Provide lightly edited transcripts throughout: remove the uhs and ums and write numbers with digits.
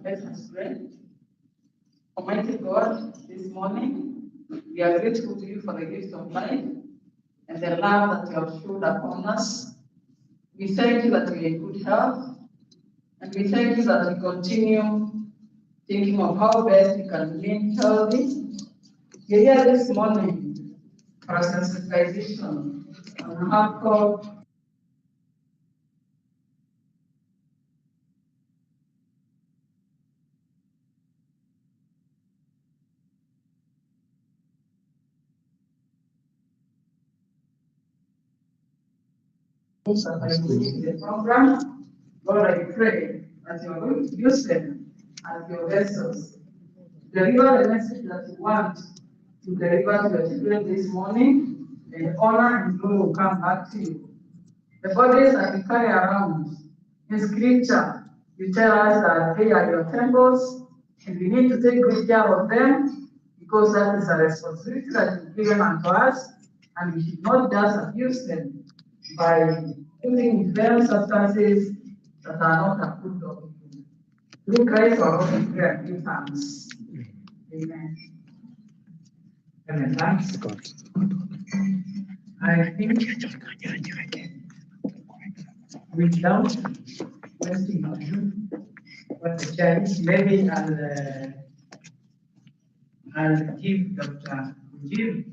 Let us pray. Almighty God, this morning, we are grateful to you for the gift of life and the love that you have showed upon us. We thank you that we are in good health, and we thank you that we continue thinking of how best we can remain healthy. We're here this morning for a sensitization on alcohol. The program, Lord, I pray that you are going to use them as your vessels. Deliver the message that you want to deliver to your children this morning, and honor and glory will come back to you. The bodies that we carry around in scripture, you tell us that they are your temples, and we need to take good care of them because that is a responsibility that you've given unto us, and we should not just abuse them by putting various substances that are not approved of you. Through Christ our Lord, we pray and give thanks. Amen. Amen. Thanks. I think without wasting ado, what the challenge, maybe I'll give Dr. Ujiri.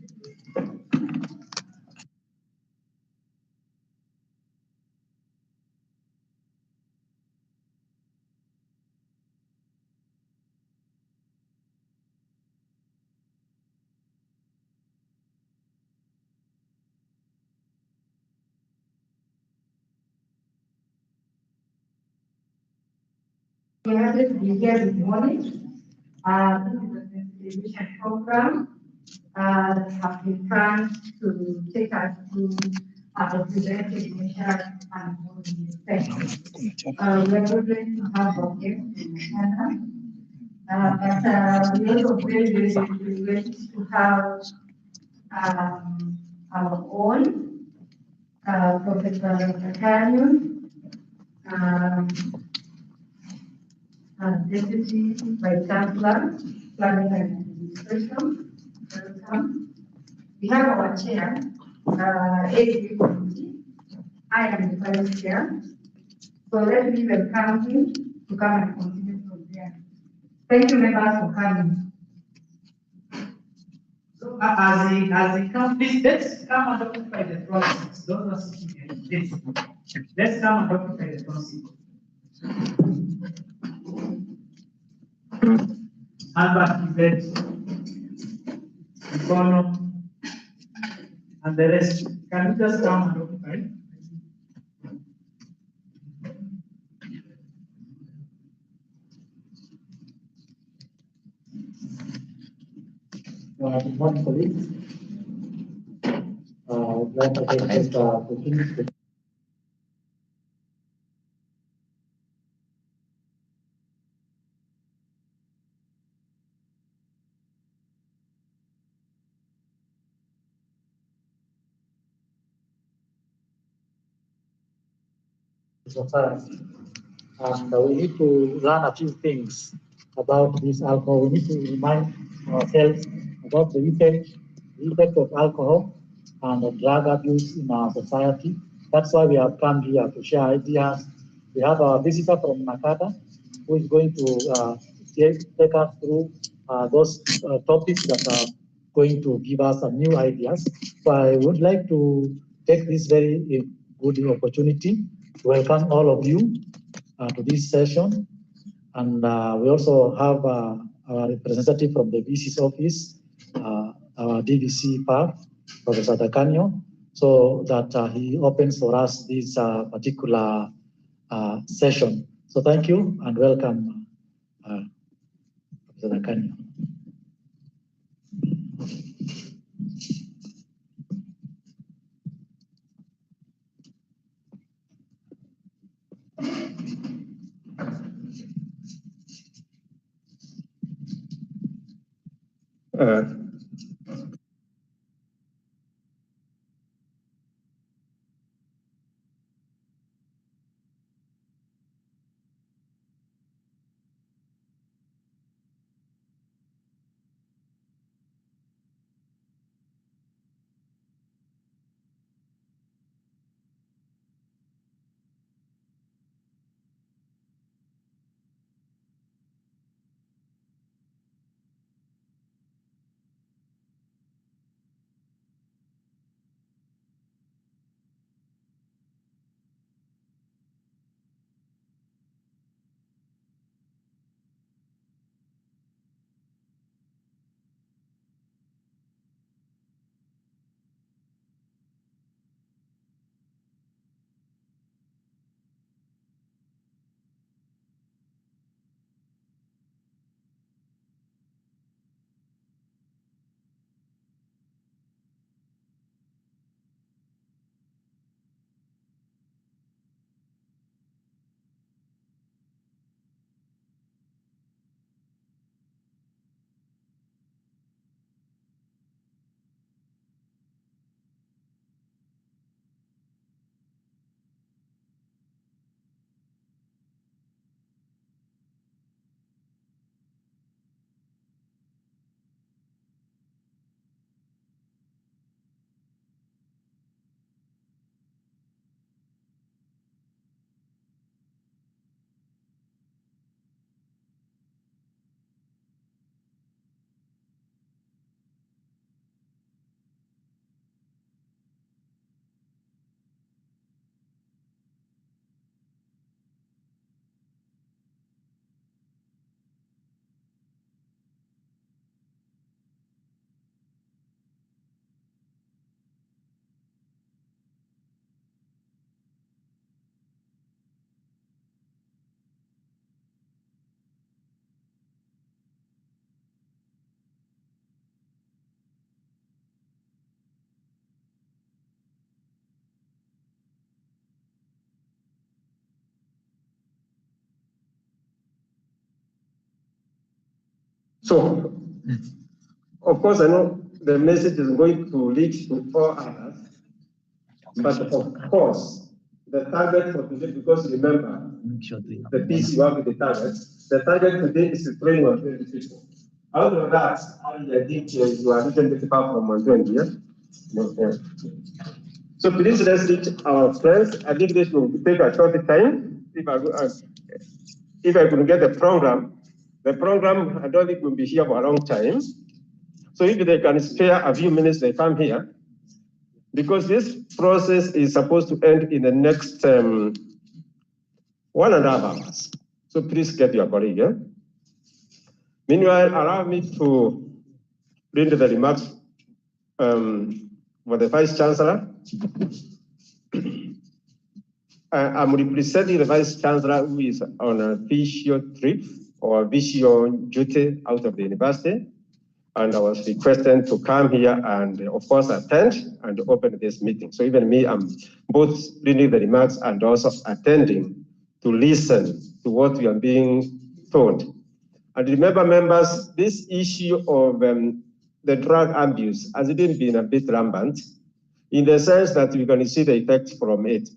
We are happy to be here this morning. This is a sensitization program that has been planned to take us through the preventive measures and body inspection. We are going to have our guests in Hada, but we also very privileged to have our own Professor Canyon. Deputy Vice Chancellor, Planning and Administration. Welcome. We have our chair, AG Committee. I am the Vice Chair. So let me welcome him to come and continue from there. Thank you, members, for coming. So as he comes, please let's come and occupy the front seats. Those are sitting here, please. Let's come and occupy the front seat. Albert Kibet, Bono, and the rest. Can you just come and occupy? Good morning, colleagues. I would like to take this opportunity to society. And we need to learn a few things about this alcohol. We need to remind ourselves about the effect of alcohol and of drug abuse in our society. That's why we have come here to share ideas. We have our visitor from Hada who is going to take us through those topics that are going to give us some new ideas. So I would like to take this very good opportunity to welcome all of you to this session. And we also have our representative from the VC's office, our DVC part, Professor Dakanyo, so that he opens for us this particular session. So thank you and welcome, Professor Dakanyo. So, of course, I know the message is going to reach to all others, but of course, the target for today, because remember, the piece you have with the target today is to train 120 people. Out of that, I think you are a little bit far from 120, yeah? So please let's reach our friends. I think this will take a short time. If I could get the program I don't think will be here for a long time. So if they can spare a few minutes, they come here. Because this process is supposed to end in the next 1.5 hours. So please get your colleague. Yeah? Meanwhile, allow me to read the remarks for the Vice Chancellor. I'm representing the Vice Chancellor who is on a official trip or official duty out of the university. And I was requested to come here and, of course, attend and open this meeting. So even me, I'm both reading the remarks and also attending to listen to what we are being told. And remember, members, this issue of the drug abuse has been a bit rampant in the sense that we can see the effects from it.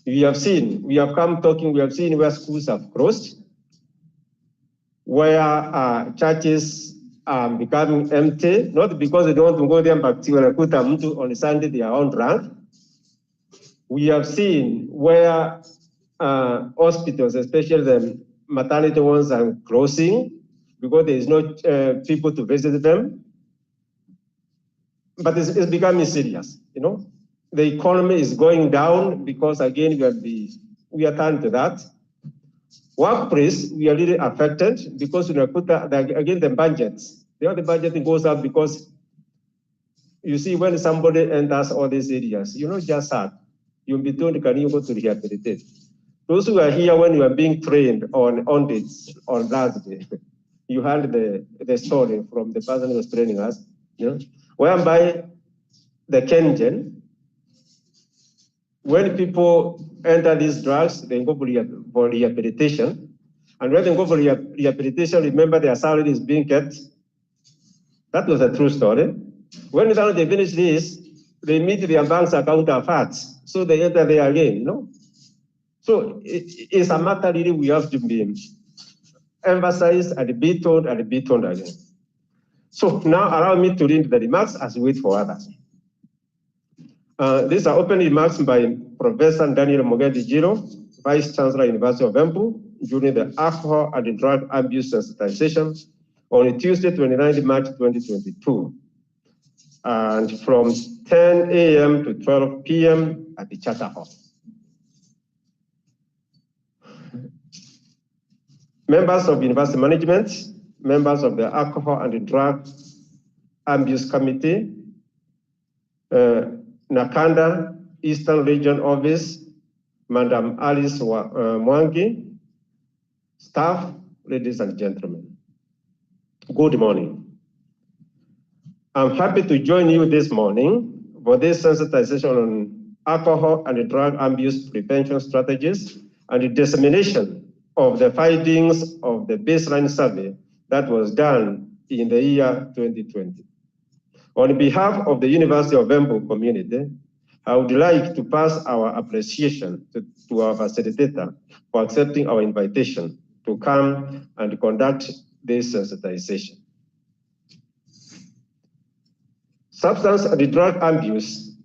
We have seen where schools have closed, where churches are becoming empty, not because they don't want to go there, but on Sunday they are on drunk. We have seen where hospitals, especially the maternity ones, are closing because there is no people to visit them. But it's becoming serious, you know. The economy is going down because, again, we are turned to that. Workplace, we are really affected because again, the budgets. The budget goes up because you see when somebody enters all these areas, you're not just sad. You'll be told, can you go to rehabilitate? Those who are here when you are being trained on audits on last day, you heard the story from the person who was training us, you know, whereby the Kenyan, when people enter these drugs, they go for rehabilitation. And when they go for rehabilitation, remember their salary is being kept. That was a true story. When they finish this, they meet their bank's account of facts. So they enter there again, you know. So it's a matter really we have to be emphasized and be told again. So now allow me to read the remarks as we wait for others. These are open remarks by Professor Daniel Mogedi Jiro, Vice Chancellor, University of Embu, during the alcohol and drug abuse sensitization on Tuesday, 29 March 2022, and from 10 a.m. to 12 p.m. at the Charter Hall. Members of University Management, members of the Alcohol and Drug Abuse Committee, Nakanda, Eastern Region Office, Madam Alice Mwangi, staff, ladies and gentlemen, good morning. I'm happy to join you this morning for this sensitization on alcohol and drug abuse prevention strategies and the dissemination of the findings of the baseline survey that was done in the year 2020. On behalf of the University of Embu community, I would like to pass our appreciation to our facilitator for accepting our invitation to come and conduct this sensitization. Substance and drug abuse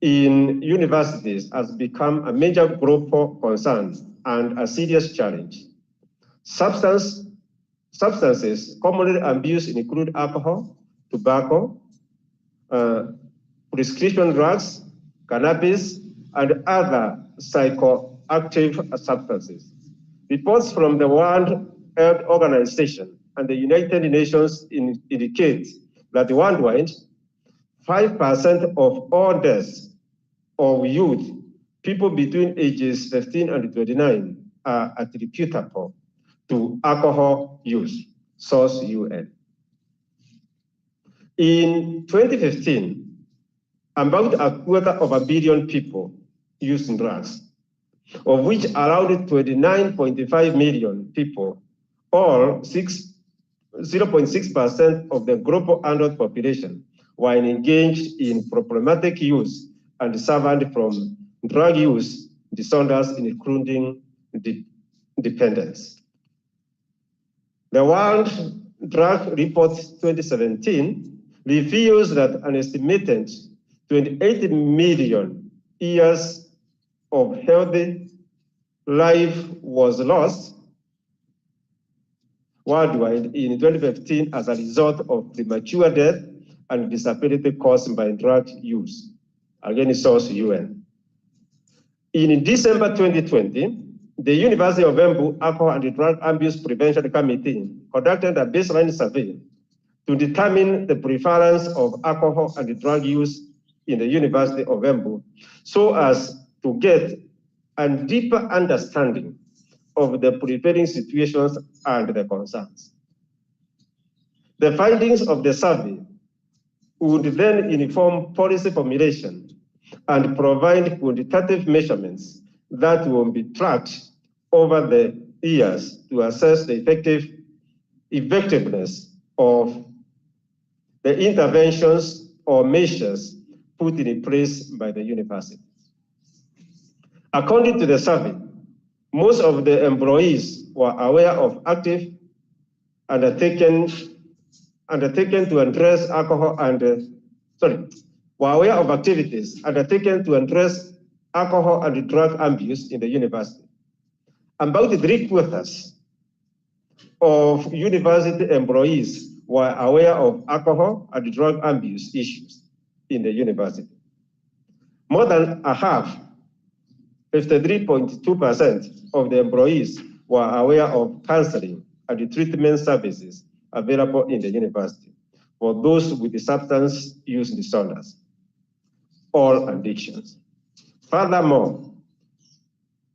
in universities has become a major global concern and a serious challenge. Substances commonly abused include alcohol, tobacco, prescription drugs, cannabis, and other psychoactive substances. Reports from the World Health Organization and the United Nations indicate that worldwide, 5% of all deaths of youth, people between ages 15 and 29, are attributable to alcohol use, source UN. In 2015, about 250 million people used drugs, of which around 29.5 million people, or 6 0.6% of the global adult population were engaged in problematic use and suffered from drug use disorders, including dependence. The World Drug Report 2017 reveals that an estimated 28 million years of healthy life was lost worldwide in 2015 as a result of premature death and disability caused by drug use. Again, source UN. In December 2020, the University of Embu Alcohol and Drug Abuse Prevention Committee conducted a baseline survey to determine the prevalence of alcohol and drug use in the University of Embu, so as to get a deeper understanding of the prevailing situations and the concerns. The findings of the survey would then inform policy formulation and provide quantitative measurements that will be tracked over the years to assess the effectiveness of the interventions or measures put in place by the university. According to the survey, most of the employees were aware of undertaken to address alcohol and were aware of activities undertaken to address alcohol and drug abuse in the university. About 3/4 of university employees were aware of alcohol and drug abuse issues in the university. More than a half, 53.2% of the employees were aware of counseling and treatment services available in the university for those with the substance use disorders or addictions. Furthermore,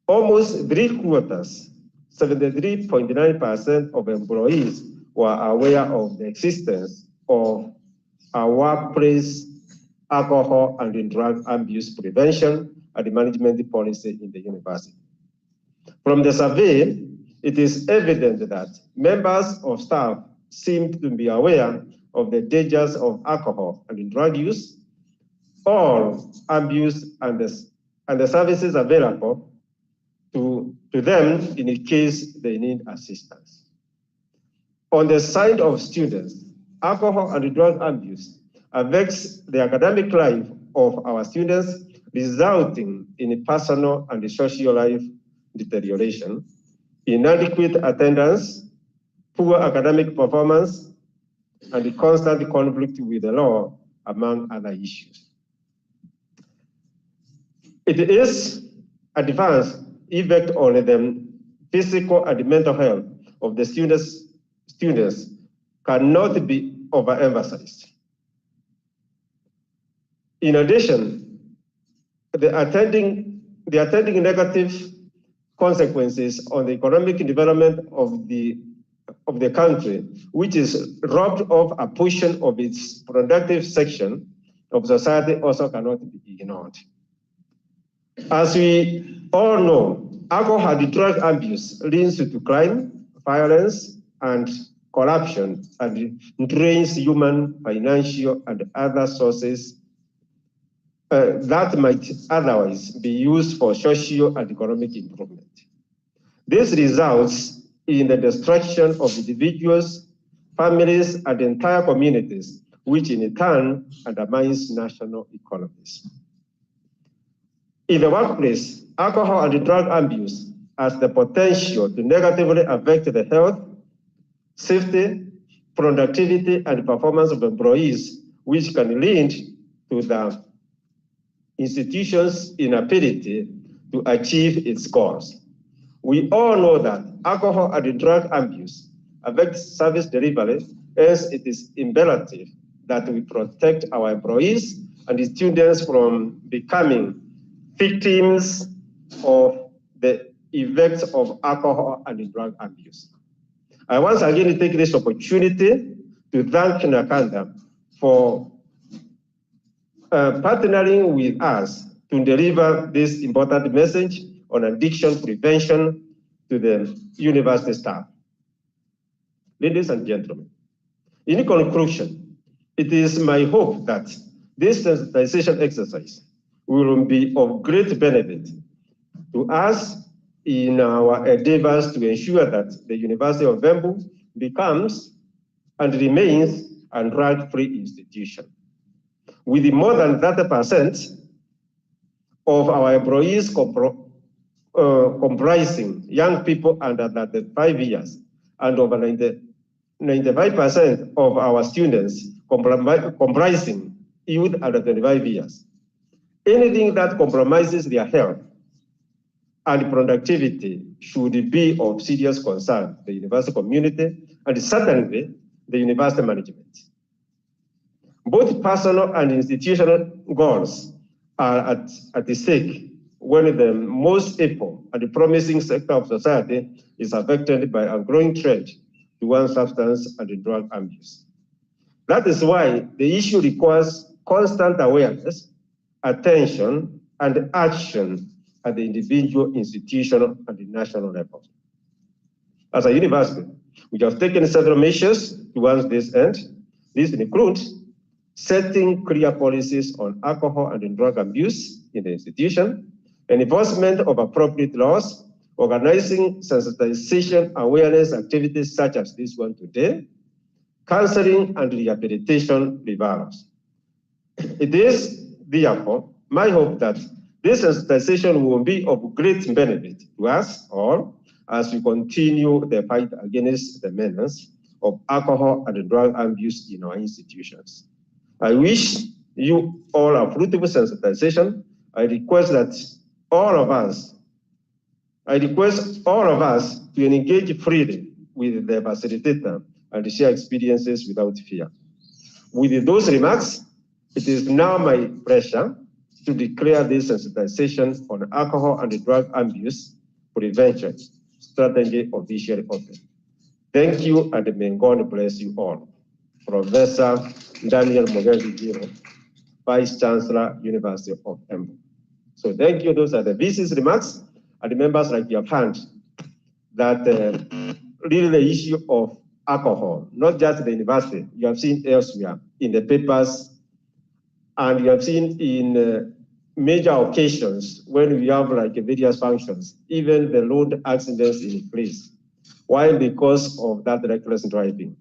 almost 3/4, 73.9% of employees were aware of the existence of a workplace alcohol and drug abuse prevention and management policy in the university. From the survey, it is evident that members of staff seem to be aware of the dangers of alcohol and drug use or abuse and the services available to them in case they need assistance. On the side of students, alcohol and drug abuse affects the academic life of our students, resulting in personal and social life deterioration, inadequate attendance, poor academic performance, and constant conflict with the law, among other issues. It is adverse effect on the physical and mental health of the students cannot be overemphasized. In addition, the attending negative consequences on the economic development of the country, which is robbed of a portion of its productive section of society, also cannot be ignored. As we all know, alcohol and drug abuse leads to crime, violence, and corruption, and drains human, financial, and other sources that might otherwise be used for social and economic improvement. This results in the destruction of individuals, families, and entire communities, which in turn undermines national economies. In the workplace, alcohol and drug abuse has the potential to negatively affect the health, safety, productivity, and performance of employees, which can lead to the institution's inability to achieve its goals. We all know that alcohol and drug abuse affects service delivery, as it is imperative that we protect our employees and the students from becoming victims of the effects of alcohol and drug abuse. I once again take this opportunity to thank Nakanda for partnering with us to deliver this important message on addiction prevention to the university staff. Ladies and gentlemen, In conclusion, it is my hope that this sensitization exercise will be of great benefit to us in our endeavors to ensure that the University of Embu becomes and remains a drug-free institution. With more than 30% of our employees comprising young people under 35 years, and over 95% of our students comprising youth under 25 years. Anything that compromises their health and productivity should be of serious concern to the university community and certainly the university management. Both personal and institutional goals are at stake when the most able and promising sector of society is affected by a growing trend towards substance and drug abuse. That is why the issue requires constant awareness, attention, and action at the individual, institutional, and the national level. As a university, we have taken several measures towards this end. These include setting clear policies on alcohol and drug abuse in the institution, enforcement of appropriate laws, organizing sensitization awareness activities such as this one today, counseling and rehabilitation referrals. It is, therefore, my hope that this sensitization will be of great benefit to us all as we continue the fight against the menace of alcohol and drug abuse in our institutions. I wish you all a fruitful sensitization. I request all of us to engage freely with the facilitator and share experiences without fear. With those remarks, it is now my pleasure to declare this sensitization on alcohol and drug abuse prevention strategy officially open. Thank you, and may God bless you all. Professor Daniel Mogezi, Vice Chancellor, University of Embu. So thank you. Those are the VC's remarks. And members, like you have heard, that really the issue of alcohol, not just the university, you have seen elsewhere in the papers, and you have seen in major occasions when we have like various functions, even the road accidents in place. Why? Because of that reckless driving.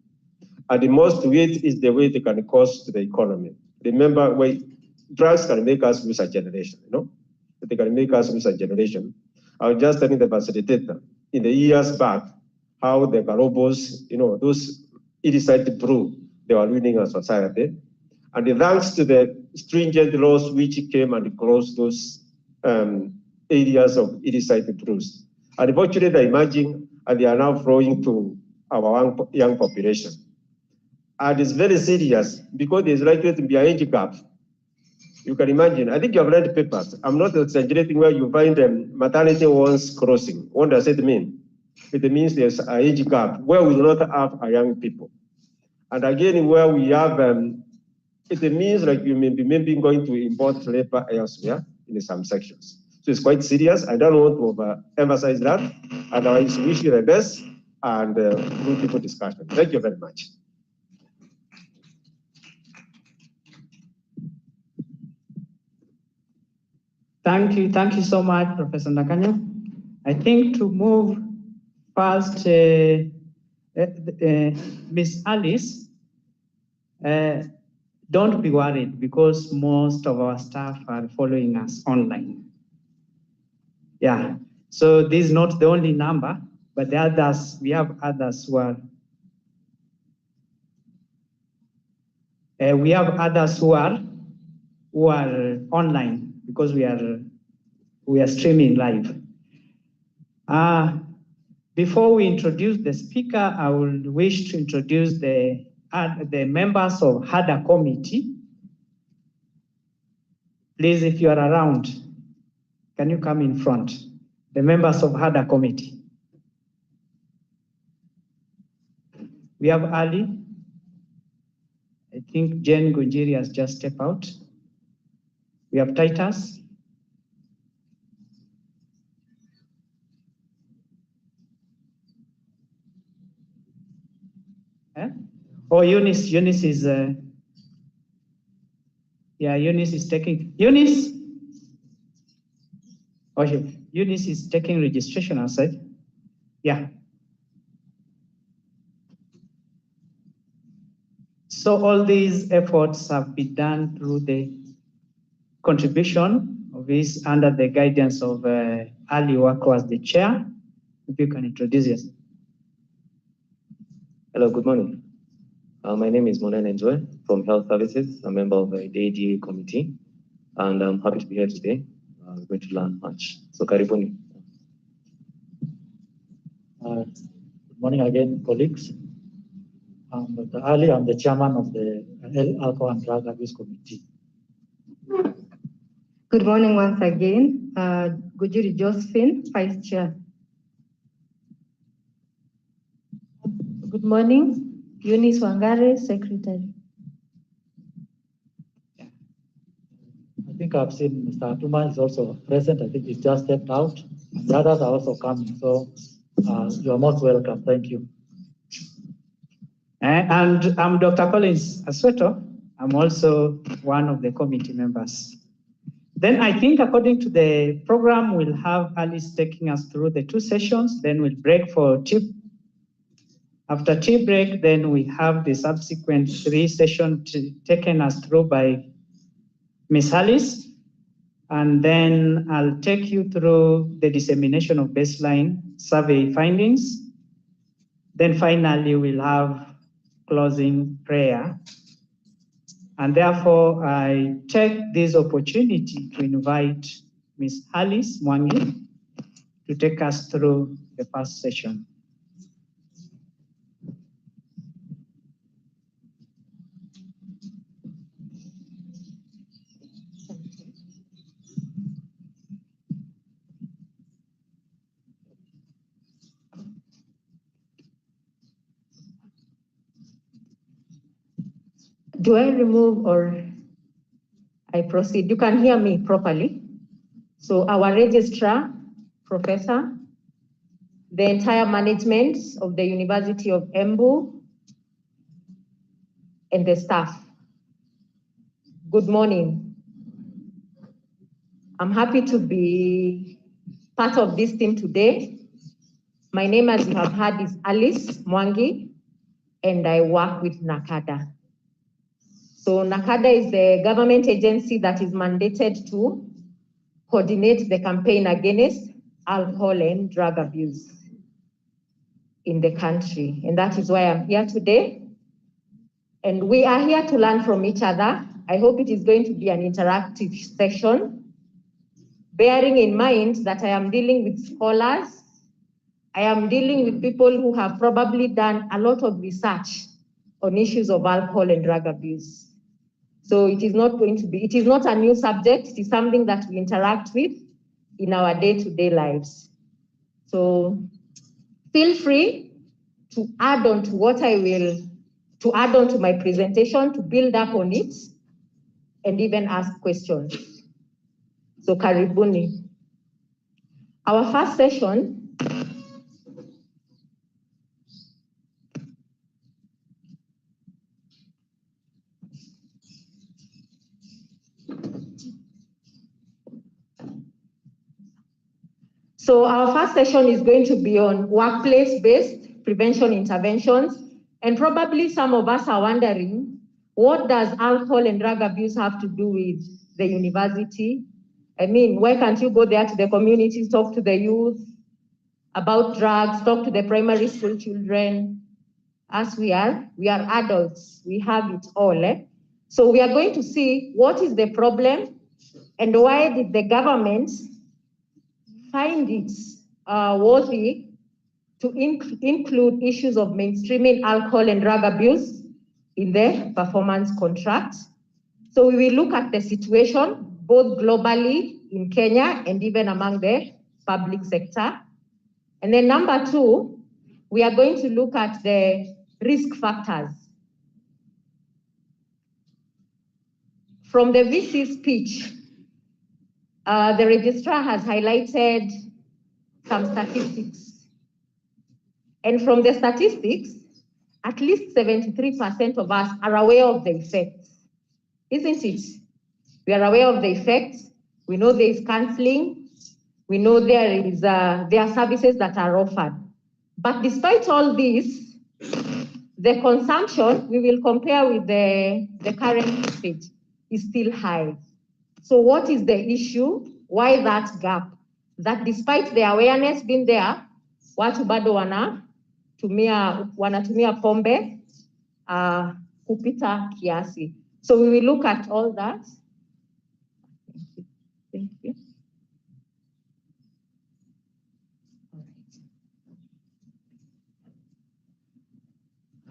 And the most weight is the weight it can cause to the economy. Remember, drugs can make us lose a generation, you know? They can make us lose a generation. I was just telling the facilitator, in the years back, how the garobos, you know, those illicit brew, they were ruining our society. And thanks to the stringent laws which came and closed those areas of illicit brews. Unfortunately, they're emerging and they are now flowing to our young population. And it's very serious because there's likely to be an age gap. You can imagine, I think you have read papers. I'm not exaggerating where you find maternity wards crossing. What does it mean? It means there's an age gap where we do not have our young people. And again, where we have, it means like you may be going to import labor elsewhere in some sections. So it's quite serious. I don't want to emphasize that. And I wish you the best and fruitful discussion. Thank you very much. Thank you so much, Professor Nakanya. I think to move first, Miss Alice, don't be worried because most of our staff are following us online. Yeah, so this is not the only number, but the others, we have others who are, online because we are streaming live. Before we introduce the speaker, I would wish to introduce the members of Hada committee. Please, if you are around, can you come in front? The members of Hada committee. We have Ali. I think Jen Gunjiri has just stepped out. We have Titus. Oh, Eunice is, yeah, Eunice is taking, Eunice? Okay, Eunice is taking registration outside. Yeah. So all these efforts have been done through the contribution of this under the guidance of Ali Wako as the chair. If you can introduce yourself. Hello, good morning. My name is Monen Enjoy from Health Services, a member of the ADA committee, and I'm happy to be here today. We're going to learn much. So, karibuni. Good morning again, colleagues. I'm Dr. Ali. I'm the chairman of the Alcohol and Drug Abuse Committee. Good morning once again. Gujiri Josephine, Vice Chair. Good morning. Eunice Wangare, Secretary. I think I've seen Mr. Atuma is also present. I think he's just stepped out. And the others are also coming. So you're most welcome. Thank you. And I'm Dr. Collins Asweto. I'm also one of the committee members. Then I think according to the program, we'll have Alice taking us through the 2 sessions, then we'll break for tea. After tea break, then we have the subsequent 3 sessions taken us through by Ms. Alice. And then I'll take you through the dissemination of baseline survey findings. Then finally, we'll have closing prayer. And therefore, I take this opportunity to invite Ms. Alice Mwangi to take us through the first session. Do I remove or I proceed? You can hear me properly. So our registrar, professor, the entire management of the University of Embu, and the staff. Good morning. I'm happy to be part of this team today. My name, as you have heard, is Alice Mwangi, and I work with NACADA. So NACADA is the government agency that is mandated to coordinate the campaign against alcohol and drug abuse in the country. And that is why I'm here today. And we are here to learn from each other. I hope it is going to be an interactive session, bearing in mind that I am dealing with scholars. I am dealing with people who have probably done a lot of research on issues of alcohol and drug abuse. So it is not a new subject. It is something that we interact with in our day-to-day lives. So feel free to add on to what to add on to my presentation, to build up on it, and even ask questions. So karibuni. Our first session is going to be on workplace-based prevention interventions. And probably some of us are wondering, what does alcohol and drug abuse have to do with the university? I mean, why can't you go there to the communities, talk to the youth about drugs, talk to the primary school children? As we are adults, we have it all. So we are going to see what is the problem and why did the government find it worthy to include issues of mainstreaming alcohol and drug abuse in the performance contract. So we will look at the situation both globally in Kenya and even among the public sector. And then number 2, we are going to look at the risk factors. From the VC speech, the registrar has highlighted some statistics. And from the statistics, at least 73% of us are aware of the effects, isn't it? We are aware of the effects. We know there is counseling. We know there are services that are offered. But despite all this, the consumption, we will compare with the current usage, is still high. So what is the issue? Why that gap? That despite the awareness being there, watu bado wanatumia pombe kupita kiasi. So we will look at all that. Thank you.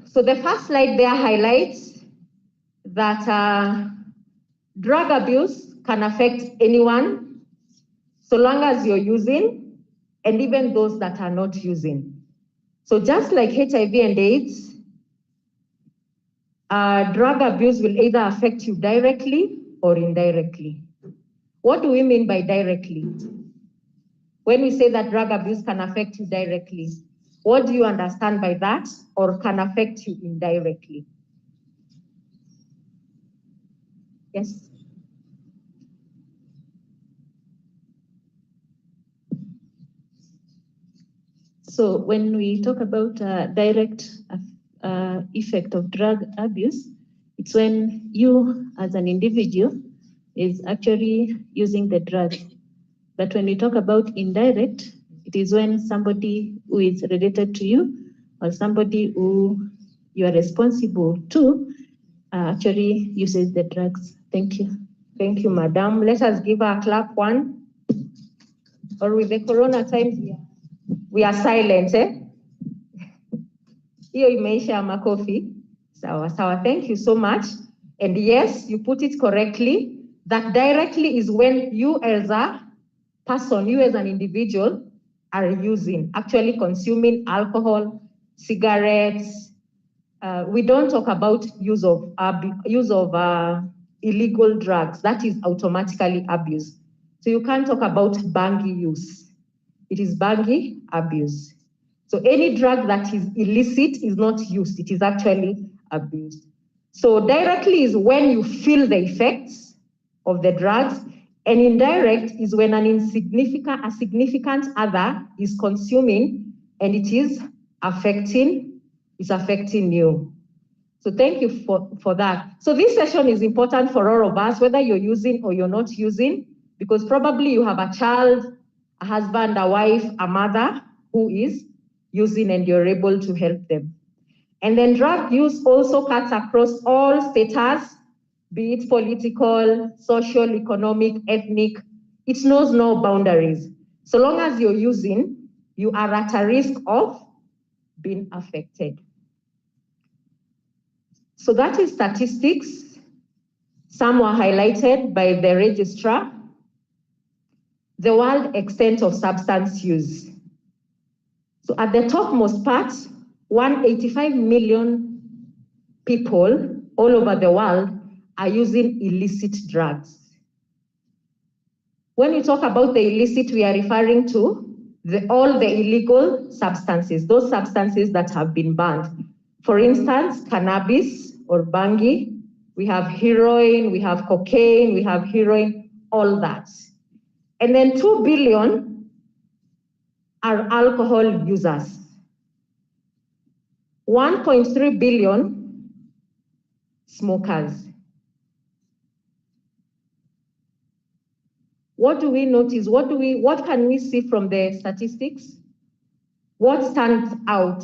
So the first slide there highlights that drug abuse can affect anyone so long as you're using, and even those that are not using. So just like HIV and AIDS, drug abuse will either affect you directly or indirectly. What do we mean by directly? When we say that drug abuse can affect you directly, what do you understand by that, or can affect you indirectly? Yes? So when we talk about direct effect of drug abuse, it's when you as an individual is actually using the drug. But when we talk about indirect, it is when somebody who is related to you or somebody who you are responsible to actually uses the drugs. Thank you. Thank you, madam. Let us give her a clap one. Or with the corona times, we are silent, eh? Hiyo imeisha makofi. Sawa, sawa. Thank you so much. And yes, you put it correctly. That directly is when you as a person, you as an individual are using, actually consuming alcohol, cigarettes. We don't talk about use of illegal drugs. That is automatically abuse. So you can't talk about bangi use. It is bangi abuse. So any drug that is illicit is not used. It is actually abused. So directly is when you feel the effects of the drugs, and indirect is when a significant other is consuming and it is affecting you. So thank you for that. So this session is important for all of us, whether you're using or you're not using, because probably you have a child, a husband, a wife, a mother who is using, and you're able to help them. And then drug use also cuts across all status, be it political, social, economic, ethnic. It knows no boundaries. So long as you're using, you are at a risk of being affected. So that is statistics. Some were highlighted by the registrar. The world extent of substance use. So at the topmost part, 185 million people all over the world are using illicit drugs. When we talk about the illicit, we are referring to all the illegal substances, those substances that have been banned. For instance, cannabis or bangi, we have heroin, we have cocaine, we have heroin, all that. And then 2 billion are alcohol users. 1.3 billion smokers. What do we notice? What can we see from the statistics? What stands out?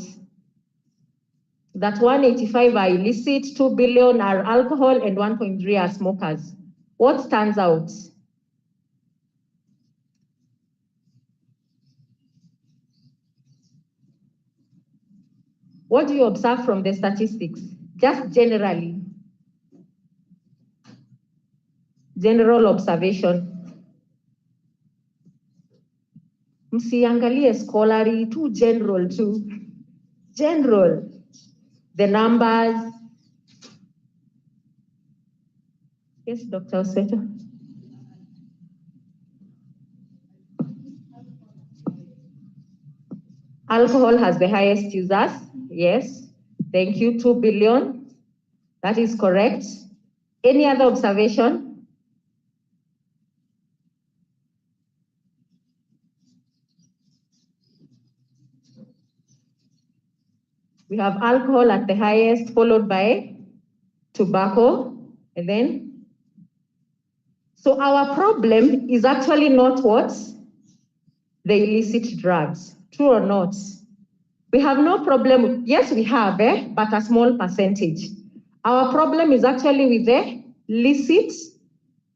That 185 are illicit, 2 billion are alcohol, and 1.3 are smokers. What stands out? What do you observe from the statistics? Just generally. General observation. Msiangalie scholarly, too general too. General. The numbers. Yes, Dr. Oseto. Alcohol has the highest users, yes. Thank you, 2 billion. That is correct. Any other observation? We have alcohol at the highest, followed by tobacco, and then. So our problem is actually not what? The illicit drugs, true or not? We have no problem, yes we have, but a small percentage. Our problem is actually with the licit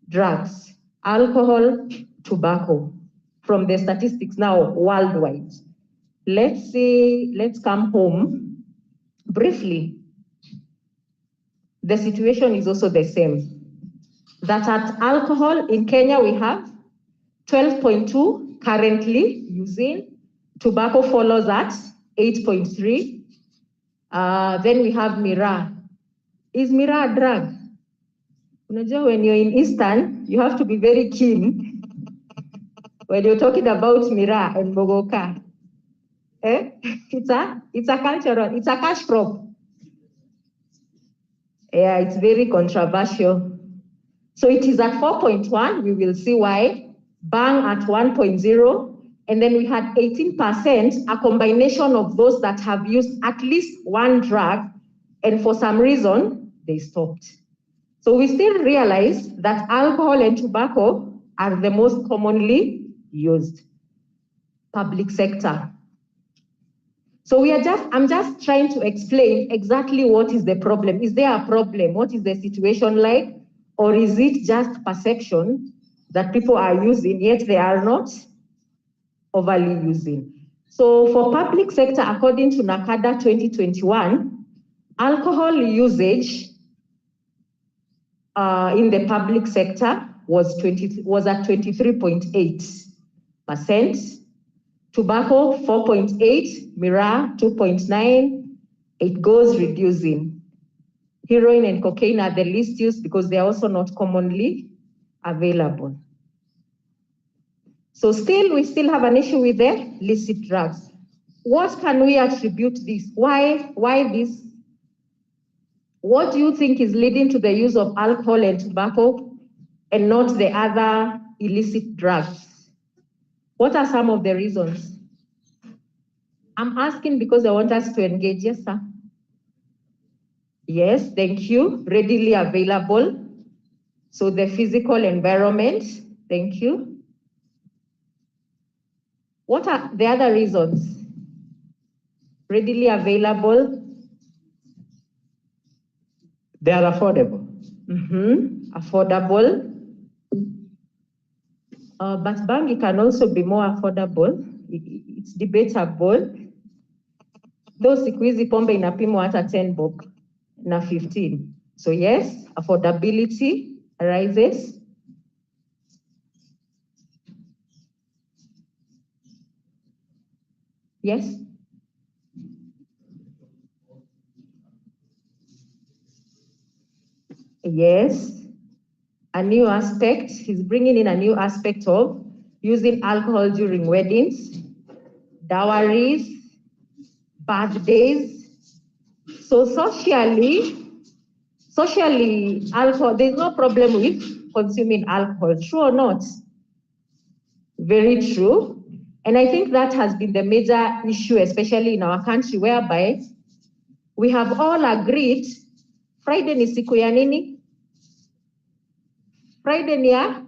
drugs, alcohol, tobacco, from the statistics now worldwide. Let's see, let's come home briefly. The situation is also the same. That at alcohol in Kenya we have 12.2 currently using, tobacco follows at 8.3. Then we have miraa. Is miraa a drug? When you're in Eastern, you have to be very keen when you're talking about miraa and bogoka. It's a cultural, it's a cash crop. Yeah, it's very controversial. So it is at 4.1, we will see why. Bang at 1.0, and then we had 18%, a combination of those that have used at least one drug, and for some reason, they stopped. So we still realize that alcohol and tobacco are the most commonly used. Public sector. So I'm just trying to explain exactly what is the problem. Is there a problem? What is the situation like? Or is it just perception that people are using, yet they are not overly using? So for public sector, according to NACADA 2021, alcohol usage in the public sector was at 23.8%. Tobacco, 4.8, miraa, 2.9, it goes reducing. Heroin and cocaine are the least used because they are also not commonly available. So we still have an issue with the illicit drugs. What can we attribute this? Why this? What do you think is leading to the use of alcohol and tobacco and not the other illicit drugs? What are some of the reasons? I'm asking because I want us to engage. Yes, sir. Yes, thank you. Readily available. So the physical environment, thank you. What are the other reasons? Readily available. They are affordable. Affordable. But bangi can also be more affordable. It's debatable. Though siku hizi pombe inapimwa hata 10 bob na 15. So yes, affordability arises. Yes. Yes. A new aspect, he's bringing in a new aspect of using alcohol during weddings, dowries, birthdays. So socially, alcohol, there's no problem with consuming alcohol, true or not? Very true. And I think that has been the major issue, especially in our country, whereby we have all agreed, Friday ni siku ya nini? Friday ni ya?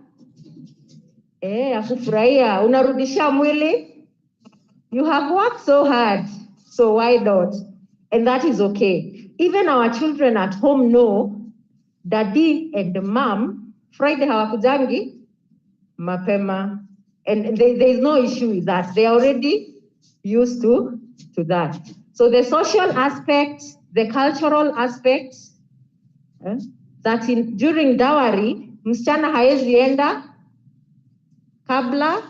Ya kufurahia, unarudisha mwili. You have worked so hard, so why not? And that is okay. Even our children at home know daddy and mom, Friday hawakujangi, mapema. And there is no issue with that. They are already used to that. So the social aspect, the cultural aspect, that during dowry, msichana haezi enda kabla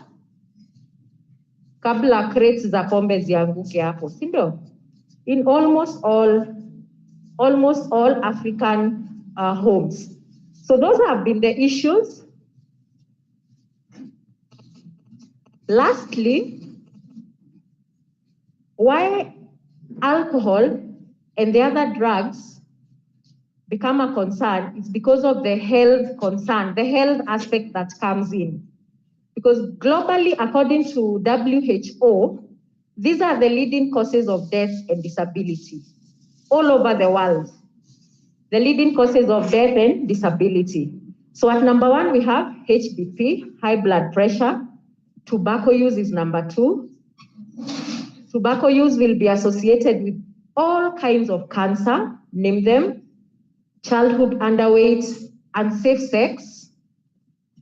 crates za pombe zianguke hapo, si ndio? In almost all African homes. So those have been the issues. Lastly, why alcohol and the other drugs become a concern, it's because of the health concern, the health aspect that comes in. Because globally, according to WHO, these are the leading causes of death and disability all over the world. The leading causes of death and disability. So at number 1, we have HBP, high blood pressure. Tobacco use is number 2. Tobacco use will be associated with all kinds of cancer, name them. Childhood underweight, unsafe sex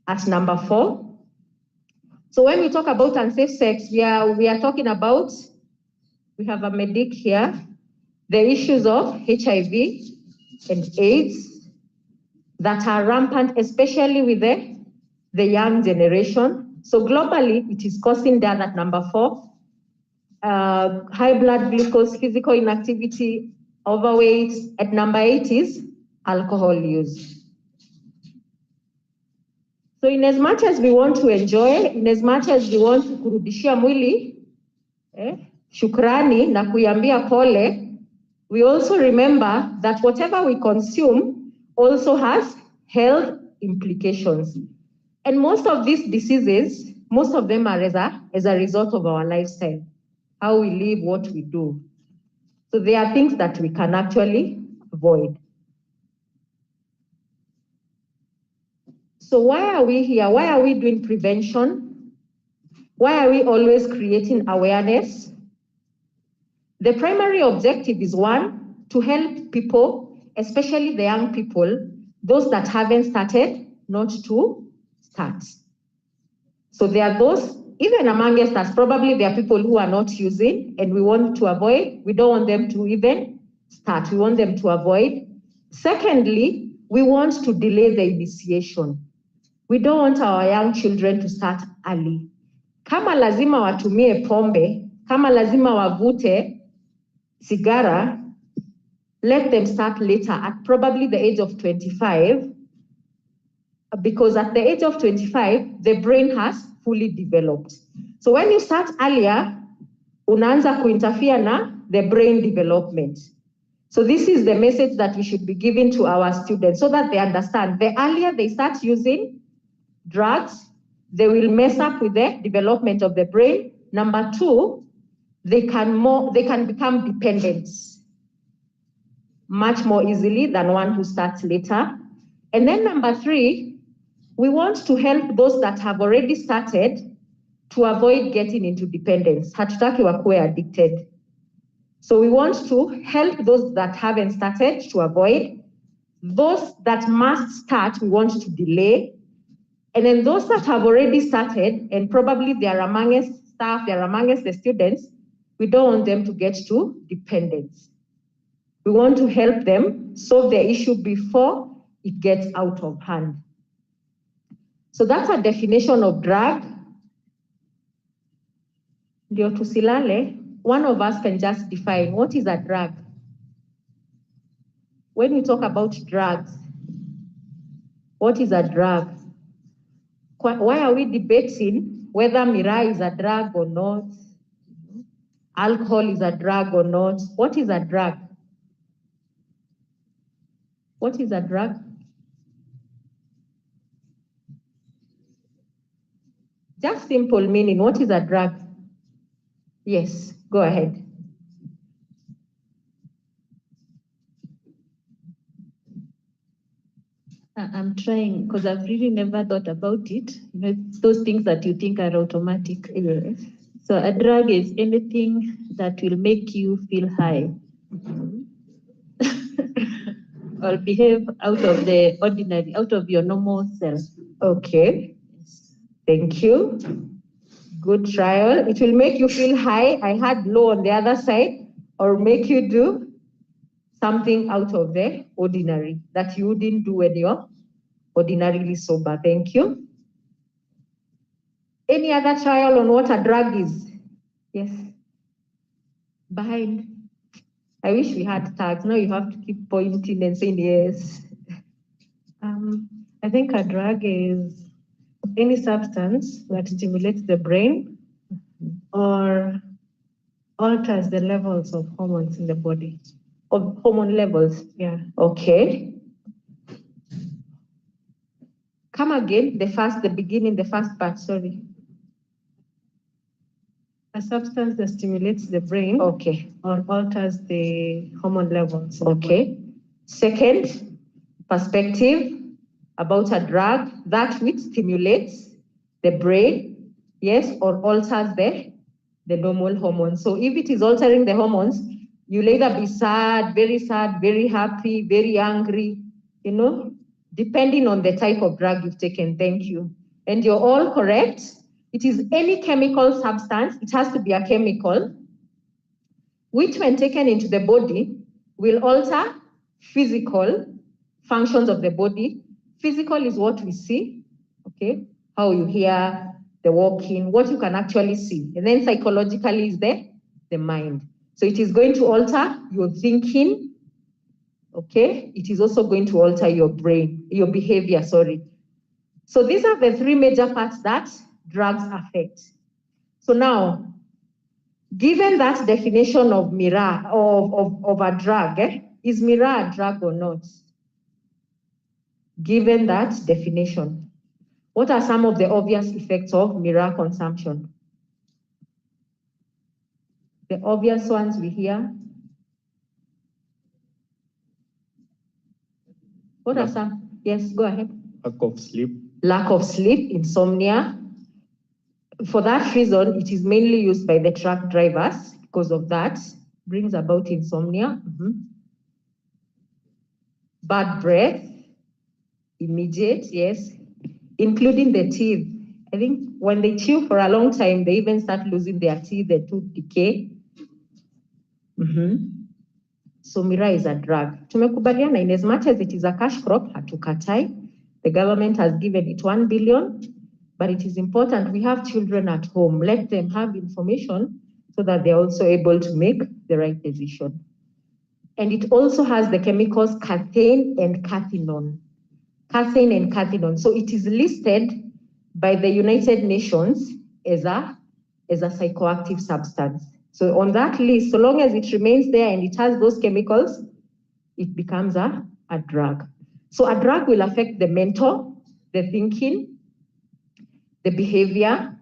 at number 4. So when we talk about unsafe sex, we are talking about, we have a medic here, the issues of HIV and AIDS that are rampant, especially with the young generation. So globally, it is causing that at number 4. High blood glucose, physical inactivity, overweight. At number 8 is alcohol use. So in as much as we want to enjoy, in as much as we want to kurudishia mwili, shukrani na kuyambia pole, we also remember that whatever we consume also has health implications. And most of these diseases, most of them are as a result of our lifestyle, how we live, what we do. So there are things that we can actually avoid. So why are we here? Why are we doing prevention? Why are we always creating awareness? The primary objective is 1, to help people, especially the young people, those that haven't started, not to start. So there are those, even amongst us, probably there are people who are not using and we want to avoid. We don't want them to even start. We want them to avoid. Secondly, we want to delay the initiation. We don't want our young children to start early. Kama lazima watumie pombe, kama lazima wavute sigara, let them start later at probably the age of 25, because at the age of 25, the brain has fully developed. So when you start earlier, unaanza kuinterfere na the brain development. So this is the message that we should be giving to our students so that they understand. The earlier they start using drugs, they will mess up with the development of the brain. Number 2, they can become dependent much more easily than one who starts later. And then number 3, we want to help those that have already started to avoid getting into dependence. Hatutaki wakuwe addicted. So we want to help those that haven't started to avoid. Those that must start, we want to delay. And then those that have already started, and probably they are amongst staff, they are amongst the students, we don't want them to get to dependence. We want to help them solve the issue before it gets out of hand. So that's a definition of drug. Ndio tusilale, one of us can just define what is a drug. When we talk about drugs, what is a drug? Why are we debating whether miraa is a drug or not? Alcohol is a drug or not? What is a drug? What is a drug? Just simple meaning. What is a drug? Yes, go ahead. I'm trying because I've really never thought about it. You know, those things that you think are automatic. Yes. So a drug is anything that will make you feel high or behave out of the ordinary, out of your normal self. Okay. Thank you. Good trial. It will make you feel high. I had low on the other side, or make you do something out of the ordinary that you wouldn't do when you're ordinarily sober. Thank you. Any other trial on what a drug is? Yes. Behind. I wish we had tags. Now you have to keep pointing and saying yes. I think a drug is any substance that stimulates the brain or alters the levels of hormones in the body. of hormone levels. Yeah. Okay. Come again, the beginning, the first part, sorry. A substance that stimulates the brain. Okay. Or alters the hormone levels. Okay. Second perspective about a drug that which stimulates the brain, yes, or alters the normal hormones. So if it is altering the hormones, you'll either be sad, very happy, very angry, you know, depending on the type of drug you've taken. Thank you. And you're all correct. It is any chemical substance, it has to be a chemical, which when taken into the body will alter physical functions of the body. Physical is what we see, okay? How you hear, the walking, what you can actually see. And then psychologically is the mind. So it is going to alter your thinking, okay? It is also going to alter your brain, your behavior, sorry. So these are the three major parts that drugs affect. So now, given that definition of Mira, of a drug, is Mira a drug or not? Given that definition, what are some of the obvious effects of Mira consumption? The obvious ones we hear. What are some? Yes, go ahead. Lack of sleep. Lack of sleep, insomnia. For that reason, it is mainly used by the truck drivers because of that. Brings about insomnia. Bad breath, immediate, yes, including the teeth. I think when they chew for a long time, they even start losing their teeth, the tooth decay. So Mira is a drug. Tumekubaliana, in as much as it is a cash crop, hatukatai. The government has given it 1 billion, but it is important we have children at home. Let them have information so that they're also able to make the right decision. And it also has the chemicals cathane and cathinone. Cathane and cathinone. So it is listed by the United Nations as a psychoactive substance. So on that list, so long as it remains there and it has those chemicals, it becomes a drug. So a drug will affect the mental, the thinking, the behavior.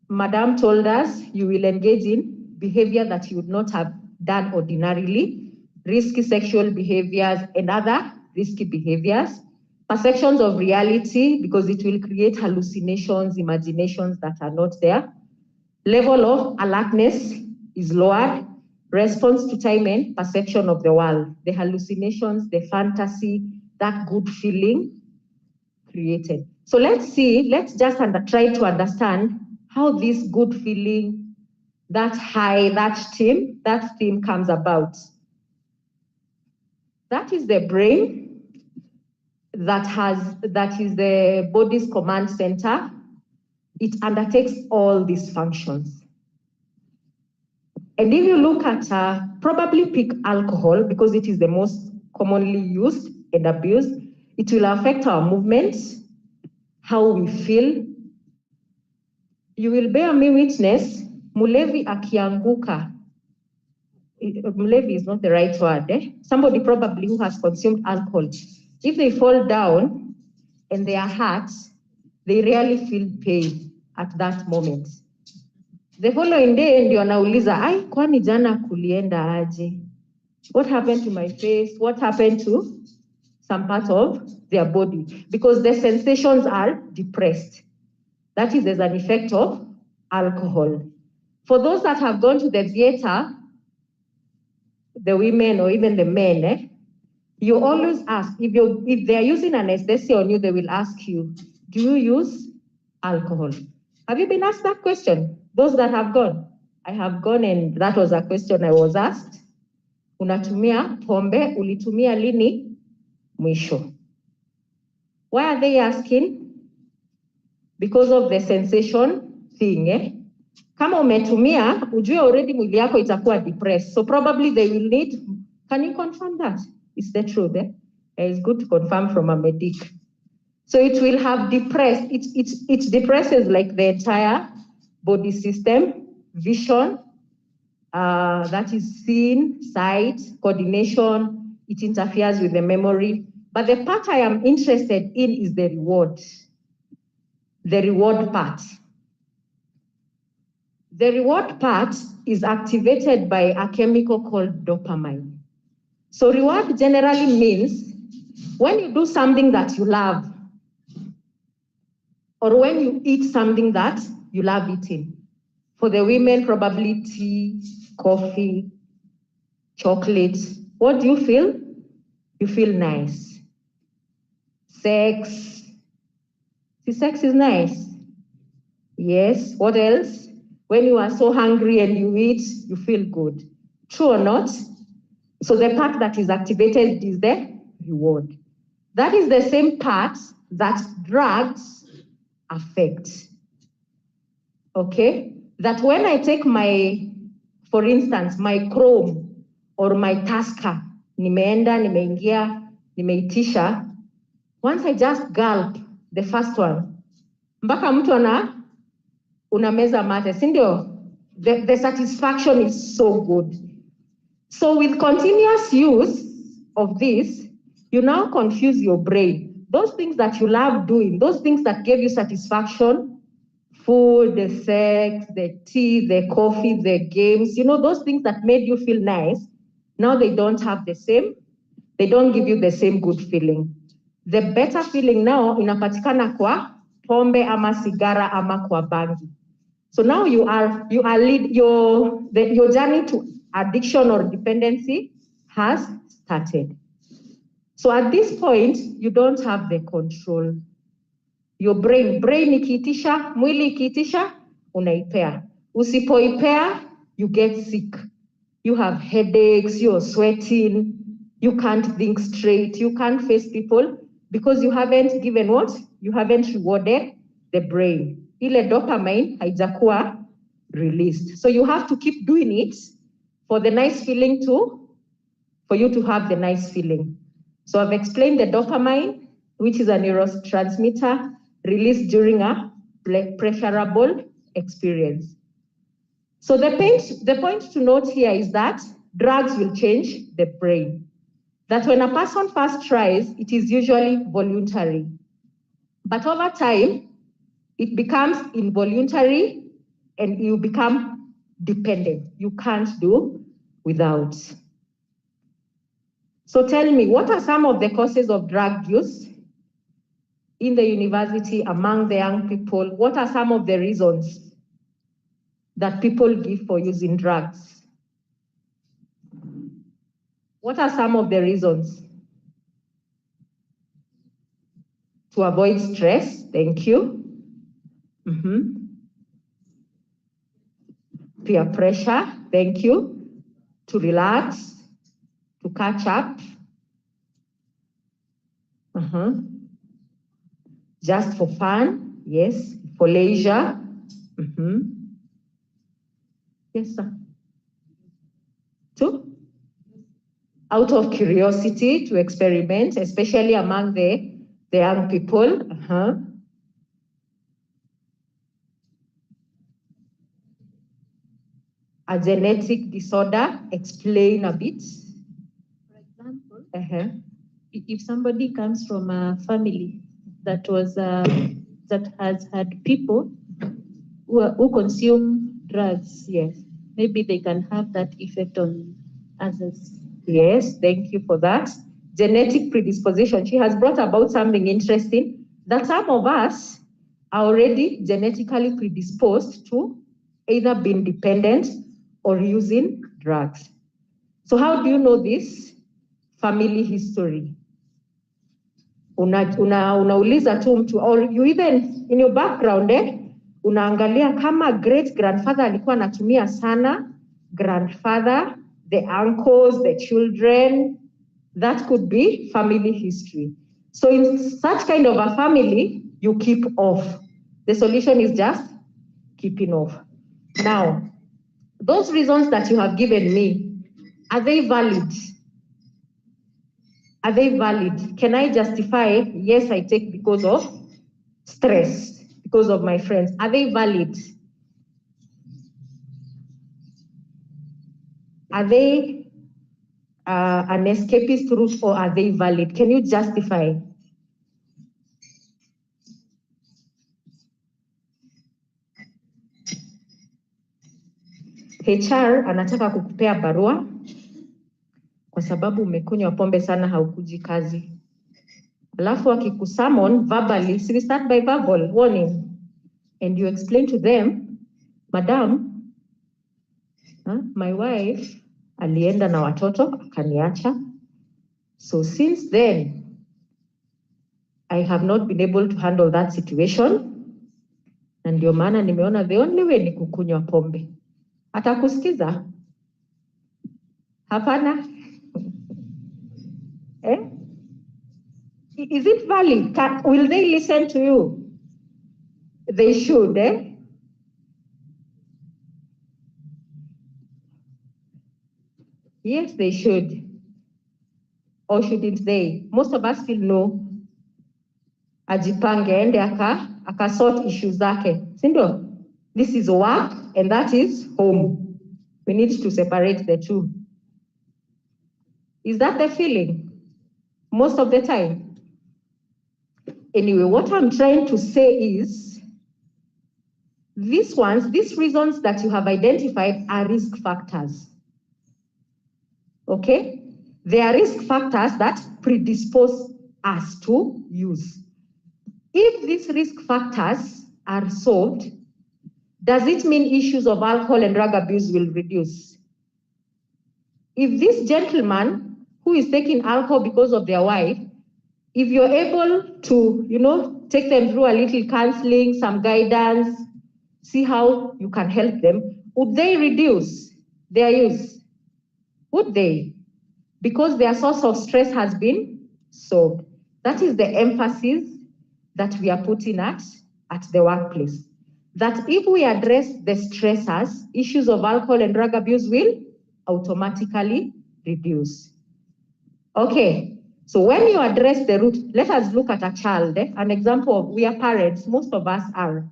Madam told us you will engage in behavior that you would not have done ordinarily, risky sexual behaviors and other risky behaviors, perceptions of reality because it will create hallucinations, imaginations that are not there. Level of alertness is lowered, response to time and perception of the world, the hallucinations, the fantasy, that good feeling created. So let's just try to understand how this good feeling, that high, that theme comes about. That is the brain that is the body's command center. It undertakes all these functions. And if you look at probably pick alcohol because it is the most commonly used and abused, it will affect our movements, how we feel. You will bear me witness, mulevi akianguka. Mulevi is not the right word. Somebody probably who has consumed alcohol. If they fall down and they are hurt, they rarely feel pain at that moment. The following day, ndio anauliza, ai, kwani jana kulienda aje? What happened to my face? What happened to some part of their body? Because the sensations are depressed. That is as an effect of alcohol. For those that have gone to the theater, the women or even the men, you always ask, if they are using anesthesia on you, they will ask you, do you use alcohol? Have you been asked that question? Those that have gone? I have gone and that was a question I was asked. Unatumia pombe, ulitumia lini? Mwisho. Why are they asking? Because of the sensation thing. Kama umetumia, ujue already mwili yako itakuwa depressed. So probably they will need, can you confirm that? It's the truth. It's good to confirm from a medic. So it will have depressed, it depresses like the entire body system, vision, that is scene, sight, coordination. It interferes with the memory. But the part I am interested in is the reward. The reward part. The reward part is activated by a chemical called dopamine. So reward generally means when you do something that you love, or when you eat something that you love eating. For the women, probably tea, coffee, chocolate. What do you feel? You feel nice. Sex. See, sex is nice. Yes, what else? When you are so hungry and you eat, you feel good. True or not? So the part that is activated is the reward. That is the same part that drugs affect. Okay? That when I take my, for instance, my Chrome or my Tusker, nimeenda, nimeingia, nimeitisha, once I just gulp the first one, mpaka mtu unameza mate, si ndio? The satisfaction is so good. So with continuous use of this, you now confuse your brain. Those things that you love doing, those things that gave you satisfaction, food, the sex, the tea, the coffee, the games, you know, those things that made you feel nice, now they don't have the same, they don't give you the same good feeling. The better feeling now inapatikana kwa pombe ama sigara ama kwa bangi. So now your journey to addiction or dependency has started. So at this point, you don't have the control. Your brain ikiitisha, mwili ikiitisha, unaipea. Usipoipea, you get sick. You have headaches, you're sweating, you can't think straight, you can't face people because you haven't given what? You haven't rewarded the brain. Ile dopamine haijakuwa released. So you have to keep doing it for the nice feeling for you to have the nice feeling. So I've explained the dopamine, which is a neurotransmitter released during a pleasurable experience. So the point to note here is that drugs will change the brain. That when a person first tries, it is usually voluntary. But over time, it becomes involuntary and you become dependent. You can't do without. So tell me, what are some of the causes of drug use in the university among the young people? What are some of the reasons that people give for using drugs? What are some of the reasons? To avoid stress, thank you. Peer pressure, thank you. To relax, to catch up. Just for fun, yes. For leisure. Yes, sir. Two, out of curiosity to experiment, especially among the young people. A genetic disorder, explain a bit. For example, if somebody comes from a family that was that has had people who consume drugs, yes, maybe they can have that effect on others. Yes, thank you for that. Genetic predisposition. She has brought about something interesting, that some of us are already genetically predisposed to either being dependent or using drugs. So how do you know this? Family history. Unauliza tu mtu, or you even in your background, unaangalia kama great grandfather alikuwa anatumia sana, grandfather, the uncles, the children, that could be family history. So in such kind of a family, you keep off. The solution is just keeping off. Now, those reasons that you have given me, are they valid? Are they valid? Can I justify, yes, I take because of stress, because of my friends? Are they valid? Are they an escapist route or are they valid? Can you justify? HR anataka kukupea barua kwa sababu umekunywa pombe sana haukuji kazi. Alafu akikusummon verbally, so we start by verbal warning. And you explain to them, Madam, my wife alienda na watoto akaniacha. So since then, I have not been able to handle that situation. Na ndio maana nimeona the only way ni kukunywa pombe. Atakusikiza? Hapana? Eh? Is it valid? Will they listen to you? They should, eh? Yes, they should. Or shouldn't they? Most of us feel no. Ajipange ende aka sort issues zake. Sindo? This is work and that is home. We need to separate the two. Is that the feeling? Most of the time. Anyway, what I'm trying to say is, these reasons that you have identified are risk factors. Okay? They are risk factors that predispose us to use. If these risk factors are solved, does it mean issues of alcohol and drug abuse will reduce? If this gentleman who is taking alcohol because of their wife, if you're able to, take them through a little counseling, some guidance, see how you can help them, would they reduce their use? Would they? Because their source of stress has been solved. That is the emphasis that we are putting at the workplace. That if we address the stressors, issues of alcohol and drug abuse will automatically reduce. Okay, so when you address the root, let us look at a child, an example of, we are parents, most of us are,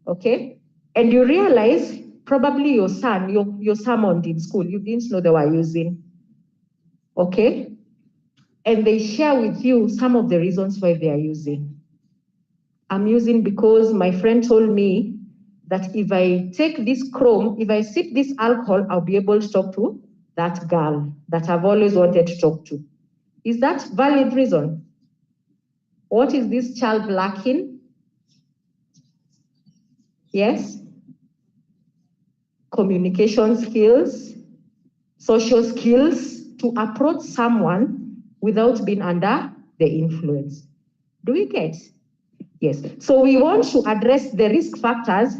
okay? And you realize probably your son, your summoned in school, you didn't know they were using, okay? And they share with you some of the reasons why they are using. I'm using because my friend told me that if I take this chrome, if I sip this alcohol, I'll be able to talk to that girl that I've always wanted to talk to. Is that valid reason? What is this child lacking? Yes? Communication skills, social skills to approach someone without being under the influence. Do we get? Yes. So we want to address the risk factors,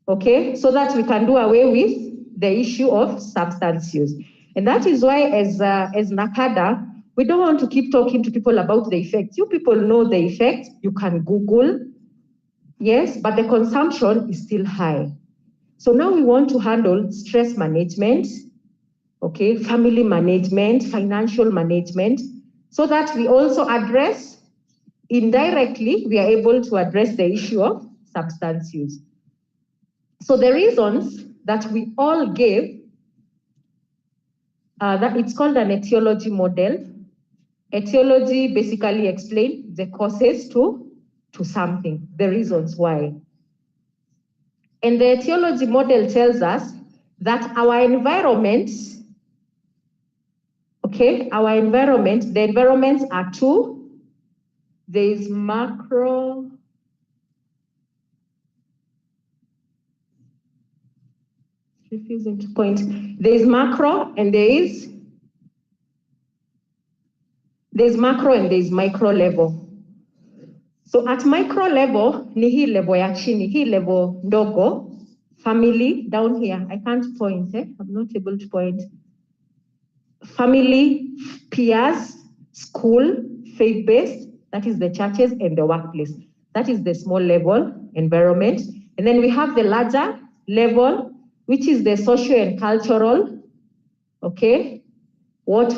okay, so that we can do away with the issue of substance use. And that is why as NACADA, we don't want to keep talking to people about the effects. You people know the effect, you can Google, yes, but the consumption is still high. So now we want to handle stress management, okay, family management, financial management, so that we also address, indirectly, we are able to address the issue of substance use. So the reasons that we all gave, that it's called an etiology model. Etiology basically explains the causes to something, the reasons why. And the etiology model tells us that our environment, okay, the environments are two. There is macro, refusing to point. There is macro and there's macro and there's micro level. So at micro level, ni hii level ya chini, hii level ndogo, family down here. I can't point, I'm not able to point. Family, peers, school, faith-based, that is the churches and the workplace. That is the small level environment. And then we have the larger level, which is the social and cultural, okay? What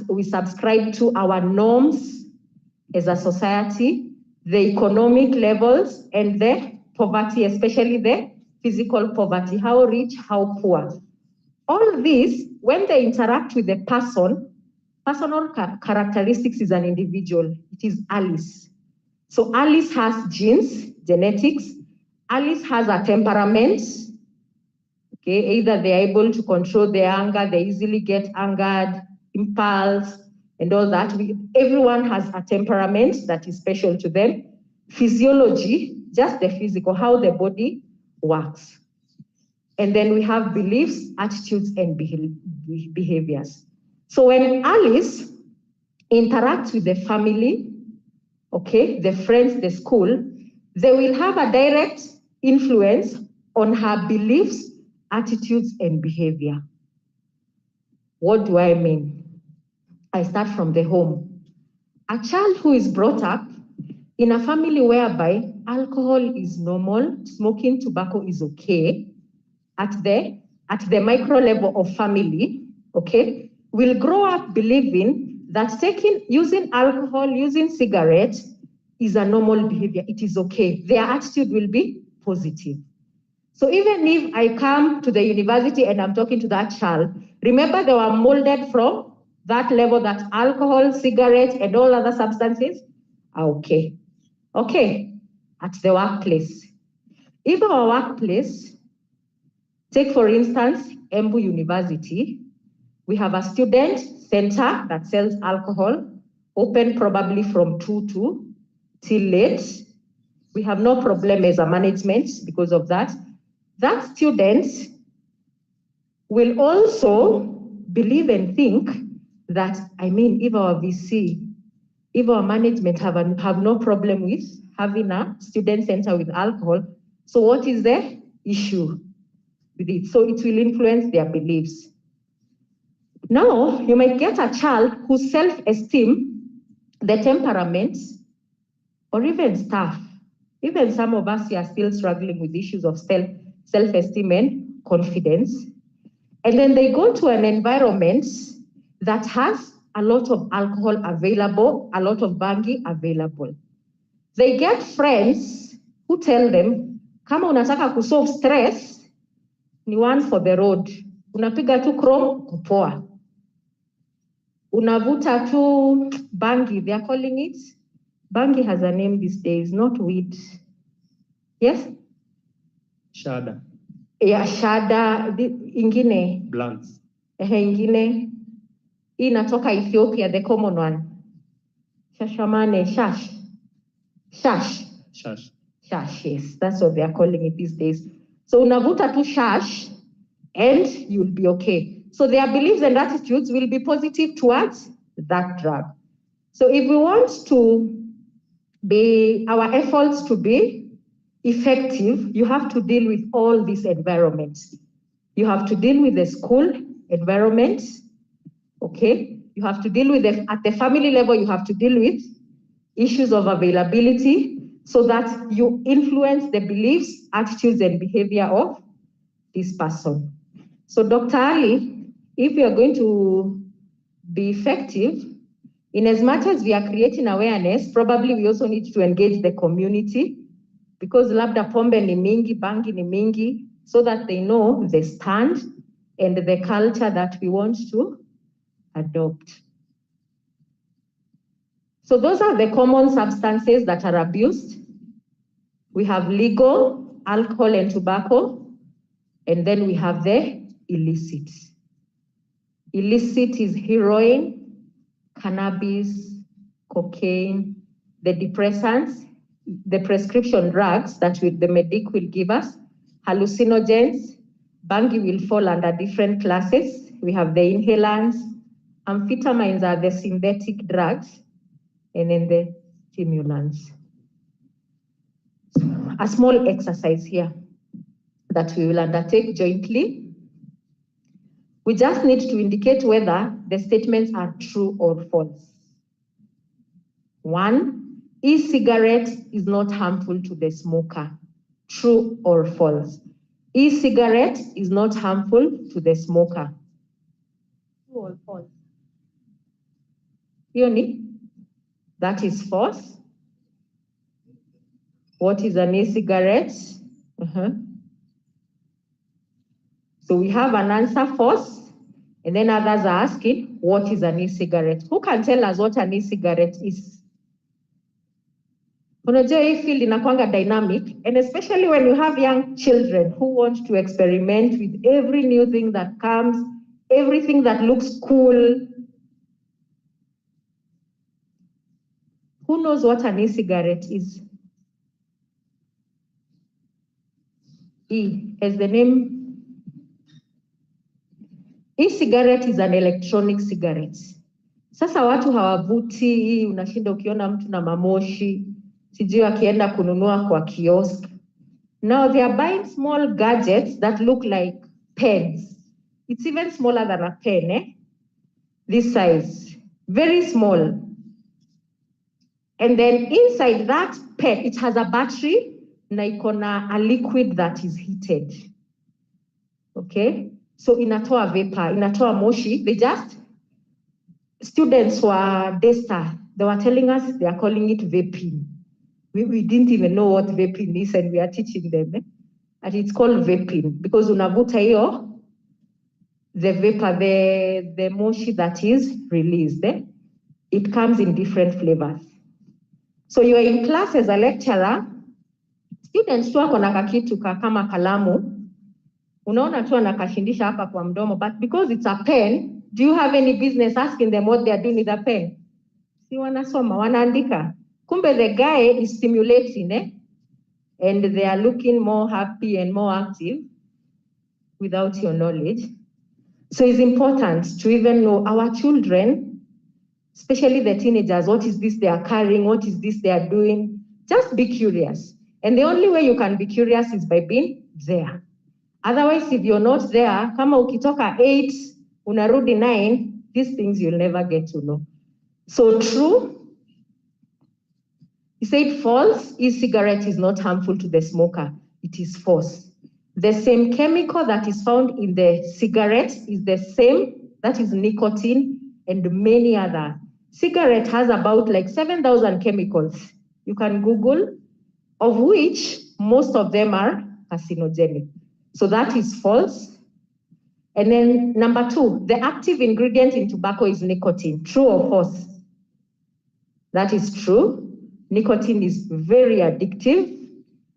we subscribe to, our norms as a society, the economic levels, and the poverty, especially the physical poverty, how rich, how poor. All these, when they interact with the person, personal characteristics is an individual. It is Alice. So Alice has genes, genetics. Alice has a temperament. Okay, either they're able to control their anger, they easily get angered, impulse, and all that. Everyone has a temperament that is special to them. Physiology, just the physical, how the body works. And then we have beliefs, attitudes, and behaviors. So when Alice interacts with the family, okay, the friends, the school, they will have a direct influence on her beliefs, attitudes, and behavior. What do I mean? I start from the home. A child who is brought up in a family whereby alcohol is normal, smoking tobacco is okay, at the micro level of family, okay, will grow up believing that using alcohol, using cigarettes is a normal behavior. It is okay. Their attitude will be positive. So even if I come to the university and I'm talking to that child, remember they were molded from that level that alcohol, cigarettes, and all other substances are okay. Okay, at the workplace. If our workplace, take for instance, Embu University, we have a student center that sells alcohol, open probably from 2 till late. We have no problem as a management because of that. That student will also believe and think that, if our VC, if our management have no problem with having a student center with alcohol, so what is the issue with it? So it will influence their beliefs. Now, you might get a child whose self-esteem, the temperament, or even staff, even some of us here are still struggling with issues of self-esteem and confidence. And then they go to an environment that has a lot of alcohol available, a lot of bangi available. They get friends who tell them, kama unataka kusolve stress, ni one for the road. Unapiga tu chrome, kupoa. Unavuta tu bangi, they are calling it. Bangi has a name these days, not weed. Yes? Shada. Yeah, shada, ingine. Blunts. Ingine. Hii inatoka Ethiopia, the common one. Shashamane, shash. Shash. Shash. Shash, yes. That's what they are calling it these days. So unavuta tu shash and you'll be okay. So their beliefs and attitudes will be positive towards that drug. So if we want to our efforts to be effective, you have to deal with all these environments. You have to deal with the school environment, okay? You have to deal with at the family level, you have to deal with issues of availability so that you influence the beliefs, attitudes, and behavior of this person. So Dr. Ali, if you are going to be effective, in as much as we are creating awareness, probably we also need to engage the community because labda pombe ni mingi, bangi ni mingi, so that they know the stand and the culture that we want to adopt. So those are the common substances that are abused. We have legal, alcohol and tobacco, and then we have the illicit. Illicit is heroin, cannabis, cocaine, the depressants, the prescription drugs that the medic will give us, hallucinogens, bangi will fall under different classes. We have the inhalants, amphetamines are the synthetic drugs, and then the stimulants. A small exercise here that we will undertake jointly. We just need to indicate whether the statements are true or false. 1, e-cigarette is not harmful to the smoker. True or false? E-cigarette is not harmful to the smoker. True or false? Yoni? That is false. What is an e-cigarette? So So we have an answer false, and then others are asking, what is an e-cigarette? Who can tell us what an e-cigarette is? Unajua hii field inakuanga dynamic, and especially when you have young children who want to experiment with every new thing that comes, everything that looks cool. Who knows what an e-cigarette is? E, as the name. E-cigarette is an electronic cigarette. Sasa watu hawavuti, unashinda ukiona mtu na mamoshi, sijui akienda kununua kwa kiosk. Now they are buying small gadgets that look like pens. It's even smaller than a pen, eh? This size, very small. And then inside that pen, it has a battery, na iko na a liquid that is heated. Okay? So inatoa vapor, inatoa moshi. They just, students were DESTA, they were telling us they are calling it vaping. We didn't even know what vaping is, and we are teaching them. And it's called vaping because unavuta hiyo, the vapor, the moshi that is released. It comes in different flavors. So you are in class as a lecturer, students tu wako na kakitu kama kalamu, unaona tu anakashindisha hapa kwa mdomo, but because it's a pen, do you have any business asking them what they are doing with a pen? Si wanasoma, wanaandika. Kumbe the guy is stimulating, and they are looking more happy and more active without your knowledge. So it's important to even know our children, especially the teenagers, what is this they are carrying, what is this they are doing. Just be curious. And the only way you can be curious is by being there. Otherwise, if you're not there, kama ukitoka 8, unarudi 9, these things you'll never get to know. So true. He said false, e-cigarette is not harmful to the smoker. It is false. The same chemical that is found in the cigarette is the same, that is nicotine and many other. Cigarette has about like 7,000 chemicals. You can Google, of which most of them are carcinogenic. So that is false. And then number 2, the active ingredient in tobacco is nicotine. True or false? That is true. Nicotine is very addictive.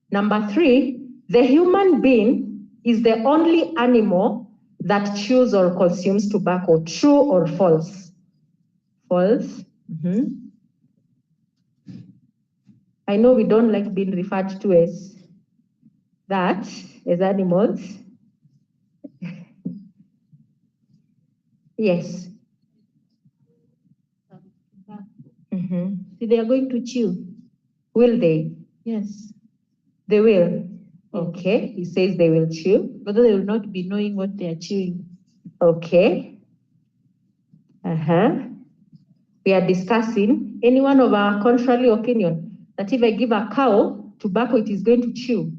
Number 3, the human being is the only animal that chews or consumes tobacco. True or false? False. I know we don't like being referred to as that, as animals. Yes. See, they are going to chew. Will they? Yes. They will. Okay. He says they will chew. But they will not be knowing what they are chewing. Okay. We are discussing anyone of our contrary opinion that if I give a cow tobacco, it is going to chew.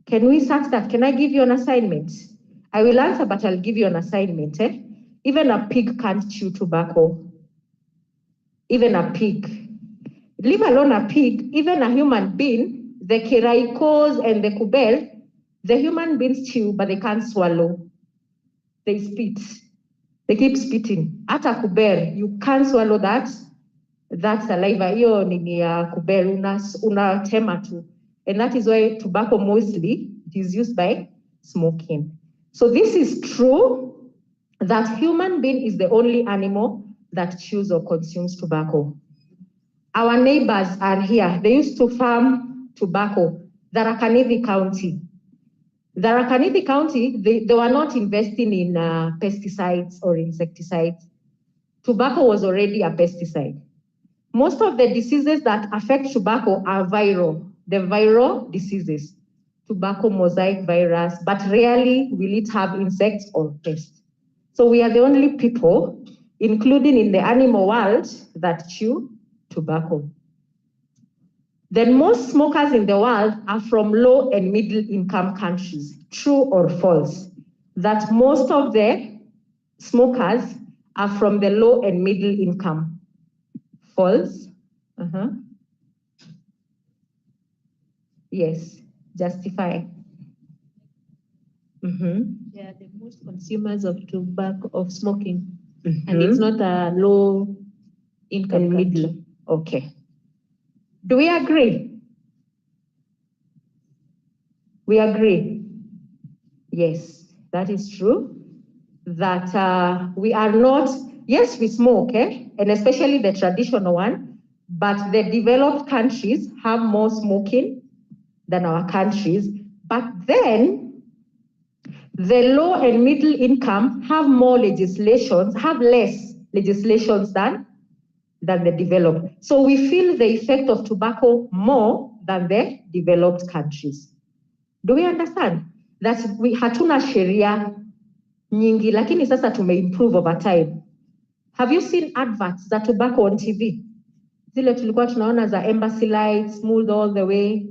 Can we search that? Can I give you an assignment? I will answer, but I'll give you an assignment. Even a pig can't chew tobacco. Even a pig. Leave alone a pig, even a human being, the kiraikos and the kubel, the human beings chew, but they can't swallow. They spit. They keep spitting. At a kubel, you can't swallow that saliva. Iyo nini ya kubel, unatema tu. And that is why tobacco mostly it is used by smoking. So this is true that human being is the only animal that chews or consumes tobacco. Our neighbors are here. They used to farm tobacco. Tharaka County. Tharaka County, they were not investing in pesticides or insecticides. Tobacco was already a pesticide. Most of the diseases that affect tobacco are viral. The viral diseases, tobacco mosaic virus, but rarely will it have insects or pests. So we are the only people, including in the animal world, that chew tobacco. Then most smokers in the world are from low and middle income countries. True or false? That most of the smokers are from the low and middle income. False? Yes, justify. They are the most consumers of tobacco, of smoking. And it's not a low income And country. middle. Okay. Do we agree? We agree. Yes, that is true. That we are not, yes, we smoke, and especially the traditional one, but the developed countries have more smoking than our countries. But then the low and middle income have more legislations, have less legislations than the developed. So we feel the effect of tobacco more than the developed countries. Do we understand? That we hatuna sheria nyingi, lakini sasa tumeimprove over time. Have you seen adverts za tobacco on TV? Zile tulikuwa tunaona za embassy lights, smooth all the way.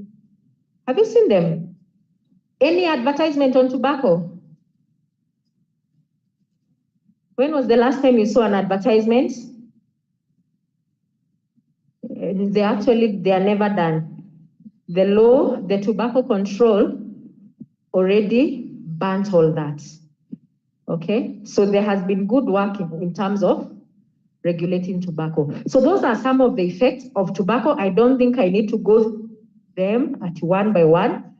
Have you seen them? Any advertisement on tobacco? When was the last time you saw an advertisement? They are never done. The law, the tobacco control already bans all that. Okay, so there has been good work in terms of regulating tobacco. So those are some of the effects of tobacco. I don't think I need to go them at one by one,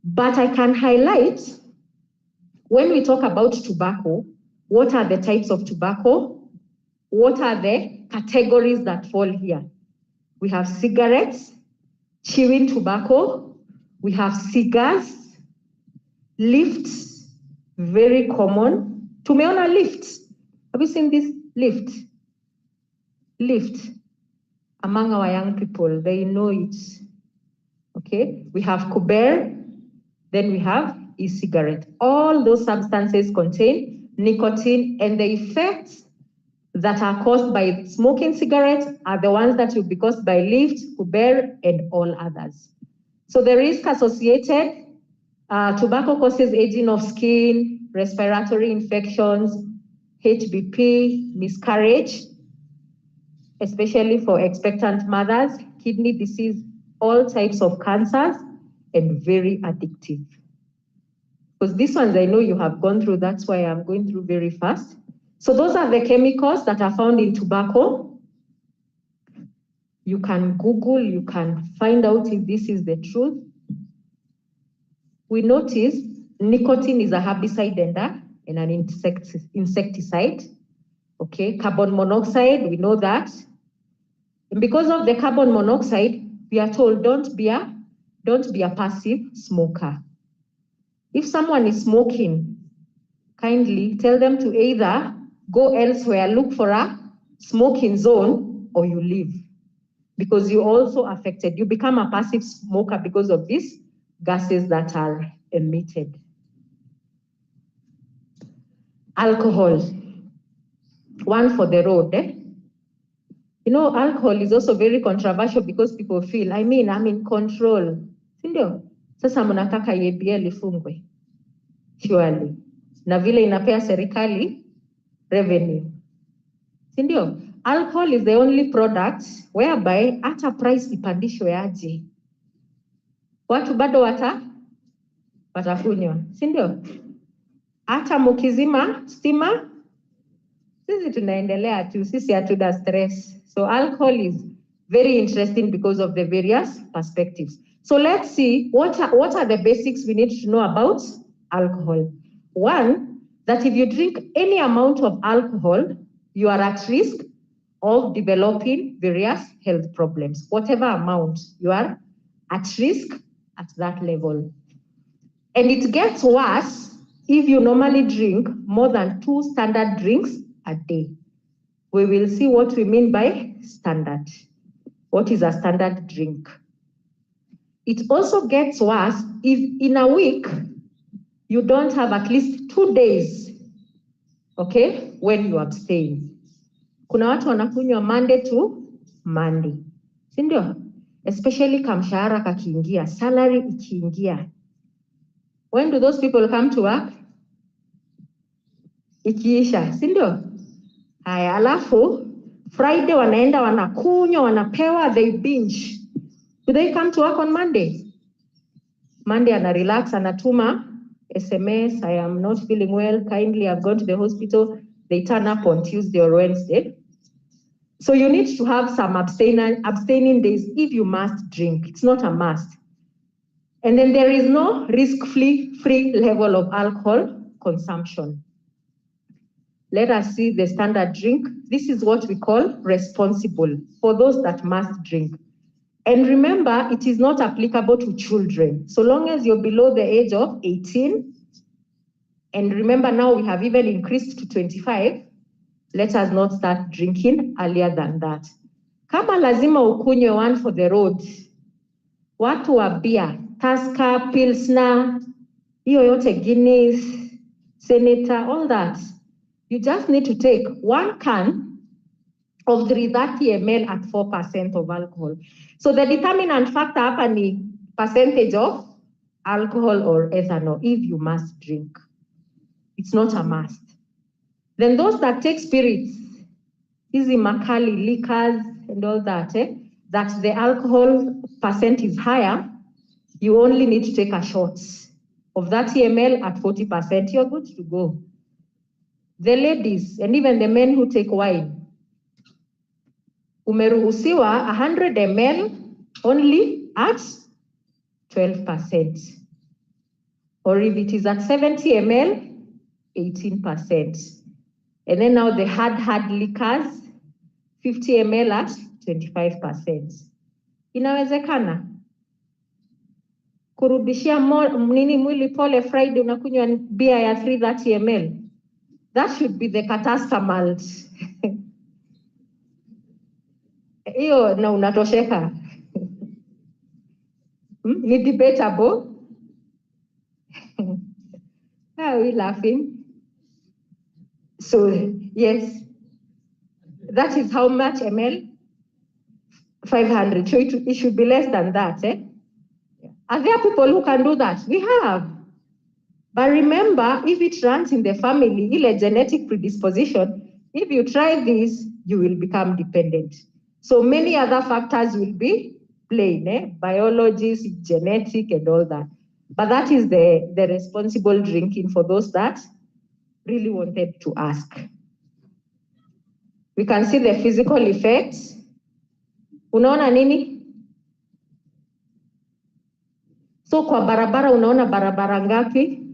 but I can highlight when we talk about tobacco, what are the types of tobacco? What are the categories that fall here? We have cigarettes, chewing tobacco, we have cigars, lifts, very common. Tumeona lifts. Have you seen this lift? Lift. Among our young people, they know it. Okay, we have Kuber, then we have e-cigarette. All those substances contain nicotine, and the effects that are caused by smoking cigarettes are the ones that will be caused by lift, Kuber, and all others. So the risk associated, tobacco causes aging of skin, respiratory infections, HBP, miscarriage, especially for expectant mothers, kidney disease, all types of cancers, and very addictive. Because these ones I know you have gone through, that's why I'm going through very fast. So those are the chemicals that are found in tobacco. You can Google, you can find out if this is the truth. We notice nicotine is a herbicide and an insecticide. Okay, carbon monoxide, we know that. And because of the carbon monoxide, we are told don't be a passive smoker. If someone is smoking, kindly tell them to either go elsewhere, look for a smoking zone, or you leave. Because you're also affected. You become a passive smoker because of these gases that are emitted. Alcohol, one for the road. You know, alcohol is also very controversial because people feel, I'm in control. Sindio? Sasa mnataka EBL ifungwe. Surely. Na vile inapea serikali revenue. Sindio? Alcohol is the only product whereby hata price ipandishwe aje. Watu bado watakunywa. Sindio? Hata mukizima stima, sisi tunaendelea tu, sisi hatuna stress. So alcohol is very interesting because of the various perspectives. So let's see what are the basics we need to know about alcohol. One, that if you drink any amount of alcohol, you are at risk of developing various health problems. Whatever amount, you are at risk at that level. And it gets worse if you normally drink more than 2 standard drinks a day. We will see what we mean by standard. What is a standard drink? It also gets worse if in a week, you don't have at least 2 days, okay, when you abstain. Kuna watu wanakunywa Monday to Monday. Sindio? Especially kamshahara kakiingia, salary ikiingia. When do those people come to work? Ikiisha, sindio? Haya, alafu, Friday wanaenda wanakunywa, wanapewa, they binge. Do they come to work on Monday? Monday ana relax, anatuma SMS, I am not feeling well, kindly, I've gone to the hospital. They turn up on Tuesday or Wednesday. So you need to have some abstaining days if you must drink. It's not a must. And then there is no risk-free level of alcohol consumption. Let us see the standard drink. This is what we call responsible for those that must drink. And remember, it is not applicable to children. So long as you're below the age of 18, and remember now we have even increased to 25, let us not start drinking earlier than that. Kama lazima ukunywe one for the road, watu wa beer, Tusker, Pilsner, hiyo yote Guinness, Senator, all that. You just need to take 1 can of 330 ml at 4% of alcohol. So the determinant factor hapa ni percentage of alcohol or ethanol if you must drink. It's not a must. Then those that take spirits, easy makali, liquors, and all that, that the alcohol percent is higher, you only need to take a shot of 30 ml at 40%, you're good to go. The ladies and even the men who take wine, umeruhusiwa 100 ml only at 12%. Or if it is at 70 ml, 18%. And then now the hard liquors, 50 ml at 25%. Inawezekana? Kurudishia nini mwili pole Friday unakunywa beer ya 330 ml. That should be the catastamalt. Hiyo na unatosheka. Ni debatable. Are we laughing? So, yes. That is how much ml? 500. So it should be less than that, eh? Are there people who can do that? We have. But remember, if it runs in the family, a genetic predisposition, if you try this, you will become dependent. So many other factors will be playing, biology, genetic, and all that. But that is the responsible drinking for those that really wanted to ask. We can see the physical effects. Unaona nini? So kwa barabara unaona barabara ngapi?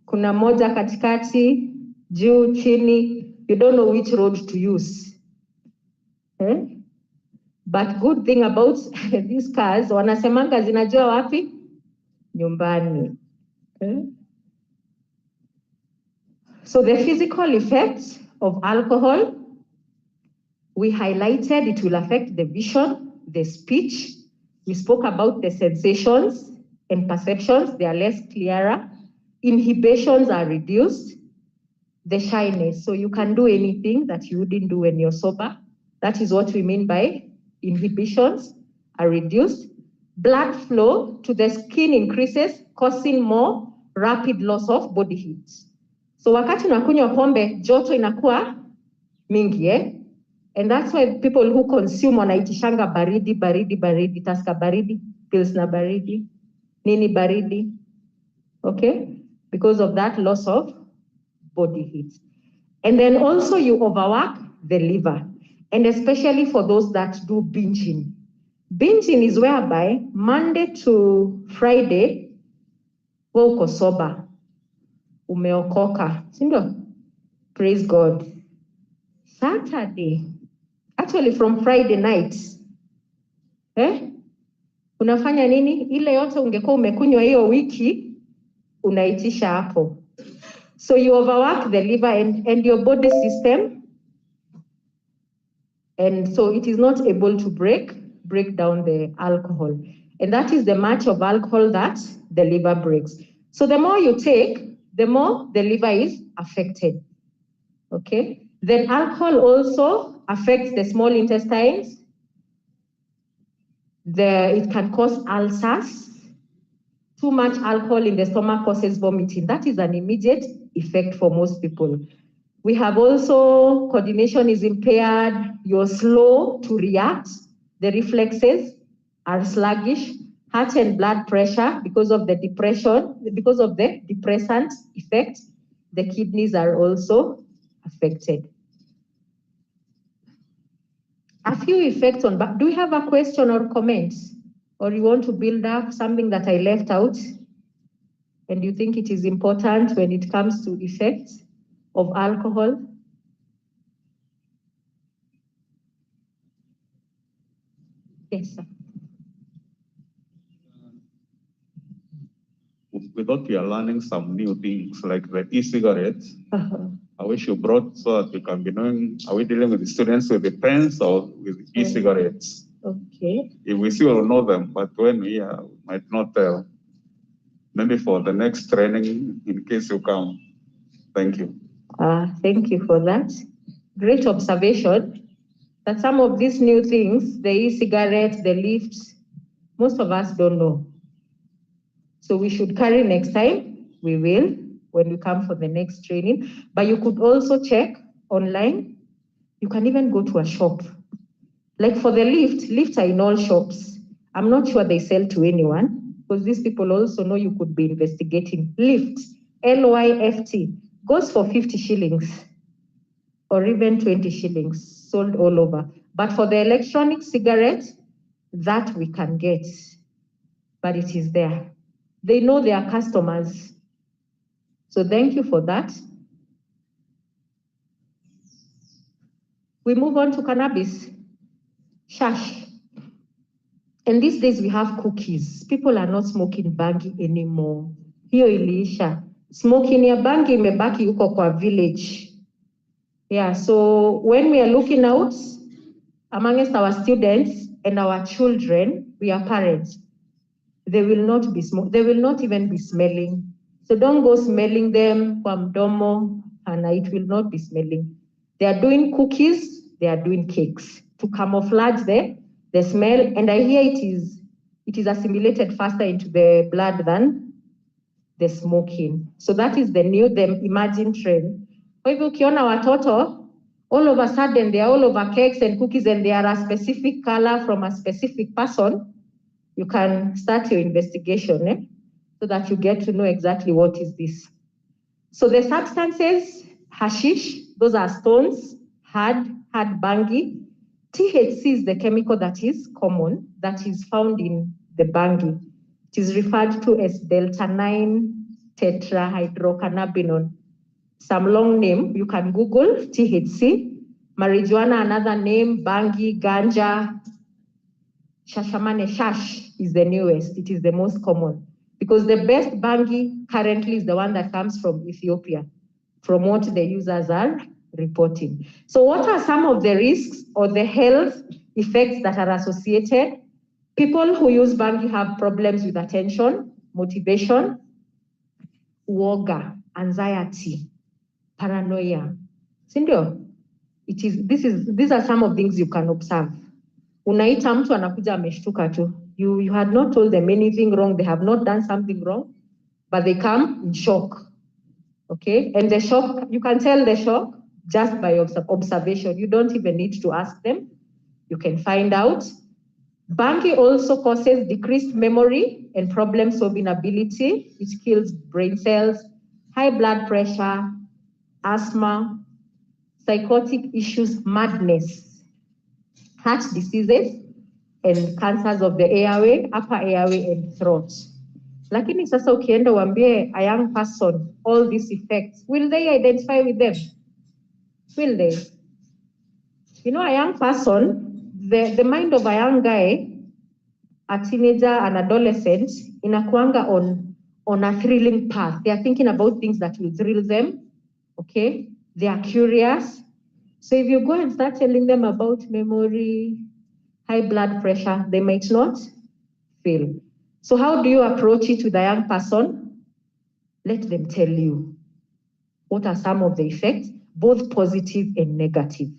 Kuna moja katikati, juu, chini. You don't know which road to use. But good thing about these cars, wanasemanga zinajua wapi? Nyumbani. So the physical effects of alcohol, we highlighted it will affect the vision, the speech. We spoke about the sensations and perceptions, they are less clearer. Inhibitions are reduced. The shyness, so you can do anything that you wouldn't do when you're sober. That is what we mean by inhibitions are reduced. Blood flow to the skin increases, causing more rapid loss of body heat. So wakati unakunywa pombe, joto inakuwa mingi, And that's why people who consume wanaitishanga baridi, Tusker baridi, Pilsner baridi, nini baridi, okay? Because of that loss of body heat. And then also you overwork the liver, and especially for those that do binging. Binging is whereby Monday to Friday, uko sober, umeokoka, sindio? Praise God. Saturday, actually from Friday night, unafanya nini? Ile yote ungekuwa umekunywa hiyo wiki, unaitisha hapo. So you overwork the liver and your body system, and so it is not able to break down the alcohol. And that is the much of alcohol that the liver breaks. So the more you take, the more the liver is affected, okay? Then alcohol also affects the small intestines. It can cause ulcers. Too much alcohol in the stomach causes vomiting. That is an immediate effect for most people. We have also, coordination is impaired. You're slow to react. The reflexes are sluggish. heart and blood pressure because of the depression, because of the depressant effect. The kidneys are also affected. A few effects on, but do we have a question or comment? Or you want to build up something that I left out? And you think it is important when it comes to effects of alcohol? Yes, sir. We thought we are learning some new things like the e-cigarettes. I wish you brought so that we can be knowing, are we dealing with the students with the pens or with e-cigarettes? Okay. If we still know them, but when we might not tell. Maybe for the next training, in case you come. Thank you. Thank you for that. Great observation that some of these new things, the e-cigarettes, the lifts, most of us don't know. So we should carry next time. We will when we come for the next training. But you could also check online. You can even go to a shop. Like for the lifts are in all shops. I'm not sure they sell to anyone because these people also know you could be investigating. Lift, L-Y-F-T, goes for 50 shillings or even 20 shillings, sold all over. But for the electronic cigarette, that we can get, but it is there. They know their customers. So thank you for that. We move on to cannabis. Shash. And these days we have cookies. People are not smoking bangi anymore. Hiyo iliisha. Smoking ya bangi imebaki huko kwa village. Yeah, so when we are looking out amongst our students and our children, we are parents. They will not be they will not even be smelling. So don't go smelling them kwa mdomo, and it will not be smelling. They are doing cookies, they are doing cakes to camouflage the smell, and I hear it is assimilated faster into the blood than the smoking. So that is the emerging trend. Kwa hivyo ukiona watoto, all of a sudden they are all over cakes and cookies and they are a specific color from a specific person, you can start your investigation so that you get to know exactly what is this. So the substances, hashish, those are stones, hard bangi. THC is the chemical that is common, that is found in the bangi. It is referred to as delta-9 tetrahydrocannabinol. Some long name, you can Google THC. Marijuana, another name, bangi, ganja. Shashamane, shash is the newest. It is the most common because the best bangi currently is the one that comes from Ethiopia, from what the users are reporting. So what are some of the risks or the health effects that are associated? People who use bangi have problems with attention, motivation, woga, anxiety, paranoia. Sindio? These are some of the things you can observe. Unaita mtu anakuja ameshtuka tu. You had not told them anything wrong. They have not done something wrong, but they come in shock. Okay, and the shock, you can tell the shock just by observation. You don't even need to ask them. You can find out. Bangi also causes decreased memory and problem-solving ability. It kills brain cells, high blood pressure, asthma, psychotic issues, madness, heart diseases, and cancers of the airway, upper airway, and throat. Lakini sasa ukienda uambie a young person all these effects, will they identify with them? Will they? You know, a young person, the mind of a young guy, a teenager, an adolescent, inakuanga on a thrilling path. They are thinking about things that will thrill them, okay? They are curious. So if you go and start telling them about memory, high blood pressure, they might not feel. So how do you approach it with a young person? Let them tell you what are some of the effects, both positive and negative.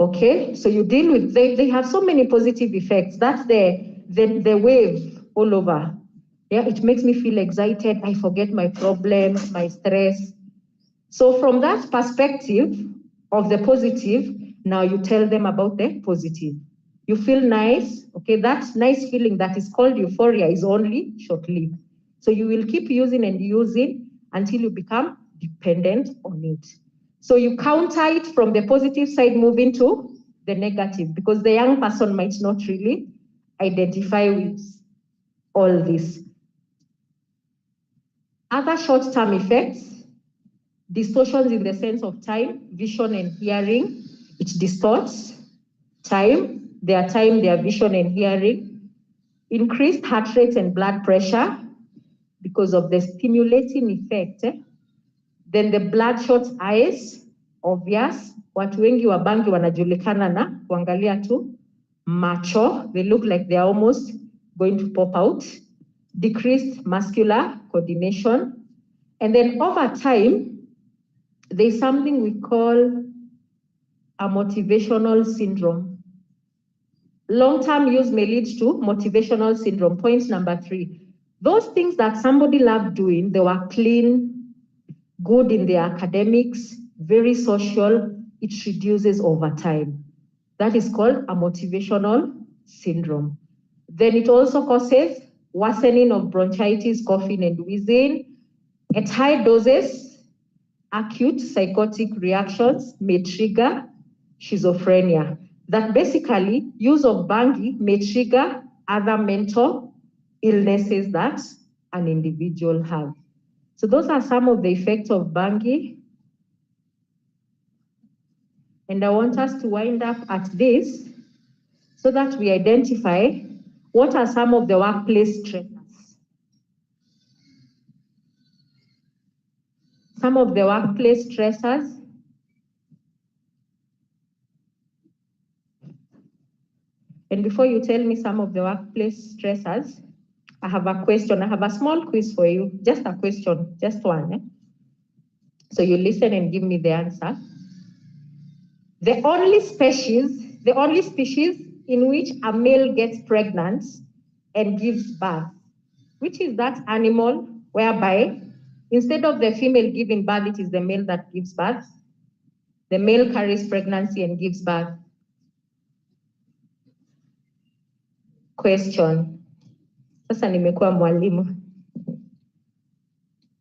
Okay, so you deal with, they have so many positive effects. That's the wave all over. Yeah, it makes me feel excited. I forget my problems, my stress. So from that perspective of the positive, now you tell them about the positive. You feel nice, okay? That nice feeling that is called euphoria is only short-lived. So you will keep using and using until you become dependent on it. So you counter it from the positive side, moving to the negative, because the young person might not really identify with all this. Other short-term effects, distortions in the sense of time, vision and hearing. It distorts time, their vision and hearing. Increased heart rate and blood pressure because of the stimulating effect. Then the bloodshot eyes, obvious. Watu wengi wa bangi wanajulikana na kuangalia tu macho. They look like they're almost going to pop out. Decreased muscular coordination. And then over time, there's something we call a motivational syndrome. Long-term use may lead to motivational syndrome. Point number 3. Those things that somebody loved doing, they were clean, good in their academics, very social, it reduces over time. That is called a motivational syndrome. Then it also causes worsening of bronchitis, coughing, and wheezing. At high doses, acute psychotic reactions may trigger schizophrenia. That basically, use of bangi may trigger other mental illnesses that an individual has. So those are some of the effects of bangi. And I want us to wind up at this so that we identify what are some of the workplace stressors. Some of the workplace stressors. And before you tell me some of the workplace stressors, I have a question. I have a small quiz for you. Just a question, just one. So you listen and give me the answer. The only species in which a male gets pregnant and gives birth, which is that animal whereby instead of the female giving birth, it is the male that gives birth. The male carries pregnancy and gives birth. Question. Sasa nimekuwa mwalimu.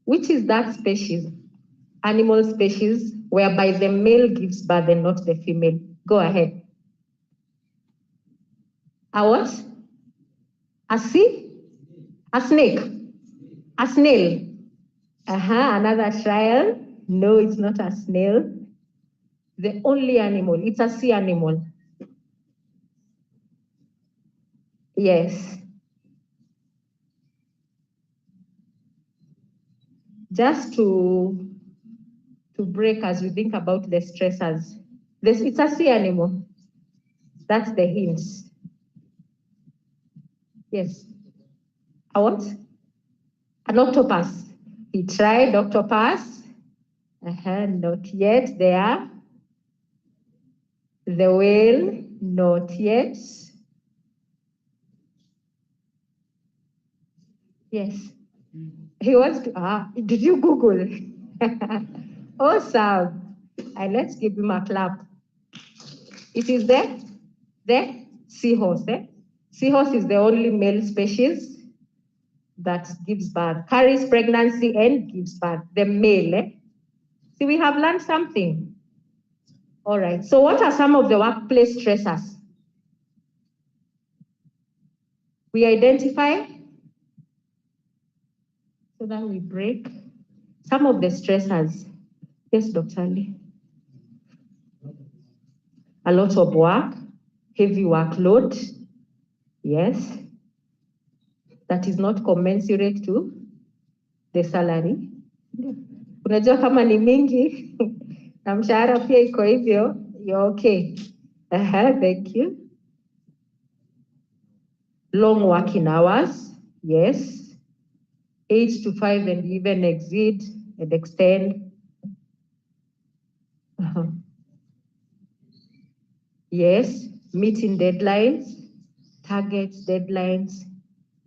Which is that species, animal species, whereby the male gives birth and not the female? Go ahead. A what? A sea? A snake? A snail? Another trial. No, it's not a snail. The only animal, it's a sea animal. Yes. Just to break as we think about the stressors. It's a sea animal. That's the hints. Yes. A what? An octopus. He tried octopus. Not yet there. The whale, not yet. Yes. He wants to, did you Google? Awesome. And let's give him a clap. It is the seahorse. Seahorse is the only male species that gives birth, carries pregnancy and gives birth, the male. See, we have learned something. All right, so what are some of the workplace stressors? We identify so that we break some of the stressors. Yes, Dr. Ali. A lot of work, heavy workload. Yes. That is not commensurate to the salary. Unajua kama ni mingi na mshahara pia iko hivyo, you're okay. Thank you. Long working hours, yes. 8 to 5 and even exceed and extend. Yes, meeting deadlines, targets, deadlines,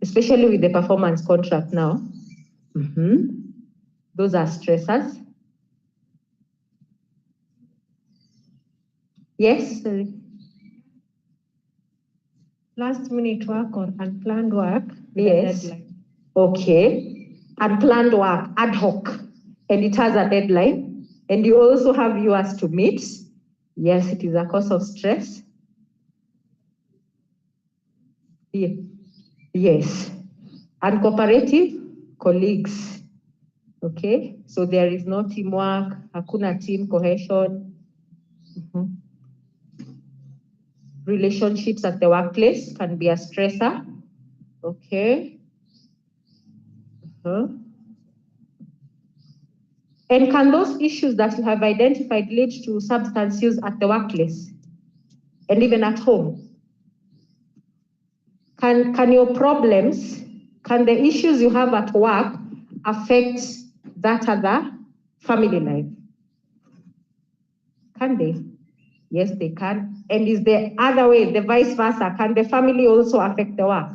especially with the performance contract now. Those are stressors. Yes. Last minute work or unplanned work. Yes. Deadline. Okay. Unplanned work, ad hoc, and it has a deadline, and you also have yours to meet. Yes, it is a cause of stress. Yes. Uncooperative colleagues. Okay, so there is no teamwork, hakuna team cohesion. Relationships at the workplace can be a stressor. Okay. And can those issues that you have identified lead to substance use at the workplace and even at home? Can your problems, can the issues you have at work affect that other family life? Can they? Yes, they can. And is the other way, the vice versa? Can the family also affect the work?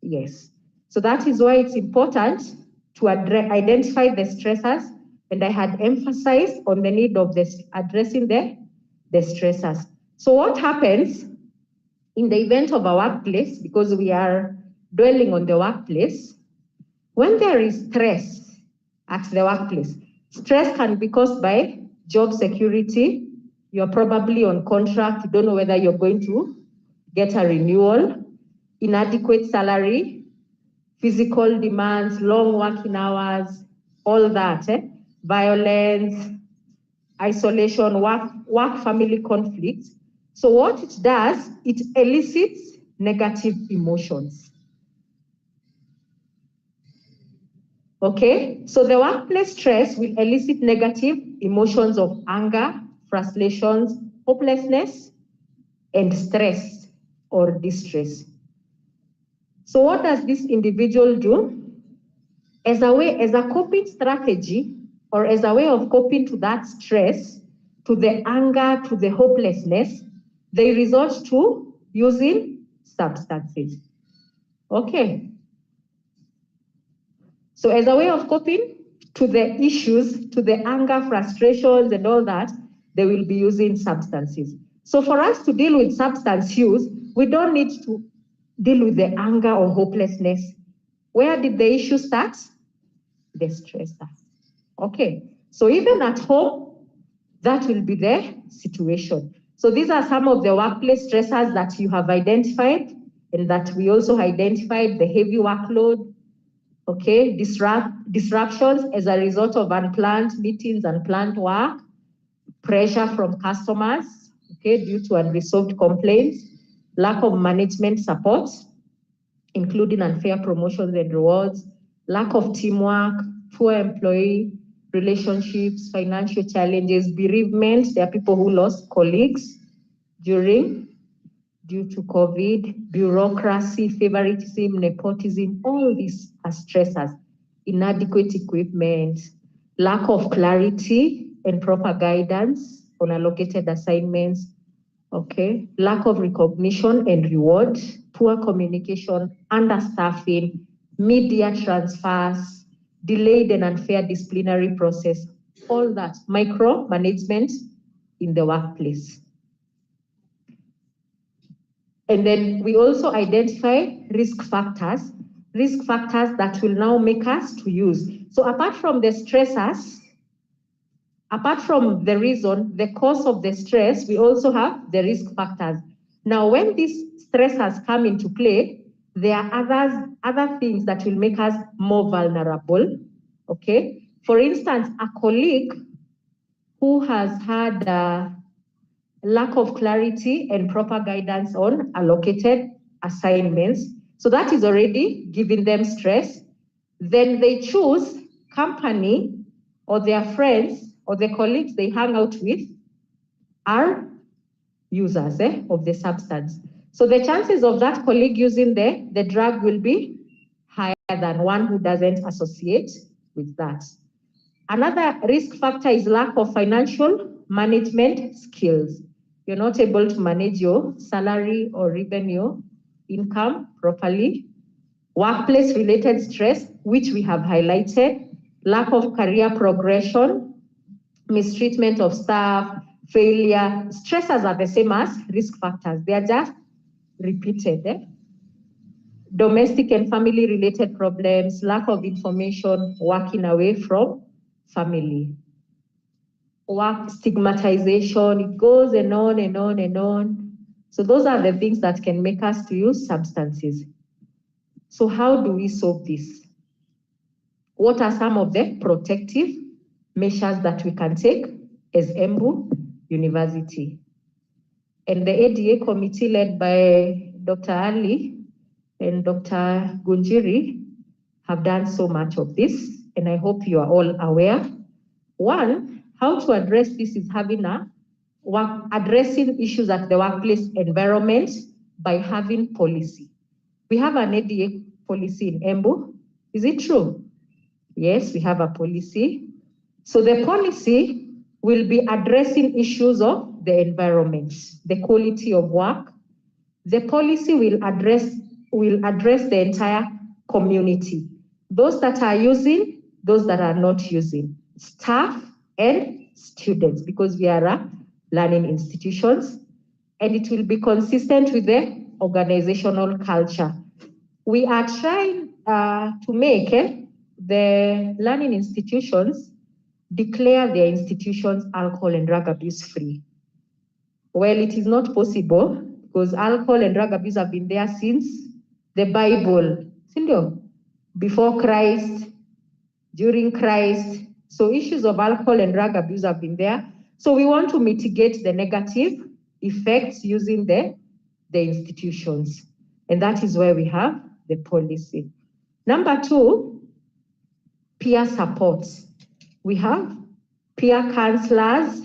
Yes. So that is why it's important to identify the stressors, and I had emphasized on the need of this addressing the stressors. So what happens in the event of a workplace, because we are dwelling on the workplace, when there is stress at the workplace, stress can be caused by job security. You're probably on contract, you don't know whether you're going to get a renewal, inadequate salary, physical demands, long working hours, all that, violence, isolation, work-family conflicts. So what it does, it elicits negative emotions. Okay, so the workplace stress will elicit negative emotions of anger, frustrations, hopelessness, and stress or distress. So what does this individual do? As a coping strategy, or as a way of coping to that stress, to the anger, to the hopelessness, they resort to using substances. Okay. So as a way of coping to the issues, to the anger, frustrations, and all that, they will be using substances. So for us to deal with substance use, we don't need to deal with the anger or hopelessness. Where did the issue start? The stressor. Okay, so even at home, that will be the situation. So these are some of the workplace stressors that you have identified, and that we also identified: the heavy workload, okay, disruptions as a result of unplanned meetings, unplanned work, pressure from customers, okay, due to unresolved complaints, lack of management support, including unfair promotions and rewards, lack of teamwork, poor employee relationships, financial challenges, bereavement. There are people who lost colleagues due to COVID, bureaucracy, favoritism, nepotism. All these are stressors. Inadequate equipment, lack of clarity and proper guidance on allocated assignments, okay, lack of recognition and reward, poor communication, understaffing, media transfers, delayed and unfair disciplinary process, all that, micromanagement in the workplace. And then we also identify risk factors that will now make us to use. So apart from the stressors, apart from the reason, the cause of the stress, we also have the risk factors. Now, when these stressors come into play, there are other things that will make us more vulnerable, okay? For instance, a colleague who has had a lack of clarity and proper guidance on allocated assignments, so that is already giving them stress. Then they choose company or their friends or the colleagues they hang out with are users of the substance. So the chances of that colleague using the drug will be higher than one who doesn't associate with that. Another risk factor is lack of financial management skills. You're not able to manage your salary or even your income properly. Workplace-related stress, which we have highlighted, lack of career progression, mistreatment of staff, failure. Stressors are the same as risk factors. They are just repeated. Domestic and family related problems, lack of information, walking away from family. Work stigmatization, it goes and on and on and on. So those are the things that can make us to use substances. So how do we solve this? What are some of the protective measures that we can take as Embu University? And the ADA committee led by Dr. Ali and Dr. Gunjiri have done so much of this, and I hope you are all aware. One, how to address this is having addressing issues at the workplace environment by having policy. We have an ADA policy in Embu. Is it true? Yes, we have a policy. So the policy will be addressing issues of the environment, the quality of work. The policy will address the entire community, those that are using, those that are not using, staff and students, because we are learning institutions, and it will be consistent with the organizational culture. We are trying to make the learning institutions declare their institutions alcohol and drug abuse free. Well, it is not possible because alcohol and drug abuse have been there since the Bible, before Christ, during Christ. So issues of alcohol and drug abuse have been there. So we want to mitigate the negative effects using the institutions. And that is where we have the policy. Number two, peer support. We have peer counselors.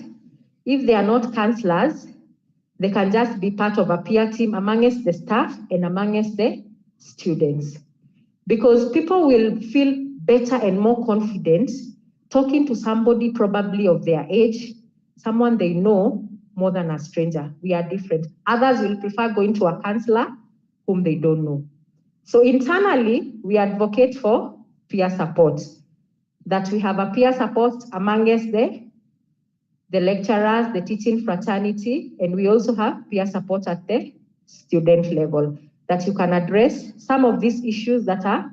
If they are not counselors, they can just be part of a peer team amongst the staff and amongst the students. Because people will feel better and more confident talking to somebody probably of their age, someone they know, more than a stranger. We are different. Others will prefer going to a counselor whom they don't know. So internally, we advocate for peer support, that we have a peer support amongst the lecturers, the teaching fraternity, and we also have peer support at the student level, that you can address some of these issues that are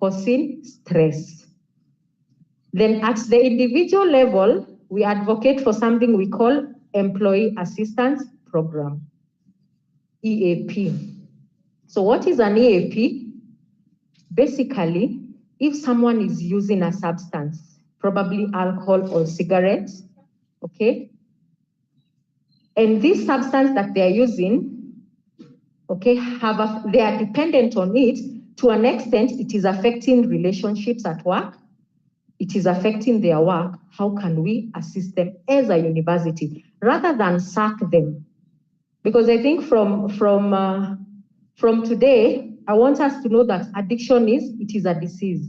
causing stress. Then at the individual level, we advocate for something we call Employee Assistance Program, EAP. So what is an EAP? Basically, if someone is using a substance, probably alcohol or cigarettes, okay, and this substance that they are using, okay, they are dependent on it to an extent. It is affecting relationships at work. It is affecting their work. How can we assist them as a university rather than sack them? Because I think from today, I want us to know that addiction it is a disease.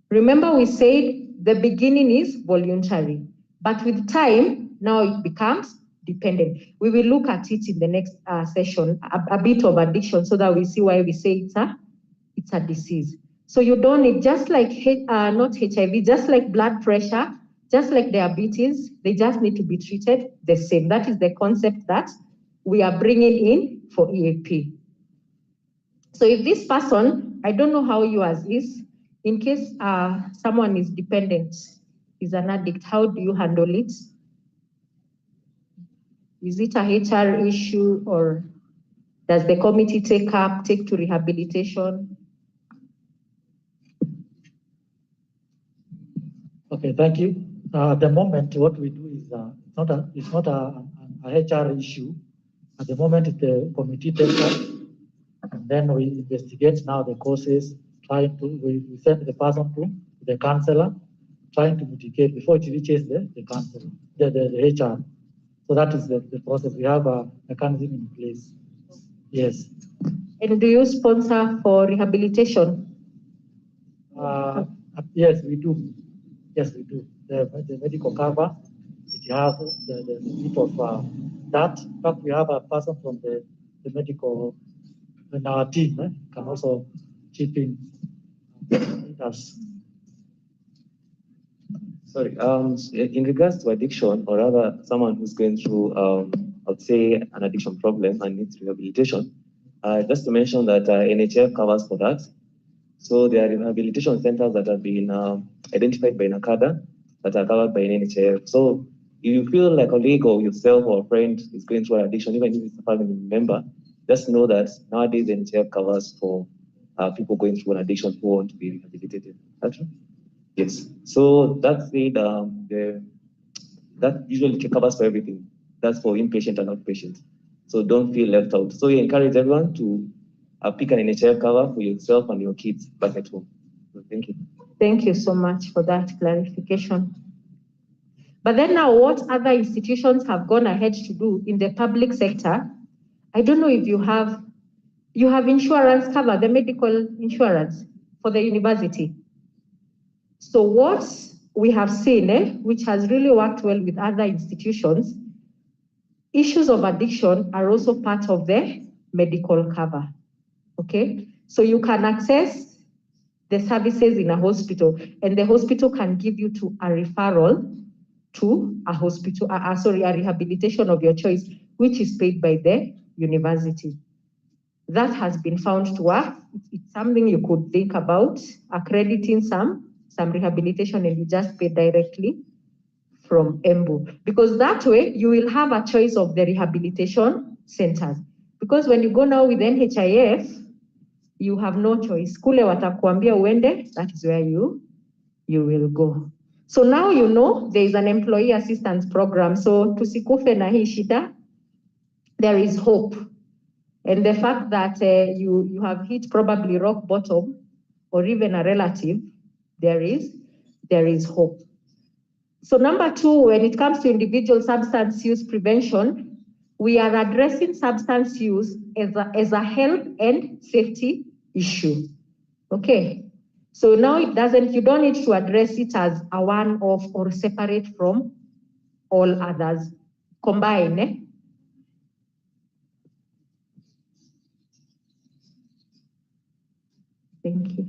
Remember, we said the beginning is voluntary, but with time, now it becomes dependent. We will look at it in the next session, a bit of addiction, so that we see why we say it's a disease. So you don't need, just like, not HIV, just like blood pressure, just like diabetes, they just need to be treated the same. That is the concept that we are bringing in for EAP. So if this person, I don't know how yours is, in case someone is dependent, is an addict, how do you handle it? Is it a HR issue, or does the committee take to rehabilitation? Okay, thank you. At the moment, what we do is it's not a HR issue. At the moment, the committee takes up, and then we investigate now the causes. We send the person to the counselor, trying to mitigate before it reaches the counselor, the HR. So that is the process. We have a mechanism in place. Yes. And do you sponsor for rehabilitation? Yes, we do. Yes, we do. The medical cover, it has the bit of that. In fact, we have a person from the medical in our team can also chip in us. Sorry, in regards to addiction, or rather someone who's going through, I would say, an addiction problem and needs rehabilitation, just to mention that NHF covers for that. So there are rehabilitation centers that have been identified by Hada that are covered by NHF. So if you feel like a colleague or yourself or a friend is going through an addiction, even if it's a family member, just know that nowadays NHF covers for people going through an addiction who want to be rehabilitated. That's true? Yes. So that's it. That usually covers for everything. That's for inpatient and outpatient. So don't feel left out. So we encourage everyone to pick an NHF cover for yourself and your kids back at home. So thank you. Thank you so much for that clarification. But then now, what other institutions have gone ahead to do in the public sector? I don't know if you have insurance cover, the medical insurance for the university. So what we have seen, which has really worked well with other institutions, issues of addiction are also part of the medical cover. Okay, so you can access the services in a hospital, and the hospital can give you to a referral to a hospital, a rehabilitation of your choice, which is paid by the university. That has been found to work. It's something you could think about, accrediting some rehabilitation, and you just pay directly from EMBU. Because that way, you will have a choice of the rehabilitation centers. Because when you go now with NHIF, you have no choice. Kule watakuambia uende, that is where you will go. So now you know there is an employee assistance program. So tusikufe na hii shida, there is hope. And the fact that you have hit probably rock bottom or even a relative, there is hope. So number two, when it comes to individual substance use prevention, we are addressing substance use as a health and safety issue. Okay. So now you don't need to address it as a one-off or separate from all others. Combine. Thank you.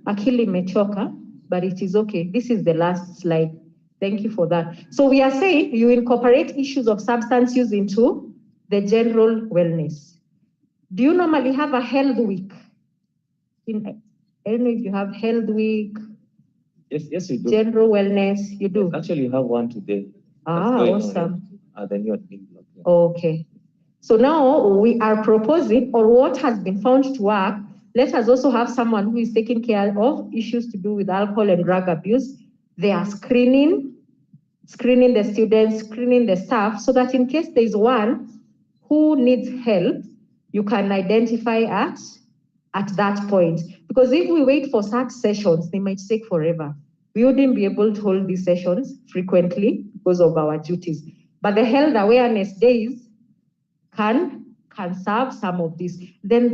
Akili mechoka, but it is okay. This is the last slide. Thank you for that. So we are saying you incorporate issues of substance use into the general wellness. Do you normally have a health week? I don't know if you have health week. Yes, we do. General wellness, you do? Yes, actually, you have one today. Awesome. Then you are being blocked. Okay. So now we are proposing, or what has been found to work, let us also have someone who is taking care of issues to do with alcohol and drug abuse. They are screening the students, screening the staff, so that in case there is one who needs help, you can identify at that point. Because if we wait for such sessions, they might take forever. We wouldn't be able to hold these sessions frequently because of our duties. But the health awareness days can serve some of this. Then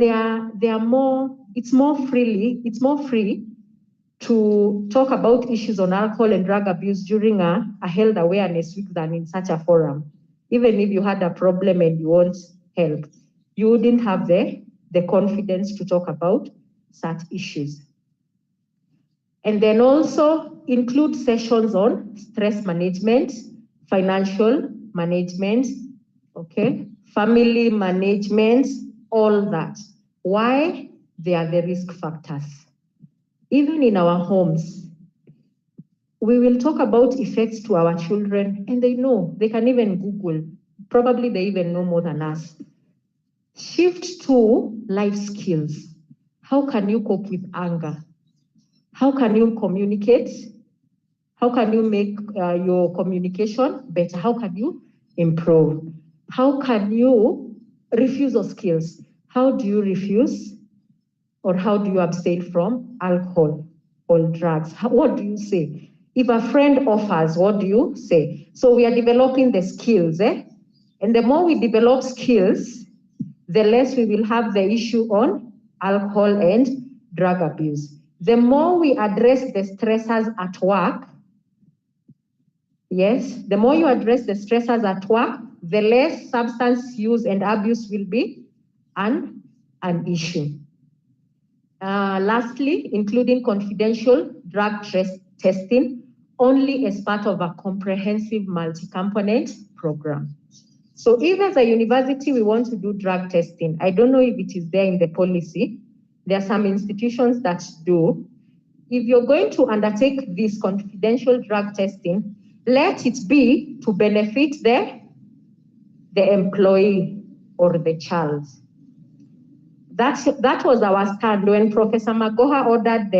it's more free to talk about issues on alcohol and drug abuse during a health awareness week than in such a forum. Even if you had a problem and you want help, you wouldn't have the confidence to talk about such issues. And then also include sessions on stress management, financial management, okay, family management, all that. Why? They are the risk factors. Even in our homes, we will talk about effects to our children, and they know, they can even Google. Probably they even know more than us. Shift to life skills. How can you cope with anger? How can you communicate? How can you make your communication better? How can you improve? How can you refusal skills? How do you refuse or how do you abstain from alcohol or drugs? What do you say? If a friend offers, what do you say? So we are developing the skills, and the more we develop skills, the less we will have the issue on alcohol and drug abuse. The more we address the stressors at work, yes, the more you address the stressors at work, the less substance use and abuse will be an issue. Lastly, including confidential drug testing only as part of a comprehensive multi-component program. So if as a university we want to do drug testing, I don't know if it is there in the policy. There are some institutions that do. If you're going to undertake this confidential drug testing, let it be to benefit the employee or the child. That was our stand when Professor Magoha ordered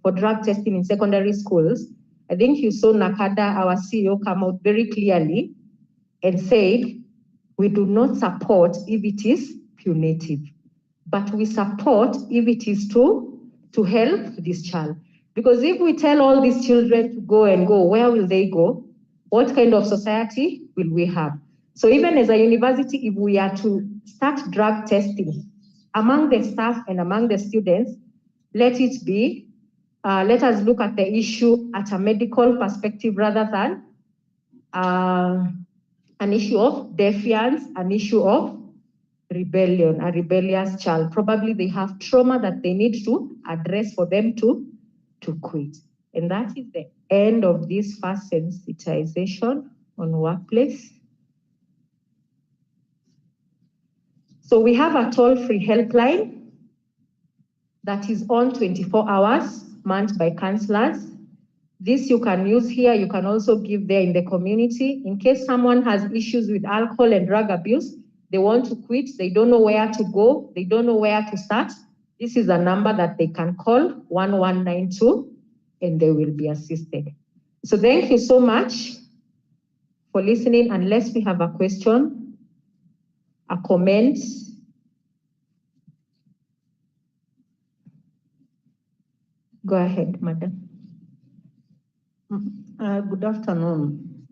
for drug testing in secondary schools. I think you saw Nakada, our CEO, come out very clearly and said, we do not support if it is punitive, but we support if it is to help this child. Because if we tell all these children to go and go, where will they go? What kind of society will we have? So even as a university, if we are to start drug testing among the staff and among the students, let us look at the issue at a medical perspective rather than an issue of defiance, an issue of rebellion, a rebellious child. Probably they have trauma that they need to address for them to quit. And that is the end of this first sensitization on workplace. So we have a toll-free helpline that is on 24 hours, manned by counselors. This you can use here. You can also give there in the community. In case someone has issues with alcohol and drug abuse, they want to quit, they don't know where to go, they don't know where to start. This is a number that they can call, 1192, and they will be assisted. So thank you so much for listening. Unless we have a question, a comment. Go ahead, madam. Good afternoon.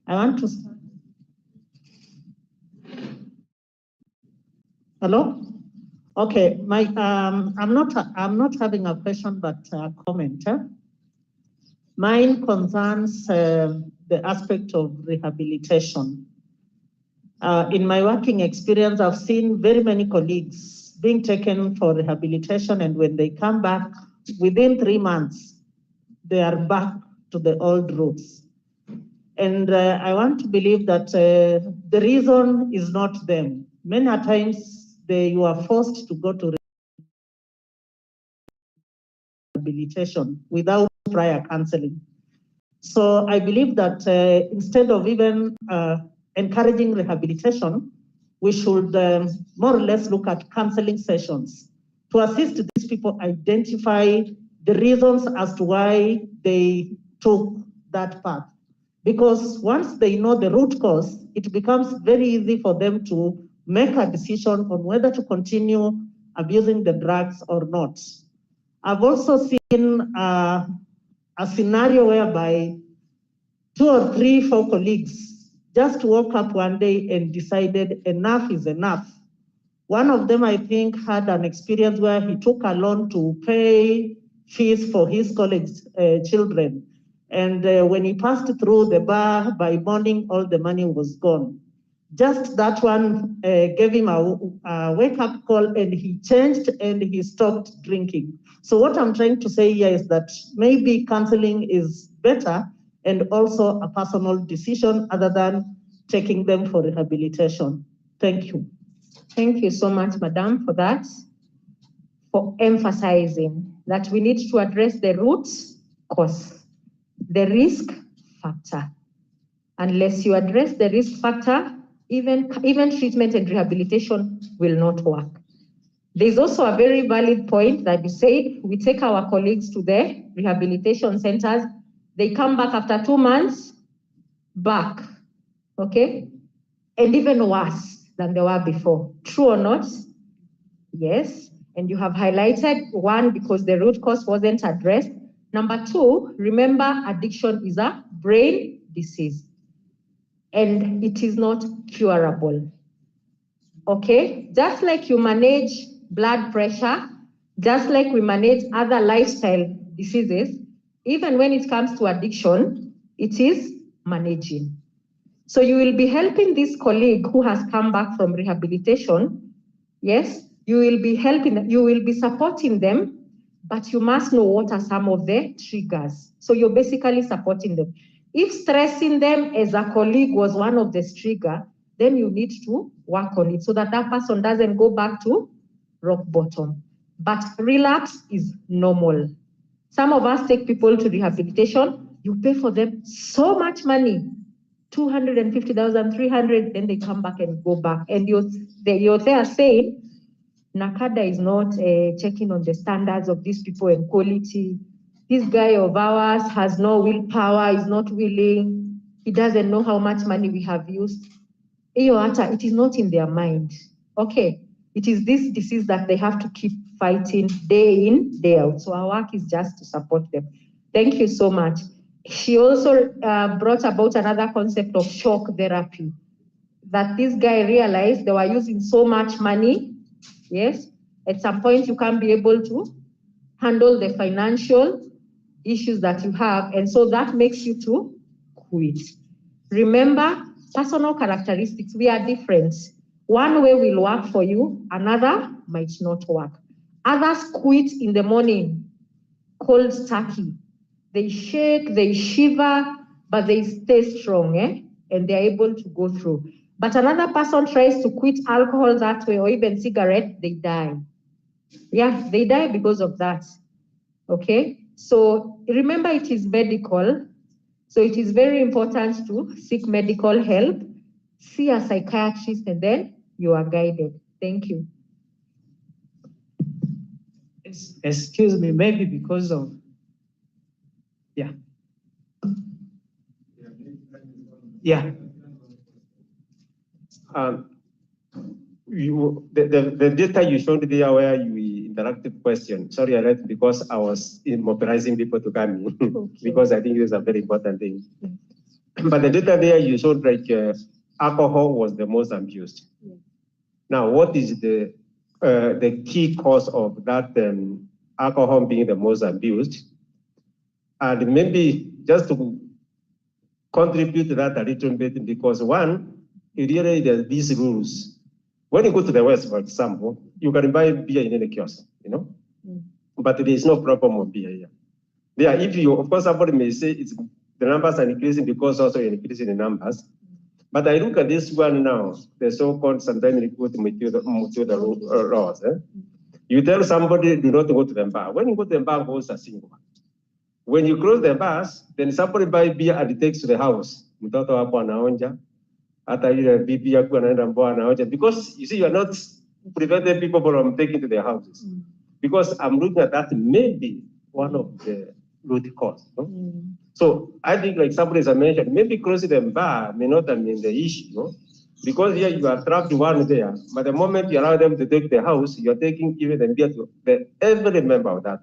I want to start. Hello? Okay, I'm not having a question, but a comment. Mine concerns the aspect of rehabilitation. In my working experience, I've seen very many colleagues being taken for rehabilitation, and when they come back, within 3 months, they are back to the old roots. And I want to believe that the reason is not them. Many times, you are forced to go to rehabilitation without prior counseling. So I believe that instead of even encouraging rehabilitation, we should more or less look at counseling sessions to assist these people identify the reasons as to why they took that path. Because once they know the root cause, it becomes very easy for them to make a decision on whether to continue abusing the drugs or not. I've also seen a scenario whereby 2 or 3, 4 colleagues just woke up one day and decided enough is enough. One of them, I think, had an experience where he took a loan to pay fees for his college children. And when he passed through the bar, by morning, all the money was gone. Just that one gave him a wake-up call, and he changed and he stopped drinking. So what I'm trying to say here is that maybe counseling is better and also a personal decision other than taking them for rehabilitation. Thank you. Thank you so much, madam, for that, for emphasizing that we need to address the root cause, the risk factor. Unless you address the risk factor, even treatment and rehabilitation will not work. There's also a very valid point that you said, we take our colleagues to the rehabilitation centers, they come back after 2 months, back, okay? And even worse than they were before. True or not? Yes. And you have highlighted, 1, because the root cause wasn't addressed. Number 2, remember, addiction is a brain disease and it is not curable. Okay? Just like you manage blood pressure, just like we manage other lifestyle diseases, even when it comes to addiction, it is managing. So you will be helping this colleague who has come back from rehabilitation. Yes, you will be helping them, you will be supporting them, but you must know what are some of the triggers. So you're basically supporting them. If stressing them as a colleague was one of the triggers, then you need to work on it so that that person doesn't go back to rock bottom. But relapse is normal. Some of us take people to rehabilitation, you pay for them so much money, 250,000, 300, then they come back and go back. And you're there saying, Nakada is not checking on the standards of these people and quality. This guy of ours has no willpower, is not willing, he doesn't know how much money we have used. It is not in their mind. Okay, it is this disease that they have to keep fighting day in, day out. So our work is just to support them. Thank you so much. She also brought about another concept of shock therapy, that this guy realized they were using so much money. Yes, at some point you can't be able to handle the financial issues that you have, and so that makes you to quit. Remember, personal characteristics, we are different. One way will work for you, another might not work. Others quit in the morning, cold turkey. They shake, they shiver, but they stay strong, and they're able to go through. But another person tries to quit alcohol that way, or even cigarette, they die. Yeah, they die because of that. Okay, so remember, it is medical. So it is very important to seek medical help, see a psychiatrist, and then you are guided. Thank you. Excuse me, maybe because of, yeah. Yeah. The data you showed there where you interactive question, sorry, I read because I was mobilizing people to come in, okay. Because I think this is a very important thing. But the data there you showed like alcohol was the most abused. Yeah. Now, what is the key cause of that alcohol being the most abused? And maybe just to contribute to that a little bit, because one, really there's these rules. When you go to the West, for example, you can buy beer in any kiosk, but there is no problem of beer here. There, if you, of course, somebody may say the numbers are increasing because also you're increasing the numbers. But I look at this one now, the so-called sometimes you put the laws. You tell somebody do not go to the bar. When you go to the bar, goes a single one. When you close the bars, then somebody buy beer and takes to the house. Because you see, you are not preventing people from taking to their houses. Because I'm looking at that maybe one of the root cause. So I think, like somebody has mentioned, maybe closing the bar may not have been the issue, because here you are trapped one there. But the moment you allow them to take the house, you are taking even the beer to every member of that.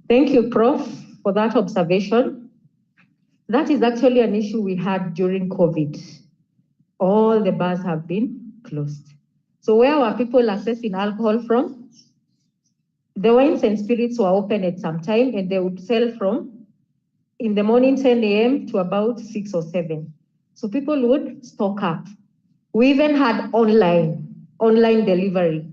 Thank you, Prof, for that observation. That is actually an issue we had during COVID. All the bars have been closed. So where were people accessing alcohol from? The wines and spirits were open at some time, and they would sell from in the morning 10 a.m. to about 6 or 7. So people would stock up. We even had online delivery,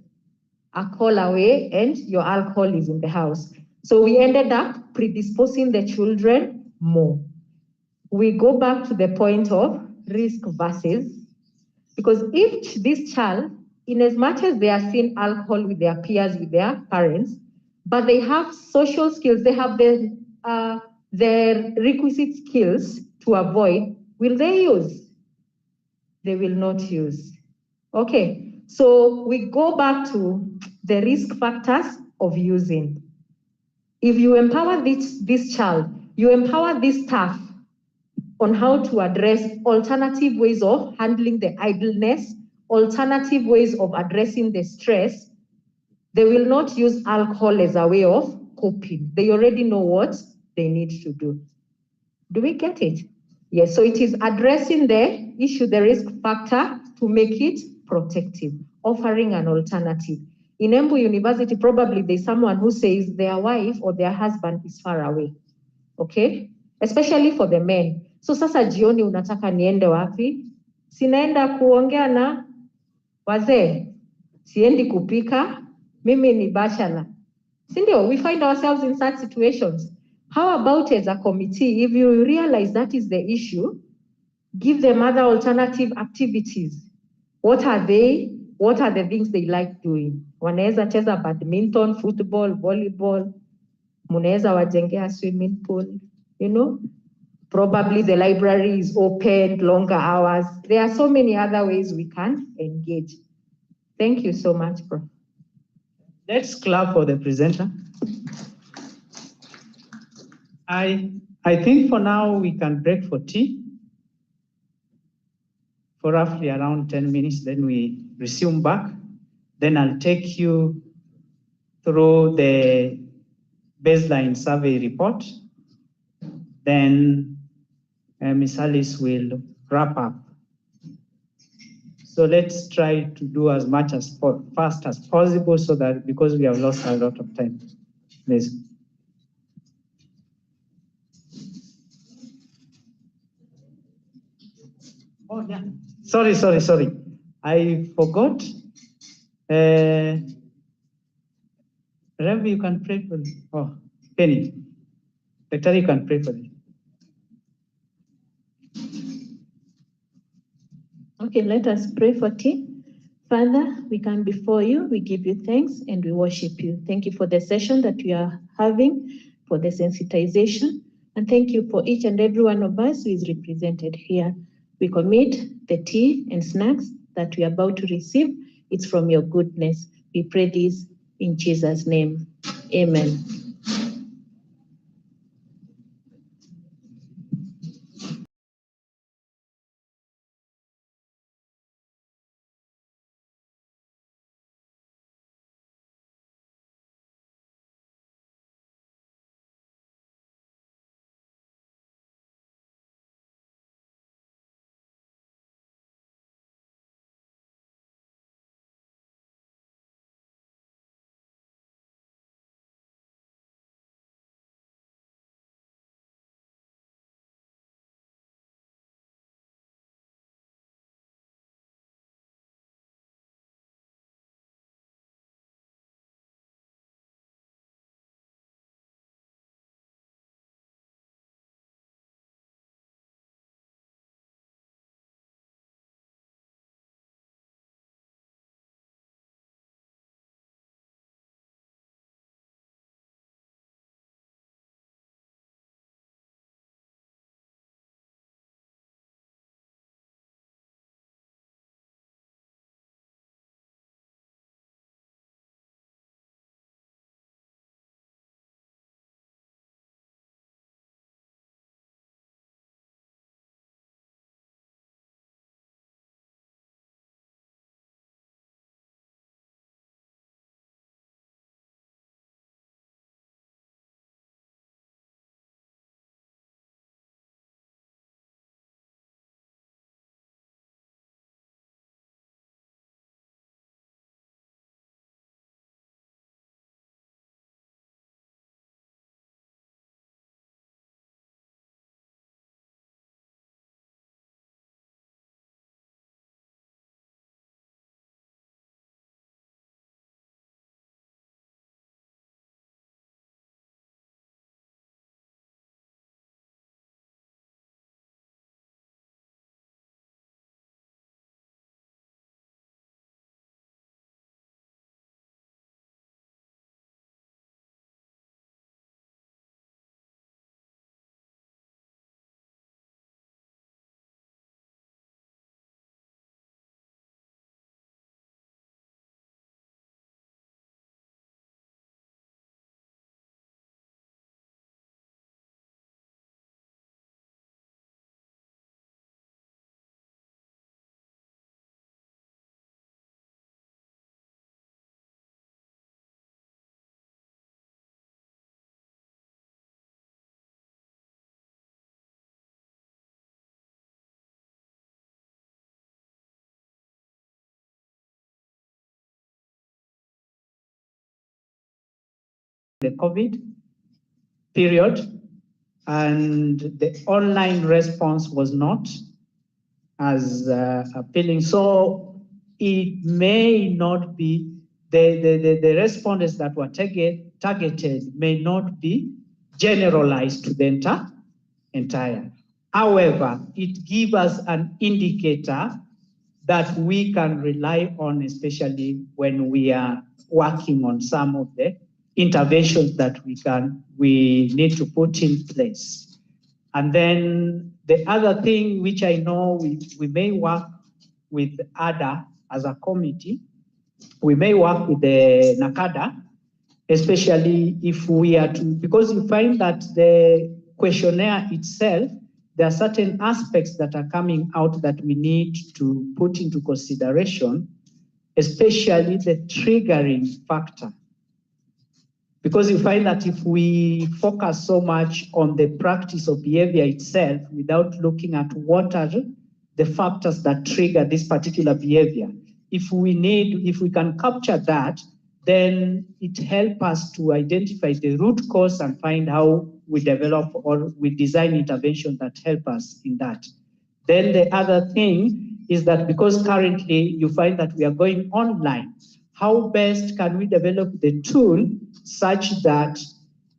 a call away, and your alcohol is in the house. So we ended up predisposing the children more. We go back to the point of risk versus, because if this child, in as much as they are seeing alcohol with their peers, with their parents, but they have social skills, they have their requisite skills to avoid, will they use? They will not use. Okay, so we go back to the risk factors of using. If you empower this child, you empower this staff on how to address alternative ways of handling the idleness, alternative ways of addressing the stress, they will not use alcohol as a way of coping. They already know what they need to do. Do we get it? Yes, so it is addressing the issue, the risk factor, to make it protective, offering an alternative. In Embu University, probably there's someone who says their wife or their husband is far away, okay? Especially for the men. So sasa jioni unataka niende wapi? Sinaenda kuongea na wazee. Siendi kupika. Mimi ni bachelor. Sindio, we find ourselves in such situations. How about as a committee, if you realize that is the issue, Give them other alternative activities. What are they? What are the things they like doing? Wanaweza cheza badminton, football, volleyball. Munaweza wajengea swimming pool. You know, probably the library is open, longer hours. There are so many other ways we can engage. Thank you so much, Prof. Let's clap for the presenter. I think for now we can break for tea for roughly around 10 minutes, then we resume back. Then I'll take you through the baseline survey report. Then Ms. Alice will wrap up. So let's try to do as much as fast as possible so that, because we have lost a lot of time. Please. Oh, yeah. Sorry. I forgot. Rev, you can pray for me. Oh, Penny. Secretary, you can pray for me. Okay, let us pray for tea. Father, we come before you, we give you thanks and we worship you. Thank you for the session that we are having, for the sensitization, and thank you for each and every one of us who is represented here. We commit the tea and snacks that we are about to receive. It's from your goodness. We pray this in Jesus' name. Amen. The COVID period, and the online response was not as appealing. So it may not be, the respondents that were targeted may not be generalized to the entire. However, it gives us an indicator that we can rely on, especially when we are working on some of the interventions that we need to put in place. And then the other thing which I know we may work with Hada as a committee, we may work with the NACADA, especially if we are to, because you find that the questionnaire itself, there are certain aspects that are coming out that we need to put into consideration, especially the triggering factor. Because you find that if we focus so much on the practice of behavior itself without looking at what are the factors that trigger this particular behavior, if we can capture that, then it helps us to identify the root cause and find how we develop or we design intervention that help us in that. Then the other thing is that because currently you find that we are going online, how best can we develop the tool such that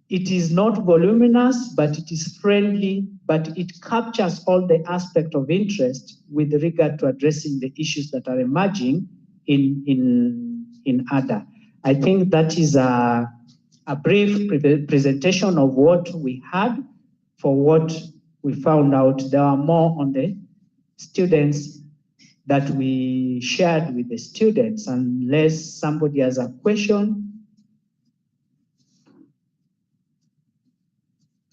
it is not voluminous, but it is friendly, but it captures all the aspects of interest with regard to addressing the issues that are emerging in Hada. I think that is a brief presentation of what we had for what we found out. There are more on the students that we shared with the students. Unless somebody has a question.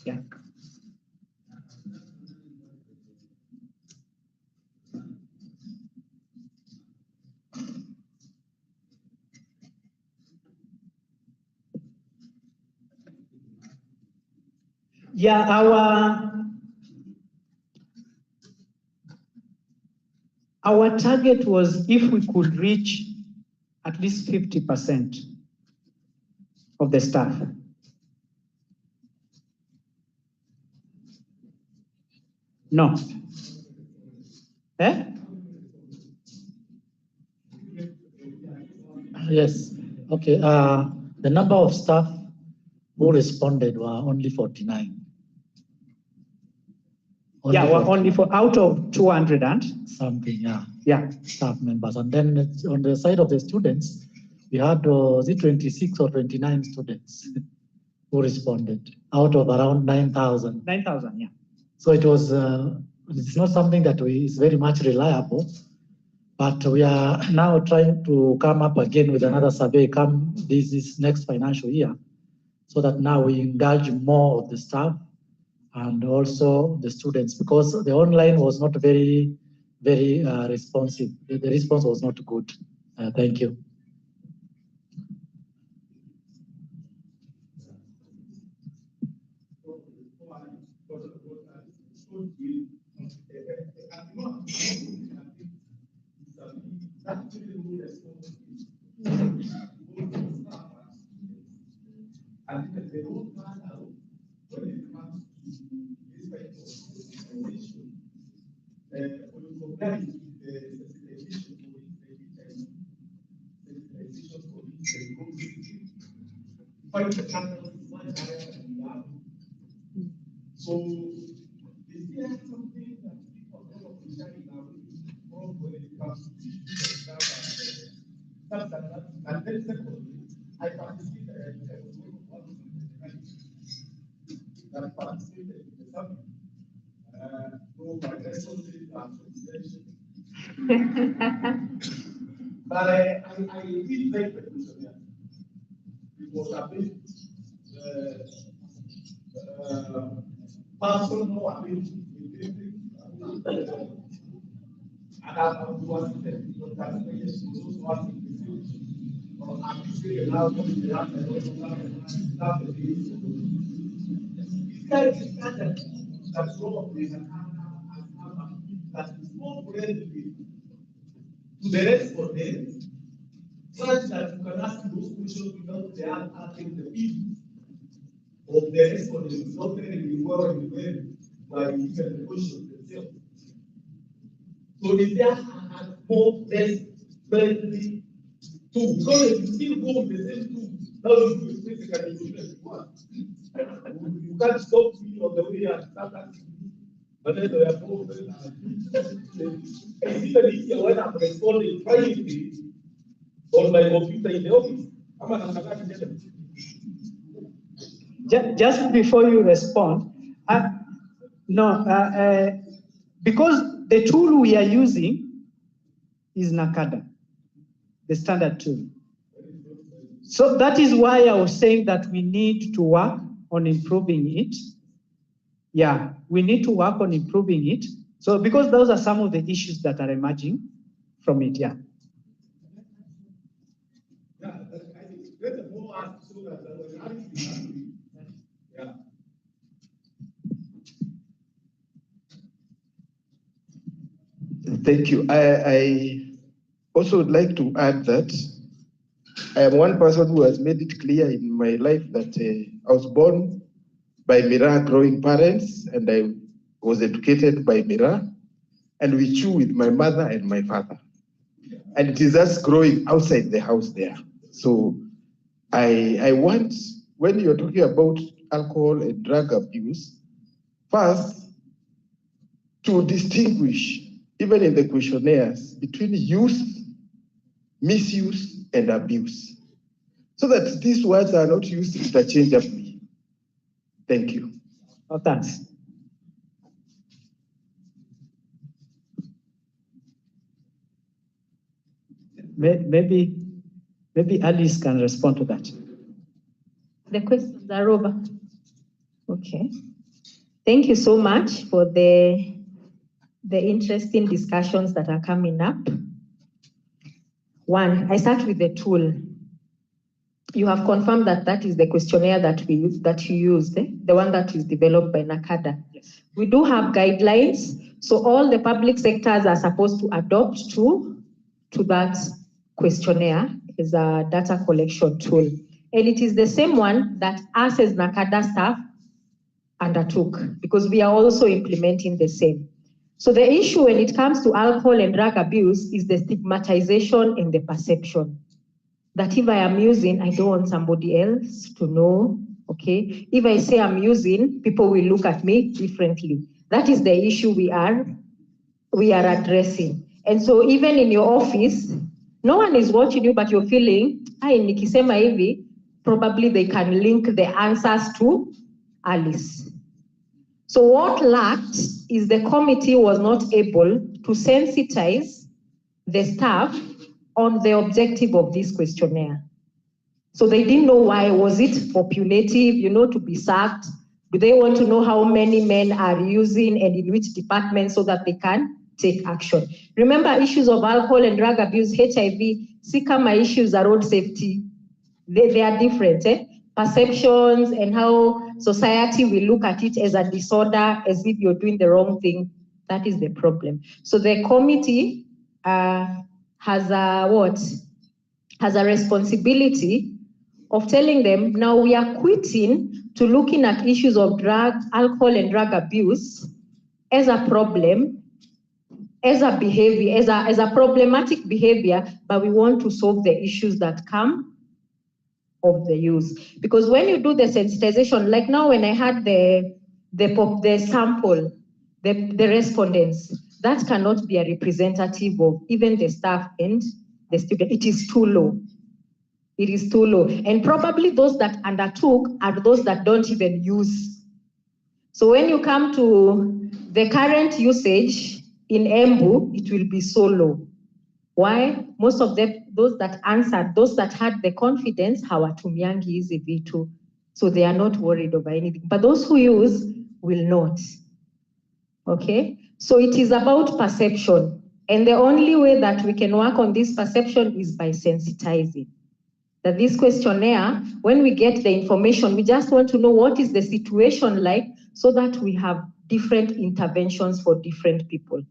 Yeah. Yeah, our target was if we could reach at least 50% of the staff. No. Eh? Yes. Okay. The number of staff who responded were only 49. Only for out of 200 and something. Yeah. Yeah. Staff members, and then on the side of the students, we had 26 or 29 students who responded out of around 9,000. 9,000. Yeah. So it was. It's not something that is very much reliable. But we are now trying to come up again with another survey come this next financial year, so that now we engage more of the staff and also the students, because the online was not very responsive. The response was not good. Thank you. So, is there something that people don't understand now when it comes to and then secondly, I participated that participated in the summit. No, my responsibility but I did make the questionnaire. It was a bit personal, I mean, and I was because that's the issue. Those who are I'm saying now, that's all of this that is more friendly to the respondents, such that you can ask those questions without they are asking the people of the respondents, not really well and well by giving the questions themselves. So is there a more less friendly tool? Because if you still go with the same tool, now you do basically you can't stop me on the way and start asking me maneno ya pombe na is even easier when I'm responding privately on my computer in the office. Ama namna gani tena? Just before you respond, because the tool we are using is Nakada, the standard tool. So that is why I was saying that we need to work on improving it. Yeah, we need to work on improving it. So because those are some of the issues that are emerging from it, yeah. Yeah, I think it's better for us so that yeah. Thank you. I also would like to add that I am one person who has made it clear in my life that I was born by Mira growing parents, and I was educated by Mira, and we chew with my mother and my father. And it is us growing outside the house there. So I want, when you're talking about alcohol and drug abuse, first, to distinguish, even in the questionnaires, between use, misuse, and abuse, so that these words are not used interchangeably. Thank you. Oh, thanks. Maybe Alice can respond to that. The questions are over. Okay. Thank you so much for the interesting discussions that are coming up. One, I start with the tool. You have confirmed that that is the questionnaire that we use, that you used, the one that is developed by NACADA. Yes. We do have guidelines, so all the public sectors are supposed to adopt to that questionnaire as a data collection tool. And it is the same one that us as NACADA staff undertook, because we are also implementing the same. So the issue when it comes to alcohol and drug abuse is the stigmatization and the perception. That if I am using, I don't want somebody else to know, okay? If I say I'm using, people will look at me differently. That is the issue we are addressing. And so even in your office, no one is watching you, but you're feeling, nikisema hivi, probably they can link the answers to Alice. So what lacked is the committee was not able to sensitize the staff on the objective of this questionnaire. So they didn't know why. Was it populative, to be sacked? Do they want to know how many men are using and in which department so that they can take action? Remember, issues of alcohol and drug abuse, HIV, SICAMA issues are road safety. They are different. Perceptions and how society will look at it as a disorder, as if you're doing the wrong thing. That is the problem. So the committee has a responsibility of telling them, now we are quitting to looking at issues of alcohol and drug abuse as a problem, as a behavior, as a problematic behavior, but we want to solve the issues that come of the use. Because when you do the sensitization, like now when I had the sample, the respondents, that cannot be a representative of even the staff and the student. It is too low. It is too low. And probably those that undertook are those that don't even use. So when you come to the current usage in Embu, it will be so low. Why? Most of them, those that answered, those that had the confidence, hawatumiangi hizi vitu. So they are not worried over anything. But those who use will not. Okay? So it is about perception. And the only way that we can work on this perception is by sensitizing. That this questionnaire, when we get the information, we just want to know what is the situation like so that we have different interventions for different people.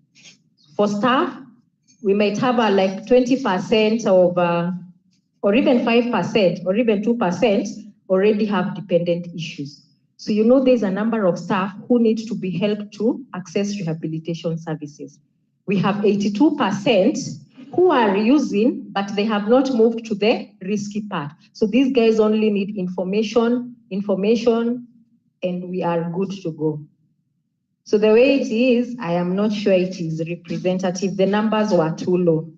For staff, we might have like 20% of, or even 5%, or even 2% already have dependent issues. So there's a number of staff who need to be helped to access rehabilitation services. We have 82% who are using, but they have not moved to the risky part. So these guys only need information, and we are good to go. So the way it is, I am not sure it is representative. The numbers were too low.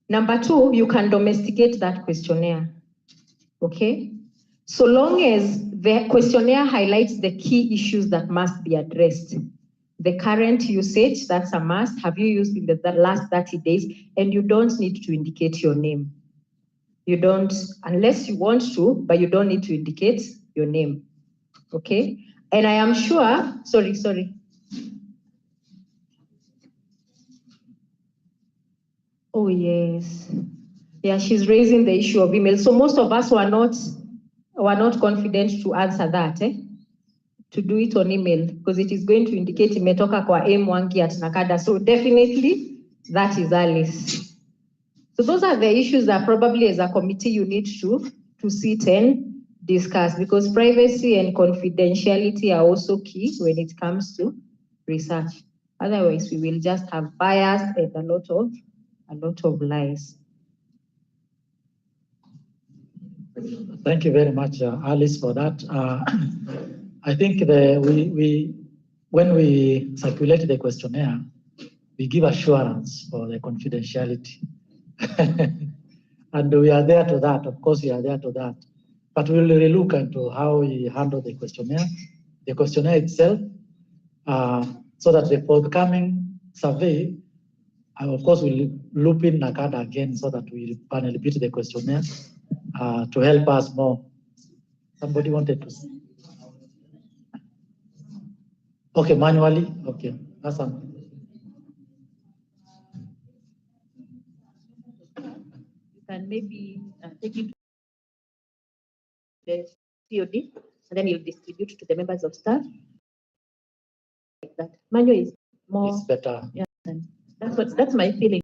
Number two, you can domesticate that questionnaire, okay? So long as the questionnaire highlights the key issues that must be addressed. The current usage, that's a must. Have you used in the last 30 days? And you don't need to indicate your name. You don't, unless you want to, but you don't need to indicate your name, okay? And I am sure, sorry. Oh, yes. Yeah, she's raising the issue of email. So most of us were not confident to answer that, to do it on email, because it is going to indicate imetoka kwa M1 at Nakada. So definitely that is Alice. So those are the issues that probably as a committee you need to sit and discuss, because privacy and confidentiality are also key when it comes to research. Otherwise, we will just have bias and a lot of lies. Thank you very much, Alice, for that. I think when we circulate the questionnaire, we give assurance for the confidentiality. And we are there to that, of course we are there to that. But we'll really look into how we handle the questionnaire itself, so that the forthcoming survey, of course we'll loop in Nakada again so that we can repeat the questionnaire to help us more. Somebody wanted to say? Okay, manually, okay, awesome. Can maybe take it to the COD, and then you'll distribute to the members of staff. Like that. Manual is more. It's better. Yeah, that's my feeling.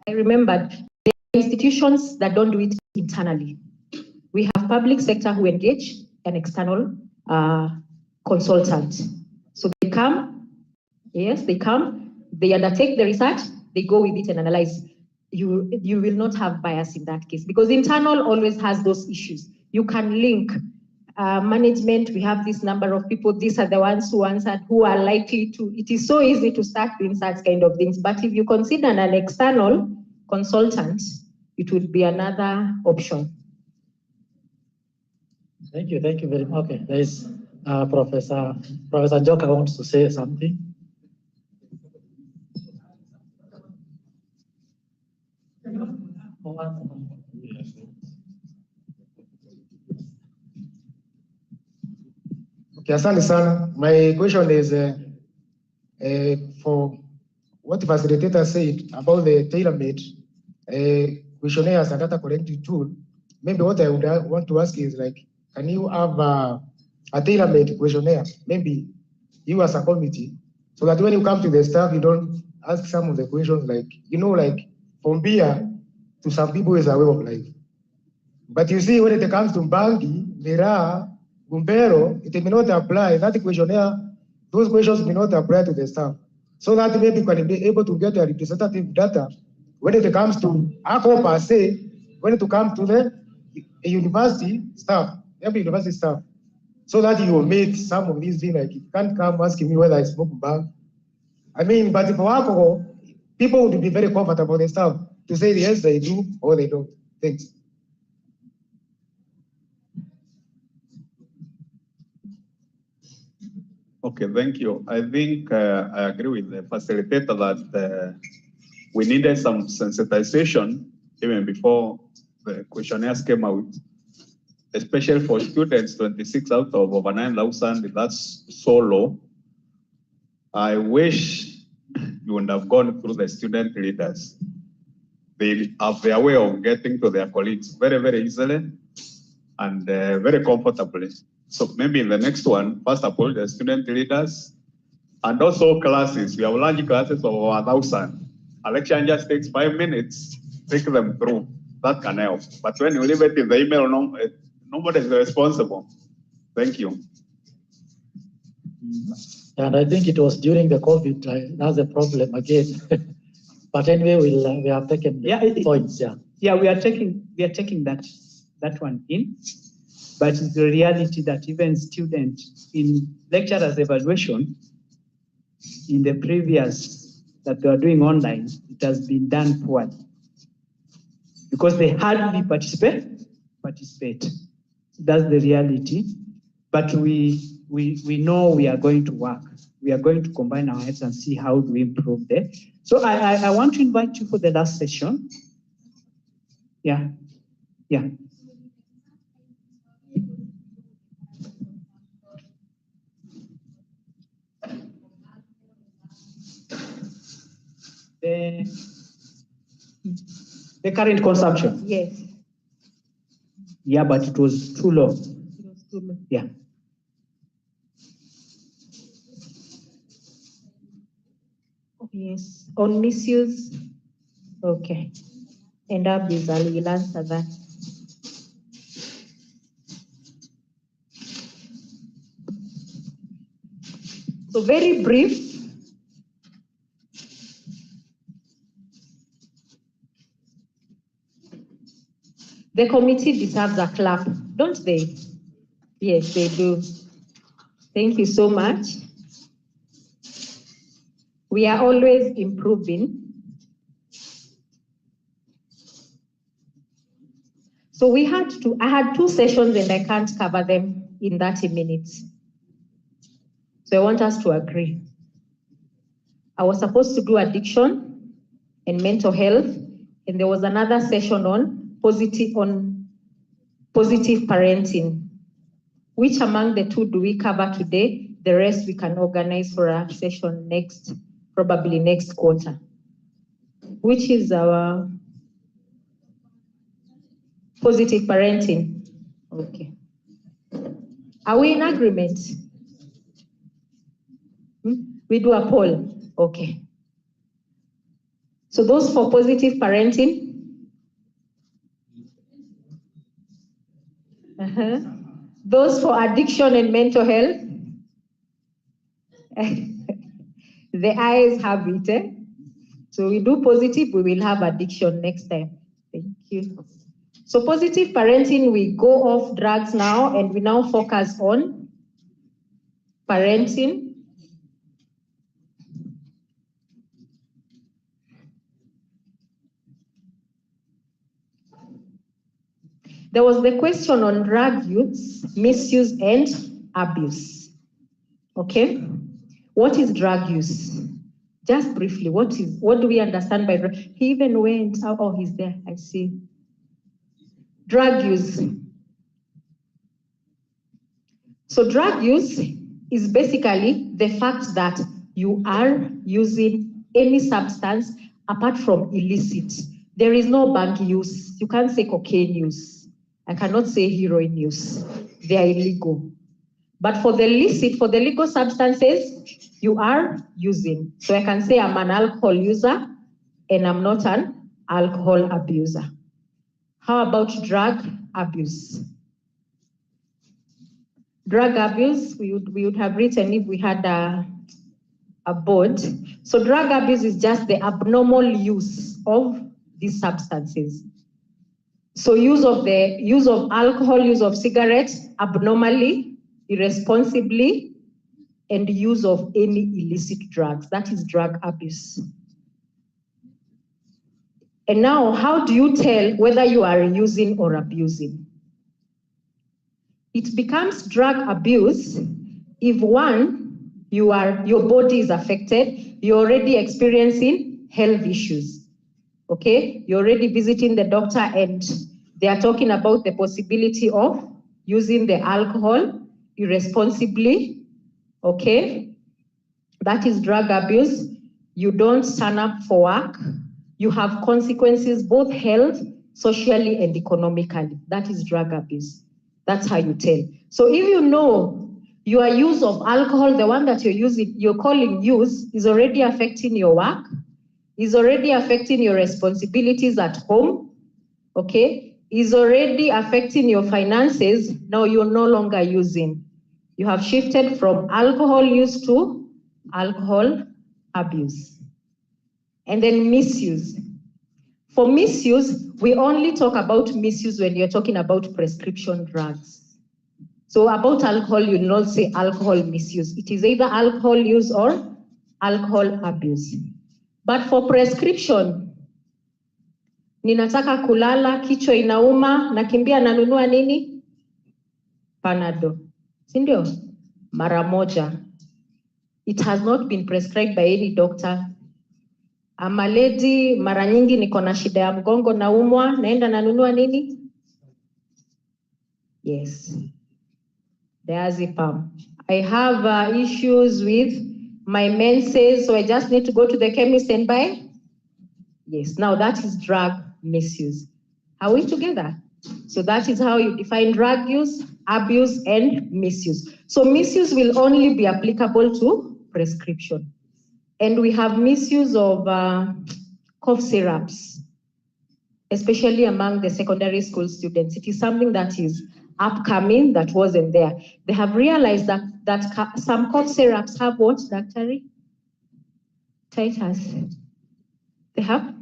I remembered the institutions that don't do it internally. We have public sector who engage an external consultant. So they come, yes, they come, they undertake the research, they go with it and analyze. You will not have bias in that case, because internal always has those issues. You can link management, we have this number of people, these are the ones who answered, who are likely to. It is so easy to start doing such kind of things. But if you consider an external consultant, it would be another option. Thank you very much. Okay, there is Professor Joka wants to say something. Okay, asante sana. My question is for what the facilitator said about the tailor-made questionnaires and data collecting tool. Maybe what I would want to ask is, like, can you have a tailor-made questionnaire? Maybe you as a committee, so that when you come to the staff, you don't ask some of the questions like, like from beer to some people is a way of life. But you see, when it comes to Bangi, Mira, Gumbero, it may not apply. That questionnaire, those questions may not apply to the staff. So that maybe can be able to get a representative data when it comes to ACO per se, when it comes to the university staff, every university staff. So that you will meet some of these things, like you can't come asking me whether I smoke bang. I mean, but for alcohol, people would be very comfortable with stuff to say yes, they do or they don't. Thanks. Okay, thank you. I think I agree with the facilitator that we needed some sensitization even before the questionnaires came out, especially for students, 26 out of over 9,000, that's so low. I wish you would have gone through the student leaders. They have their way of getting to their colleagues very, very easily and very comfortably. So maybe in the next one, first of all, the student leaders and also classes. We have large classes of over 1,000. A lecture just takes 5 minutes, take them through. That can help. But when you leave it in the email, nobody is responsible. Thank you. And I think it was during the COVID, that's a problem again. But anyway, we have taken points, yeah. Yeah, we are taking that one in. but it's the reality that even students in lecturers' evaluation in the previous that they are doing online, it has been done poorly because they hardly participate. That's the reality. But we know we are going to work. We are going to combine our heads and see how do we improve that. So I want to invite you for the last session. Yeah. The current consumption. Yes. Yeah, but it was too low. Yeah. Yes. On misuse. Okay. And abuse, I will answer that. So very brief. The committee deserves a clap, don't they? Yes, they do. Thank you so much. We are always improving. So I had 2 sessions and I can't cover them in 30 minutes. So I want us to agree. I was supposed to do addiction and mental health, and there was another session on positive parenting. Which among the 2 do we cover today? The rest we can organize for a session probably next quarter. Which is our positive parenting? Okay. Are we in agreement? We do a poll. Okay. So those for positive parenting? Those for addiction and mental health? The ayes have it. Eh? So we do positive, we will have addiction next time. Thank you. So positive parenting, we go off drugs now and we now focus on parenting. There was the question on drug use, misuse, and abuse. Okay? What is drug use? Just briefly, what do we understand by drug? He even went, oh, he's there, I see. Drug use. So drug use is basically the fact that you are using any substance apart from illicit. There is no bank use. You can't say cocaine use. I cannot say heroin use. They are illegal. But for the illicit, for the legal substances, you are using. So I can say I'm an alcohol user and I'm not an alcohol abuser. How about drug abuse? Drug abuse, we would have written if we had a board. So drug abuse is just the abnormal use of these substances. So use of alcohol, use of cigarettes abnormally, irresponsibly, and use of any illicit drugs. That is drug abuse. And now, how do you tell whether you are using or abusing? It becomes drug abuse if one, your body is affected, you're already experiencing health issues. Okay, you're already visiting the doctor and they are talking about the possibility of using the alcohol irresponsibly. Okay, that is drug abuse. You don't turn up for work. You have consequences, both health, socially, and economically. That is drug abuse. That's how you tell. So if you know your use of alcohol, the one that you're calling use, is already affecting your work, is already affecting your responsibilities at home, okay, is already affecting your finances, now you're no longer using. You have shifted from alcohol use to alcohol abuse. And then misuse. For misuse, we only talk about misuse when you're talking about prescription drugs. So about alcohol, you will not say alcohol misuse. It is either alcohol use or alcohol abuse. But for prescription, ninataka kulala, kichwa inauma, nakimbia nanunua nini? Panado. Sindio? Mara moja. It has not been prescribed by any doctor. I'm a lady, mara nyingi niko na shida ya mgongo naumwa, naenda nanunua nini? Yes. Diazepam. I have issues with my menses, so I just need to go to the chemist and buy? Yes, now that is drug misuse. Are we together? So that is how you define drug use, abuse, and misuse. So misuse will only be applicable to prescription. And we have misuse of cough syrups, especially among the secondary school students. It is something that is upcoming that wasn't there. They have realized that some cough syrups have what, Dr. Titus? They have?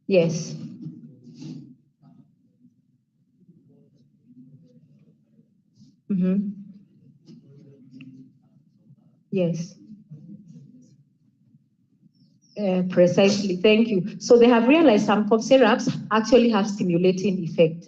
Yes. Yes. Precisely, thank you. So they have realized some cough syrups actually have stimulating effect.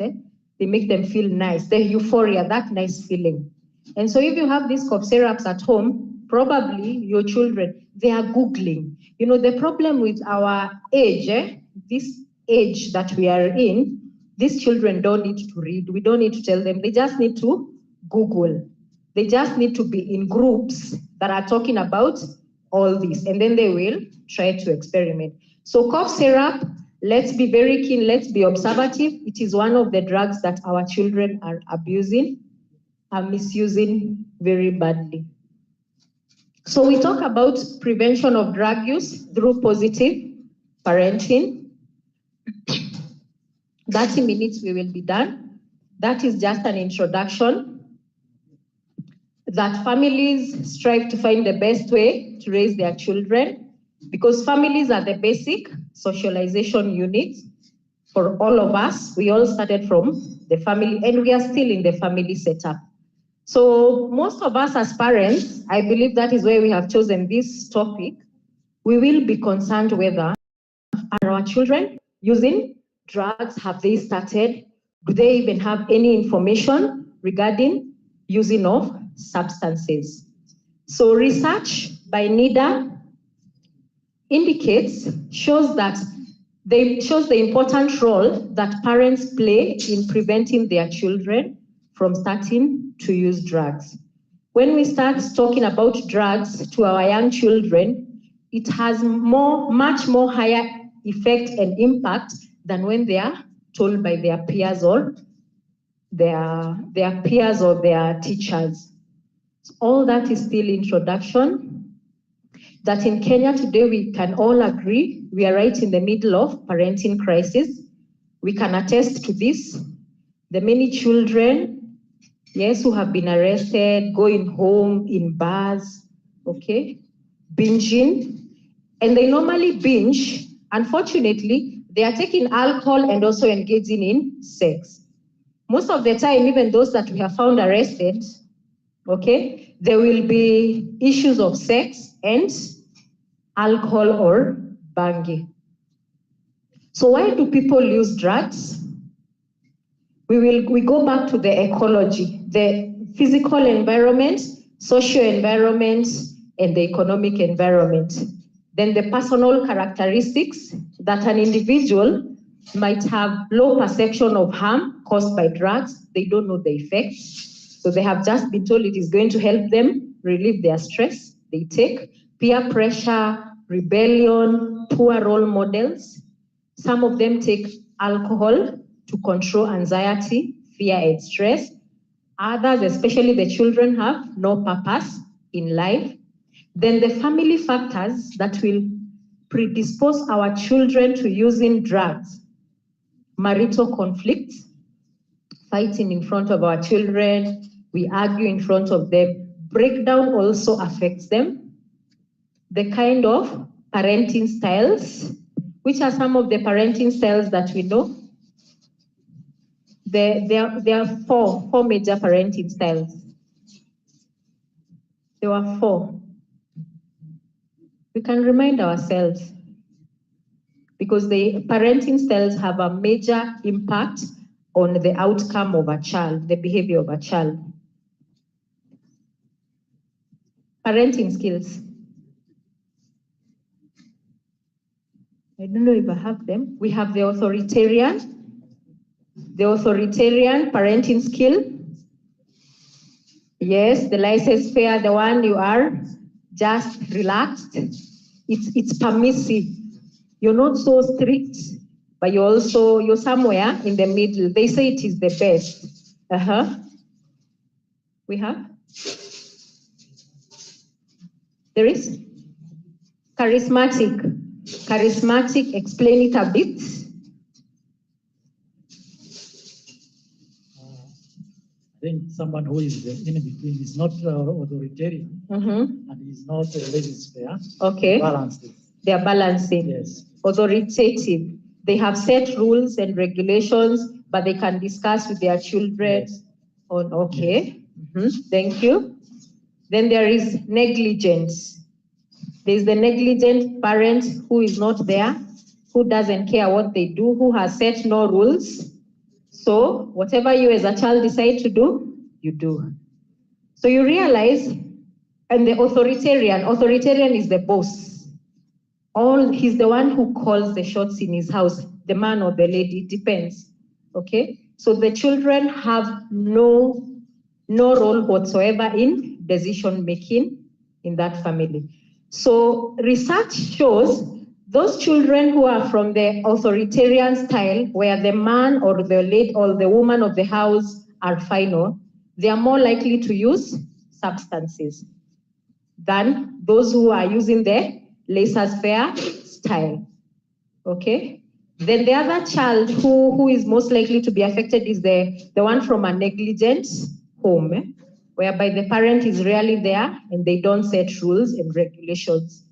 They make them feel nice, the euphoria, that nice feeling. And so if you have these cough syrups at home, probably your children, they are Googling. You know, the problem with our age, this age that we are in, these children don't need to read. We don't need to tell them. They just need to Google. They just need to be in groups that are talking about all this, and then they will try to experiment. So cough syrup, let's be very keen, let's be observative. It is one of the drugs that our children are abusing, are misusing very badly. So we talk about prevention of drug use through positive parenting. 30 minutes we will be done. That is just an introduction. That families strive to find the best way to raise their children, because families are the basic socialization unit for all of us. We all started from the family, and we are still in the family setup. So most of us as parents, I believe that is why we have chosen this topic. We will be concerned whether are our children using drugs? Have they started? Do they even have any information regarding using of substances? So research by NIDA shows the important role that parents play in preventing their children from starting to use drugs. When we start talking about drugs to our young children, it has much more higher effect and impact than when they are told by their peers or their peers or their teachers. So all that is still introduction. That in Kenya today, we can all agree we are right in the middle of parenting crisis. We can attest to this. The many children, yes, who have been arrested, going home in bars, okay, binging, and they normally binge. Unfortunately, they are taking alcohol and also engaging in sex. Most of the time, even those that we have found arrested, okay, there will be issues of sex and alcohol or banging. So why do people use drugs? We go back to the ecology, the physical environment, social environment, and the economic environment. Then the personal characteristics that an individual might have low perception of harm caused by drugs. They don't know the effects. So they have just been told it is going to help them relieve their stress. They take peer pressure, rebellion, poor role models. Some of them take alcohol to control anxiety, fear, and stress. Others, especially the children, have no purpose in life. Then the family factors that will predispose our children to using drugs. Marital conflicts, fighting in front of our children, we argue in front of them. Breakdown also affects them. The kind of parenting styles. Which are some of the parenting styles that we know? There are four major parenting styles. There were four. We can remind ourselves because the parenting styles have a major impact on the outcome of a child, the behavior of a child. Parenting skills. I don't know if I have them. We have the authoritarian parenting skill. Yes, the laissez-faire, the one you are just relaxed. It's permissive. You're not so strict, but you're somewhere in the middle. They say it is the best. We have? There is? Charismatic. Charismatic, explain it a bit. I think someone who is in between is not authoritarian and is not laissez-faire. Okay. Balanced. They are balancing. Yes. Authoritative. They have set rules and regulations, but they can discuss with their children. Yes. Okay. Yes. Thank you. Then there is negligence. There is the negligent parent who is not there, who doesn't care what they do, who has set no rules. So whatever you as a child decide to do, you do. So you realize, and the authoritarian is the boss. He's the one who calls the shots in his house, the man or the lady, it depends. Okay? So the children have no role whatsoever in decision making in that family. So research shows those children who are from the authoritarian style, where the man or the lady or the woman of the house are final, they are more likely to use substances than those who are using the laissez-faire style. Okay? Then the other child who is most likely to be affected is the one from a negligent home, whereby the parent is rarely there and they don't set rules and regulations.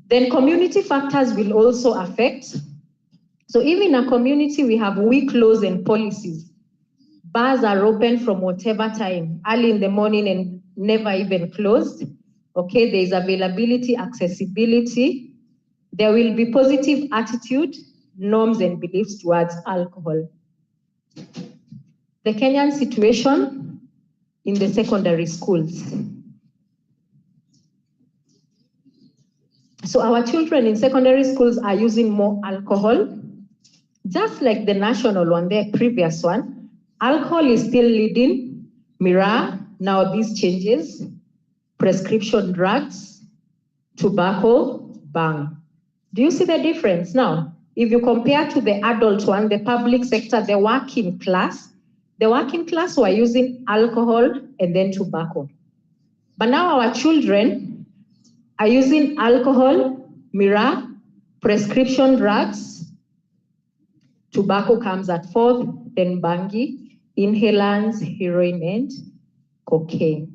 Then community factors will also affect. So even in a community, we have weak laws and policies. Bars are open from whatever time, early in the morning and never even closed. Okay, there is availability, accessibility. There will be positive attitude, norms and beliefs towards alcohol. The Kenyan situation in the secondary schools. So our children in secondary schools are using more alcohol, just like the national one, the previous one. Alcohol is still leading, Mira, now these changes, prescription drugs, tobacco, bang. Do you see the difference now? If you compare to the adult one, the public sector, the working class were using alcohol and then tobacco. But now our children are using alcohol, Mira, prescription drugs, tobacco comes at fourth, then bangi, inhalants, heroin, and cocaine.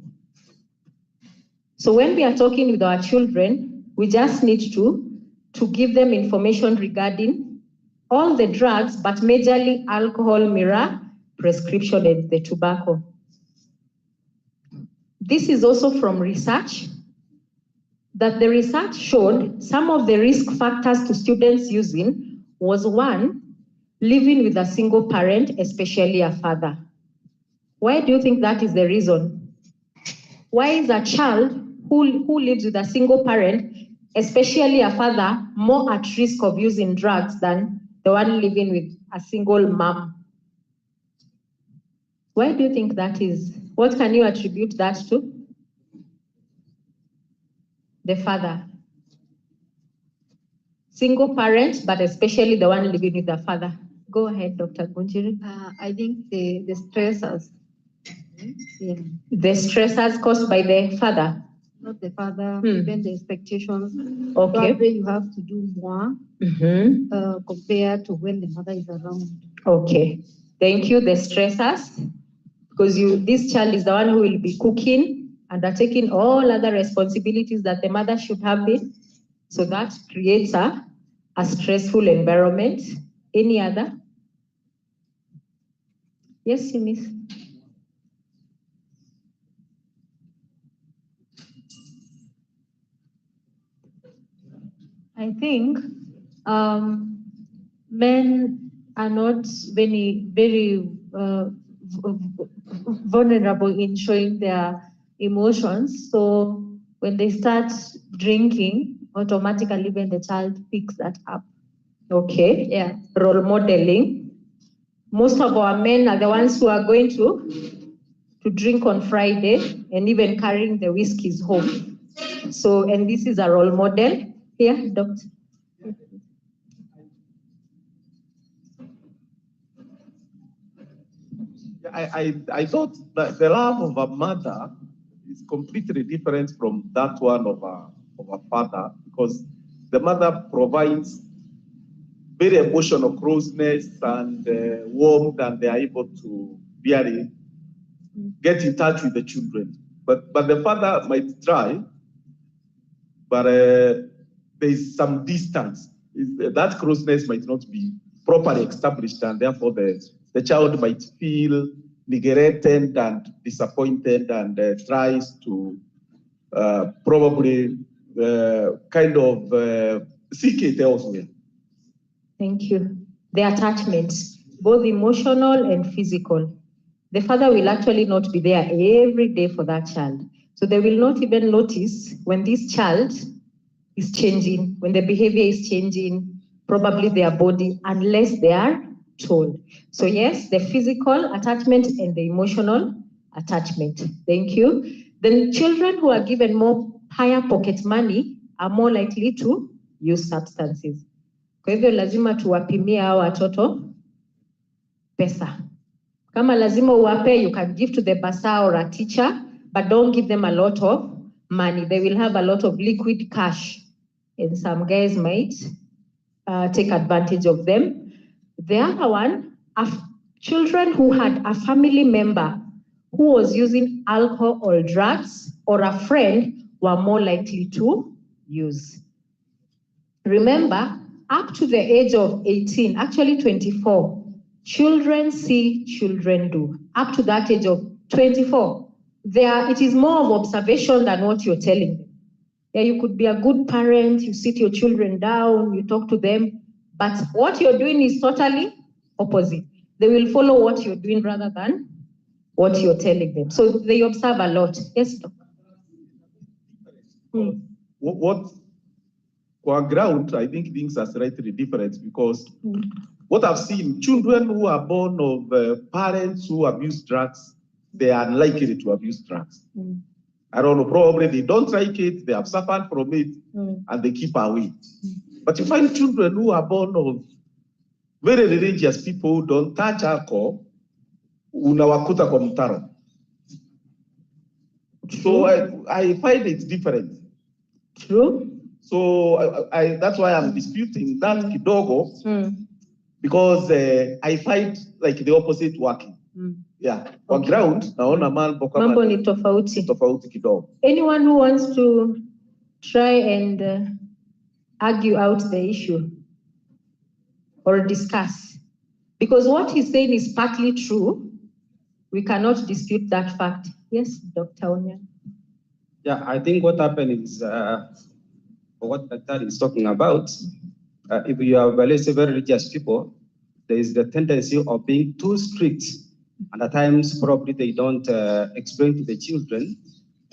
So when we are talking with our children, we just need to give them information regarding all the drugs, but majorly alcohol, Mira, prescription, and the tobacco. This is also from research, that the research showed some of the risk factors to students using was one, living with a single parent, especially a father. Why do you think that is the reason? Why is a child who lives with a single parent, especially a father, more at risk of using drugs than the one living with a single mom? Why do you think that is? What can you attribute that to? The father. Single parent, but especially the one living with the father. Go ahead, Dr. Gunjiri. I think the stressors. Yeah. The stressors caused by the father? Not the father, even the expectations. Okay. Probably you have to do more compared to when the mother is around. Okay. Thank you. The stressors. Because this child is the one who will be cooking, undertaking all other responsibilities that the mother should have been. So that creates a stressful environment. Any other? Yes, Eunice. I think men are not very vulnerable in showing their emotions. So when they start drinking, automatically when the child picks that up. Okay. Yeah. Role modeling. Most of our men are the ones who are going to drink on Friday and even carrying the whiskeys home. So, and this is a role model. Here, Doctor. I thought that the love of a mother is completely different from that one of a father, because the mother provides very emotional closeness and warmth, and they are able to really get in touch with the children. But the father might try, but there is some distance. That closeness might not be properly established, and therefore the child might feel neglected and disappointed, and tries to probably kind of seek it elsewhere. Thank you. The attachments, both emotional and physical. The father will actually not be there every day for that child. So they will not even notice when this child is changing, when the behavior is changing, probably their body, unless they are told. So yes, the physical attachment and the emotional attachment. Thank you. Then children who are given more higher pocket money are more likely to use substances. Kwa hivyo lazima tuwapimie hao watoto pesa. Kama lazima uwape, you can give to the basa or a teacher, but don't give them a lot of money. They will have a lot of liquid cash, and some guys might take advantage of them. The other one, children who had a family member who was using alcohol or drugs, or a friend, were more likely to use. Remember, up to the age of 18, actually 24, children see, children do. Up to that age of 24, it is more of observation than what you're telling them. Yeah, you could be a good parent, you sit your children down, you talk to them, but what you're doing is totally opposite. They will follow what you're doing rather than what you're telling them. So they observe a lot. Yes, Doc. What on ground, I think things are slightly different, because what I've seen, children who are born of parents who abuse drugs, they are unlikely to abuse drugs. I don't know, probably they don't like it, they have suffered from it, and they keep away. But you find children who are born of very religious people who don't touch alcohol, unawakuta kwa mtaro. So I find it different. True. So that's why I'm disputing that kidogo, because I find like the opposite working. Yeah. On ground, naona mambo ni tofauti. Tofauti kidogo. Anyone who wants to try and argue out the issue or discuss? Because what he's saying is partly true. We cannot dispute that fact. Yes, Dr. Onya. Yeah, I think what happened is what Dr. is talking about. If you are very religious people, there is the tendency of being too strict. And at times, probably they don't explain to the children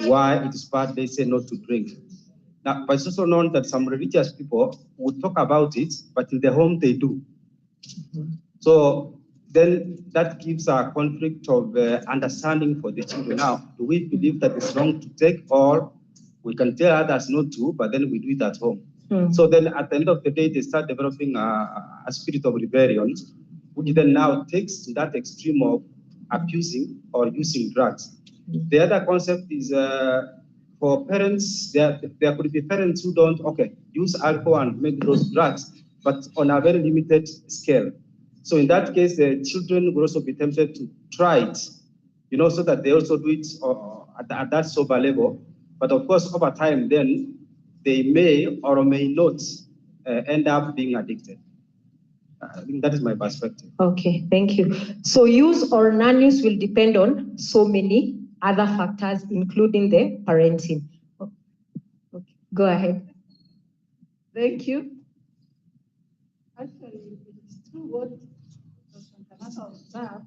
why it is bad. They say not to drink. Now, but it's also known that some religious people would talk about it, but in the home they do. So then that gives a conflict of understanding for the children. Now, do we believe that it's wrong to take, or we can tell others not to, but then we do it at home? So then at the end of the day, they start developing a spirit of rebellion, which then now takes to that extreme of abusing or using drugs. The other concept is for parents, there could be parents who don't, use alcohol and make those drugs, but on a very limited scale. So in that case, the children will also be tempted to try it, so that they also do it at that sober level. But of course, over time, then they may or may not end up being addicted. I think that is my perspective. Okay, thank you. So use or non-use will depend on so many other factors, including the parenting. Okay, go ahead. Thank you. Actually, it's true what Dr. observed.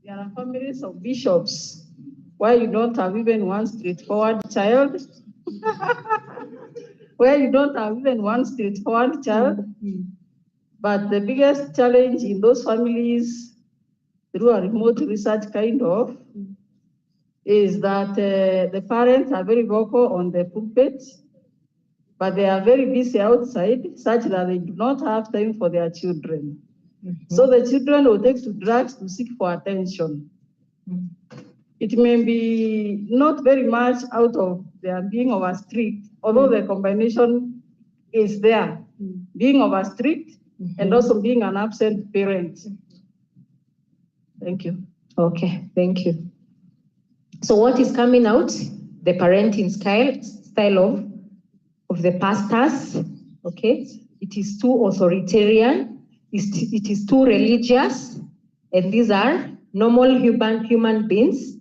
There are families of bishops where you don't have even one straightforward child. Where you don't have even one straightforward child. But the biggest challenge in those families, through a remote research kind of, is that the parents are very vocal on the pulpit, but they are very busy outside, such that they do not have time for their children. So the children will take to drugs to seek for attention. It may be not very much out of their being overstrict, although the combination is there, being overstrict and also being an absent parent. Thank you. Okay, thank you. So what is coming out? The parenting style of the pastors, okay? It is too authoritarian, it is too religious, and these are normal human beings.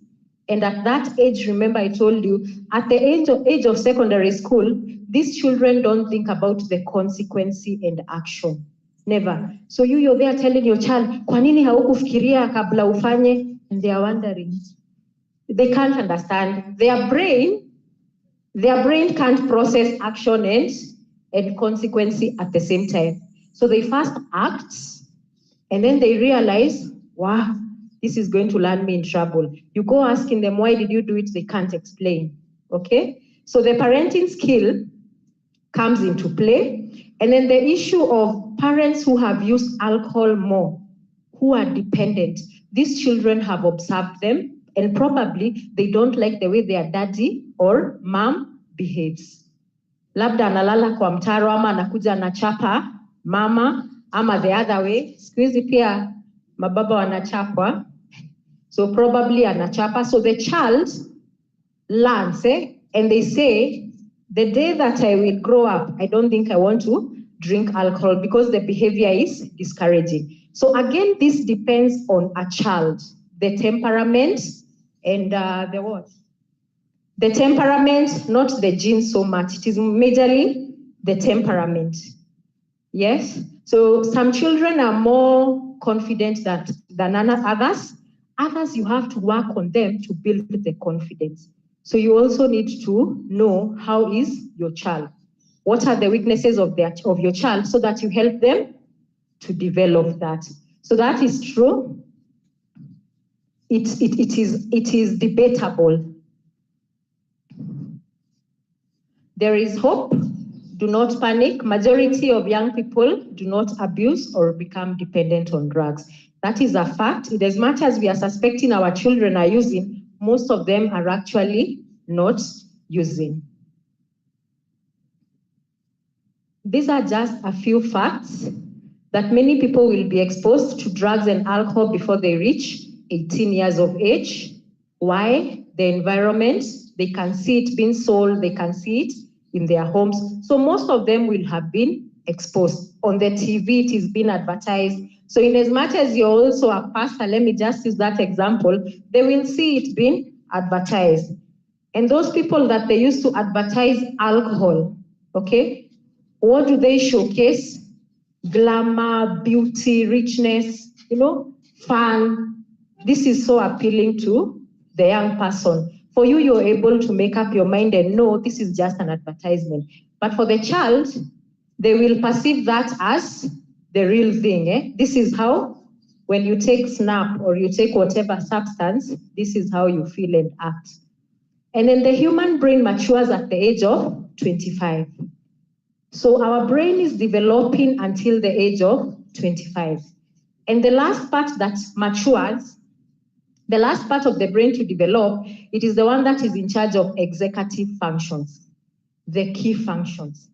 And at that age, remember I told you, at the age of secondary school, these children don't think about the consequence and action. Never. So you're there telling your child, kwa nini haukufikiria kabla ufanye? And they are wondering. They can't understand. Their brain can't process action and consequence at the same time. So they first act, and then they realize, wow, this is going to land me in trouble. You go asking them, why did you do it? They can't explain, okay? So the parenting skill comes into play. And then the issue of parents who have used alcohol more, who are dependent. These children have observed them, and probably they don't like the way their daddy or mom behaves. Labda analala kwa mtaro ama anakuja anachapa mama ama the other way. Siku hizi pia mababa wanachapwa. So probably anachapa. So the child learns, and they say, the day that I will grow up, I don't think I want to drink alcohol because the behavior is discouraging. So again, this depends on a child, the temperament and the what? The temperament, not the genes so much. It is majorly the temperament. Yes? So some children are more confident than others. Others, you have to work on them to build the confidence. So you also need to know how is your child. What are the weaknesses of your child so that you help them to develop that. So that is true. It is debatable. There is hope. Do not panic. Majority of young people do not abuse or become dependent on drugs. That is a fact. In as much as we are suspecting our children are using, most of them are actually not using. These are just a few facts that many people will be exposed to drugs and alcohol before they reach 18 years of age. Why? The environment, they can see it being sold, they can see it in their homes. So most of them will have been exposed. On the TV, it is being advertised. So in as much as you're also a pastor, let me just use that example, they will see it being advertised. And those people that they used to advertise alcohol, okay, what do they showcase? Glamour, beauty, richness, fun. This is so appealing to the young person. For you, you're able to make up your mind and know this is just an advertisement. But for the child, they will perceive that as the real thing. This is how, when you take snap or you take whatever substance, this is how you feel and act. And then the human brain matures at the age of 25. So our brain is developing until the age of 25. And the last part that matures, the last part of the brain to develop, it is the one that is in charge of executive functions, the key functions,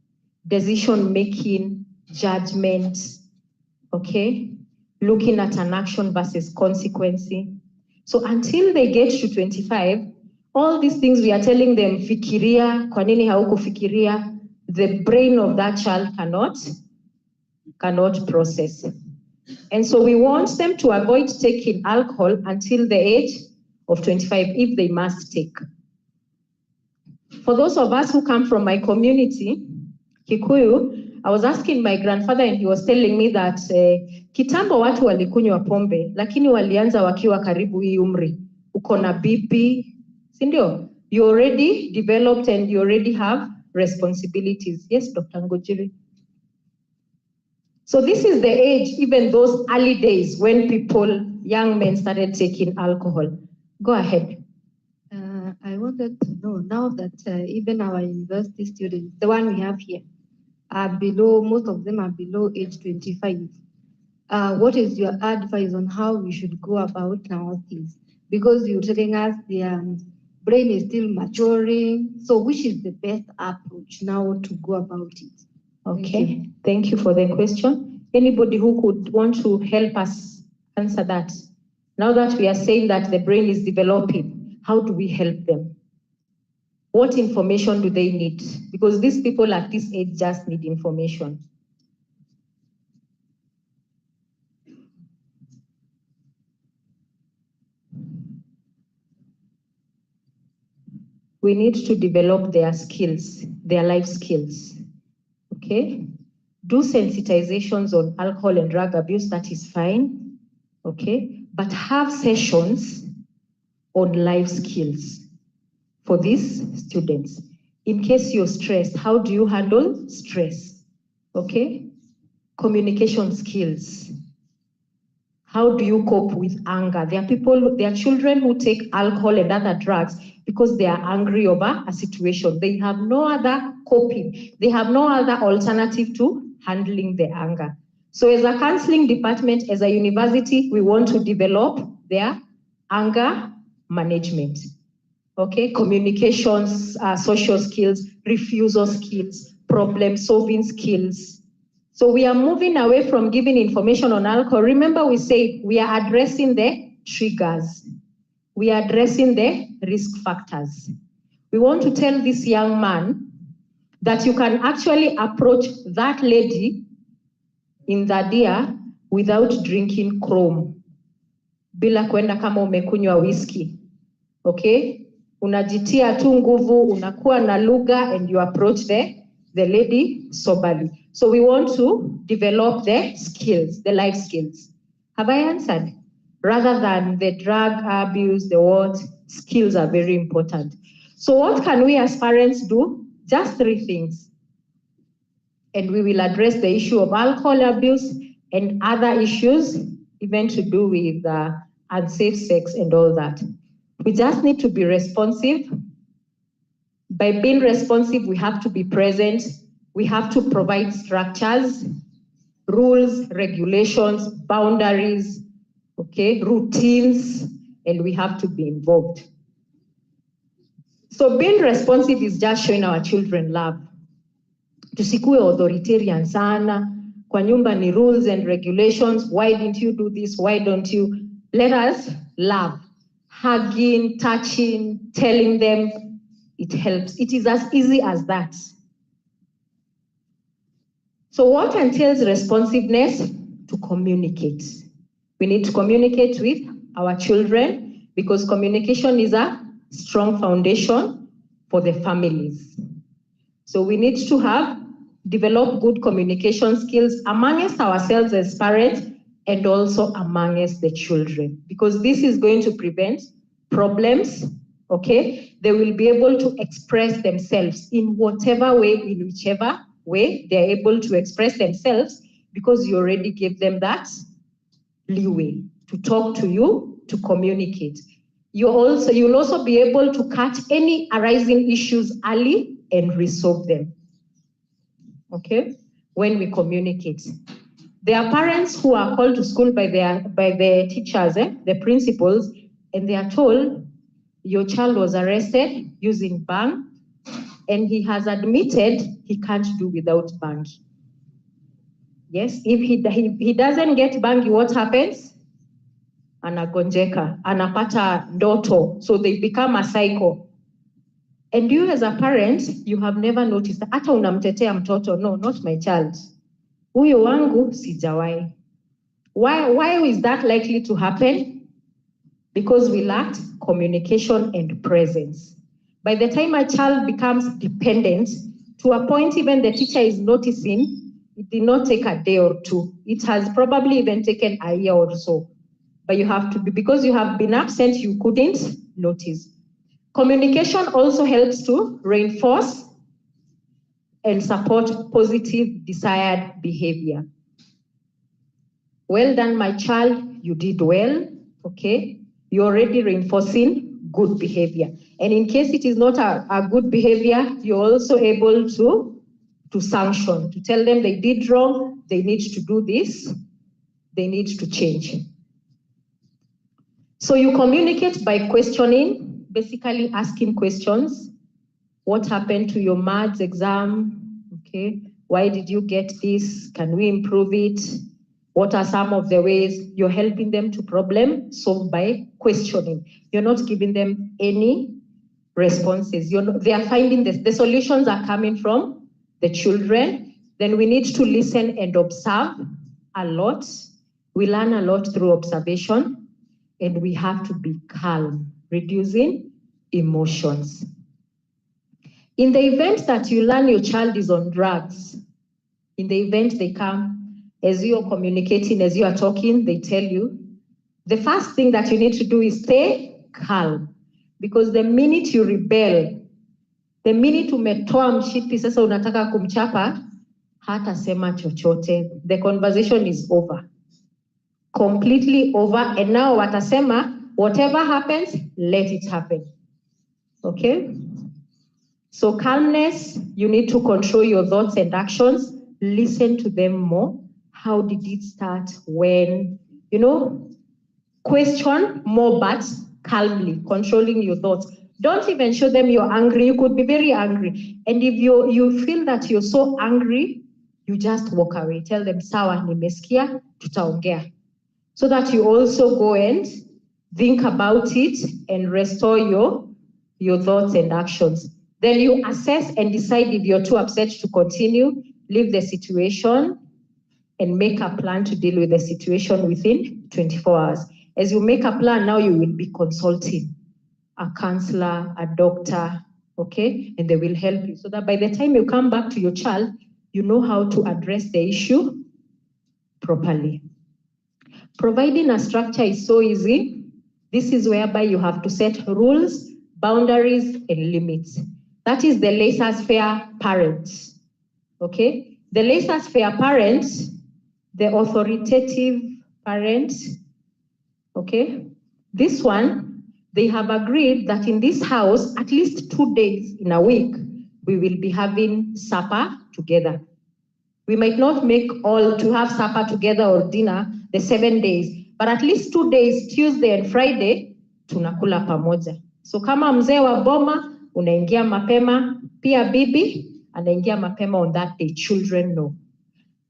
decision making, judgment, okay? Looking at an action versus consequence. So until they get to 25, All these things we are telling them, fikiria, kwa nini haukufikiria, the brain of that child cannot process. And so we want them to avoid taking alcohol until the age of 25, if they must take. For those of us who come from my community, Kikuyu, I was asking my grandfather and he was telling me that kitambo watu walikunywa pombe, lakini walianza wakiwa karibu hii umri. Uko na BP, sindio? You already developed and you already have responsibilities. Yes, Dr. Ngojiri. So this is the age, even those early days when young men started taking alcohol. Go ahead. I wanted to know now that even our university students, the one we have here, are below, most of them are below age 25. What is your advice on how we should go about nowadays? Because you're telling us their brain is still maturing. So which is the best approach now to go about it? Okay, thank you for the question. Anybody who could want to help us answer that? Now that we are saying that the brain is developing, how do we help them? What information do they need? Because these people at this age just need information. We need to develop their skills, their life skills. Okay? Do sensitizations on alcohol and drug abuse, that is fine. Okay? But have sessions on life skills for these students. In case you're stressed, how do you handle stress? Okay? Communication skills. How do you cope with anger? There are children who take alcohol and other drugs because they are angry over a situation. They have no other coping. They have no other alternative to handling the anger. So as a counseling department, as a university, we want to develop their anger management. Okay, communications, social skills, refusal skills, problem solving skills. So we are moving away from giving information on alcohol. Remember we said we are addressing the triggers. We are addressing the risk factors. We want to tell this young man that you can actually approach that lady in the dia without drinking chrome. Bila kwenda kama umekunywa whiskey. Okay? Unajitia tu nguvu, unakuwa na lugha, and you approach the lady soberly. So we want to develop the skills, the life skills. Have I answered? Rather than the drug abuse, the what, skills are very important. So what can we as parents do? Just 3 things. And we will address the issue of alcohol abuse and other issues, even to do with unsafe sex and all that. We just need to be responsive. By being responsive, we have to be present. We have to provide structures, rules, regulations, boundaries, okay, routines, and we have to be involved. So being responsive is just showing our children love. Tusikue authoritarian sana. Kwa nyumba ni rules and regulations. Why didn't you do this? Why don't you? Let us love. Hugging, touching, telling them, it helps. It is as easy as that. So what entails responsiveness? To communicate. We need to communicate with our children because communication is a strong foundation for the families. So we need to develop good communication skills amongst ourselves as parents and also amongst the children, because this is going to prevent problems, okay? They will be able to express themselves in whatever way, in whichever way they're able to express themselves, because you already gave them that leeway to talk to you, to communicate. You'll also be able to catch any arising issues early and resolve them, okay? When we communicate. There are parents who are called to school by the teachers, the principals, and they are told, your child was arrested using bang, and he has admitted he can't do without bang. Yes, if he doesn't get bangi, what happens? Anagonjeka, anapata ndoto. So they become a cycle. And you as a parent, you have never noticed, hata unamtetea mtoto, no, not my child. Huyo wangu sijawai. Why is that likely to happen? Because we lacked communication and presence. By the time a child becomes dependent, to a point even the teacher is noticing, it did not take a day or two. It has probably even taken a year or so. But you have to be, because you have been absent, you couldn't notice. Communication also helps to reinforce and support positive desired behavior. Well done, my child, you did well, okay? You're already reinforcing good behavior. And in case it is not a good behavior, you're also able to sanction, to tell them they did wrong, they need to do this, they need to change. So you communicate by questioning, basically asking questions. What happened to your maths exam? Okay, why did you get this? Can we improve it? What are some of the ways you're helping them to problem solve by questioning? You're not giving them any responses. They are finding this. The solutions are coming from the children. Then we need to listen and observe a lot. We learn a lot through observation, and we have to be calm, reducing emotions. In the event that you learn your child is on drugs, in the event they come, as you are communicating, as you are talking, they tell you, the first thing that you need to do is stay calm. Because the minute you rebel, the minute umetoa mshipi sasa unataka kumchapa, hata sema chochote. The conversation is over. Completely over. And now watasema, whatever happens, let it happen. Okay? So calmness, you need to control your thoughts and actions. Listen to them more. How did it start? When? Question more, but calmly, controlling your thoughts. Don't even show them you're angry. You could be very angry. And if you feel that you're so angry, you just walk away. Tell them, sawa, nimesikia, tutaongea. So that you also go and think about it and restore your thoughts and actions. Then you assess and decide if you're too upset to continue, leave the situation, and make a plan to deal with the situation within 24 hours. As you make a plan, now you will be consulting a counselor, a doctor, okay? And they will help you so that by the time you come back to your child, you know how to address the issue properly. Providing a structure is so easy. This is whereby you have to set rules, boundaries, and limits. That is the laissez-faire parent, okay? The laissez-faire parent, the authoritative parent, okay? This one, they have agreed that in this house, at least 2 days in a week, we will be having supper together. We might not make all to have supper together or dinner the 7 days, but at least 2 days, Tuesday and Friday, tunakula pamoja. So kama mzee wa boma, unaingia mapema, pia bibi, anaingia mapema on that day. Children know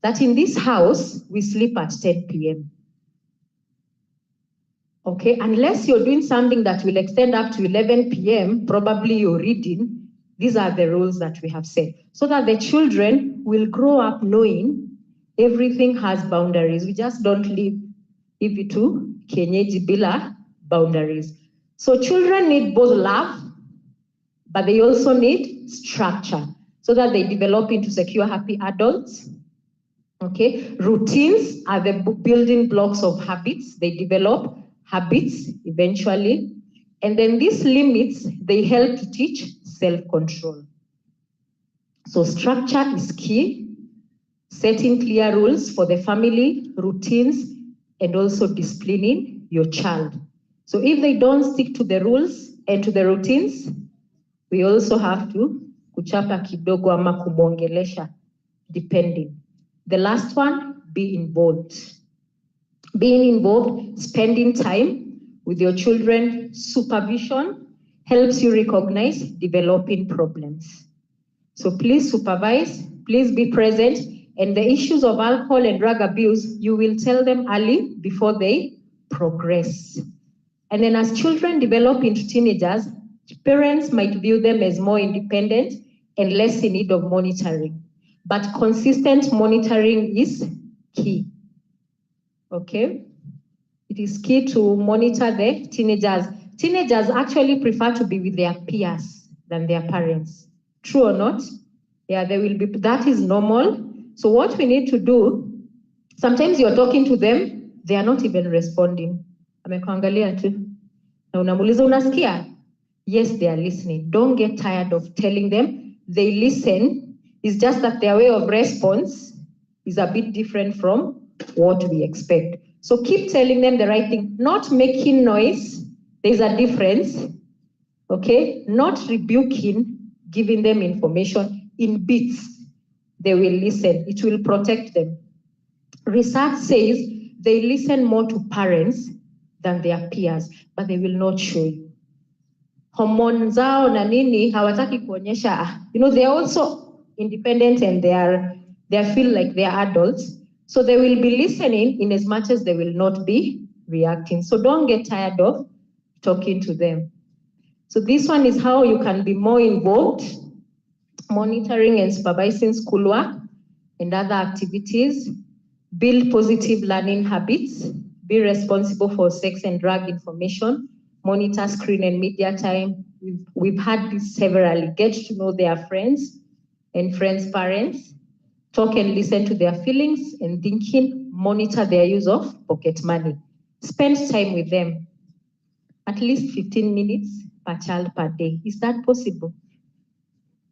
that in this house, we sleep at 10 p.m. Okay, unless you're doing something that will extend up to 11 p.m., probably you're reading, these are the rules that we have set. So that the children will grow up knowing everything has boundaries. We just don't leave it to kienyeji bila boundaries. So children need both love, but they also need structure so that they develop into secure, happy adults. Okay, routines are the building blocks of habits. They develop habits eventually. And then these limits, they help to teach self-control. So structure is key, setting clear rules for the family, routines, and also disciplining your child. So if they don't stick to the rules and to the routines, we also have to kuchapa kidogo ama kumwongelesha, depending. The last one, be involved. Being involved, spending time with your children, supervision helps you recognize developing problems. So please supervise, please be present, and the issues of alcohol and drug abuse, you will tell them early before they progress. And then as children develop into teenagers, Parents might view them as more independent and less in need of monitoring, but consistent monitoring is key. Okay? It is key to monitor the teenagers. Teenagers actually prefer to be with their peers than their parents. True or not? Yeah, they will be, that is normal. So what we need to do, sometimes you're talking to them, they are not even responding. Amekuangalia tu. Na unamuuliza unasikia? Yes, they are listening. Don't get tired of telling them. They listen. It's just that their way of response is a bit different from what we expect. So keep telling them the right thing, not making noise. There's a difference, okay? Not rebuking, giving them information in bits. They will listen. It will protect them. Research says they listen more to parents than their peers, but they will not show you. Hormone zao na nini hawataki kuonyesha. You know, they are also independent and they feel like they are adults. So they will be listening in as much as they will not be reacting. So don't get tired of talking to them. So this one is how you can be more involved, monitoring and supervising schoolwork and other activities, build positive learning habits, be responsible for sex and drug information, monitor screen and media time. We've had this severally. Get to know their friends and friends' parents, talk and listen to their feelings and thinking, monitor their use of pocket money. Spend time with them, at least 15 minutes per child per day. Is that possible?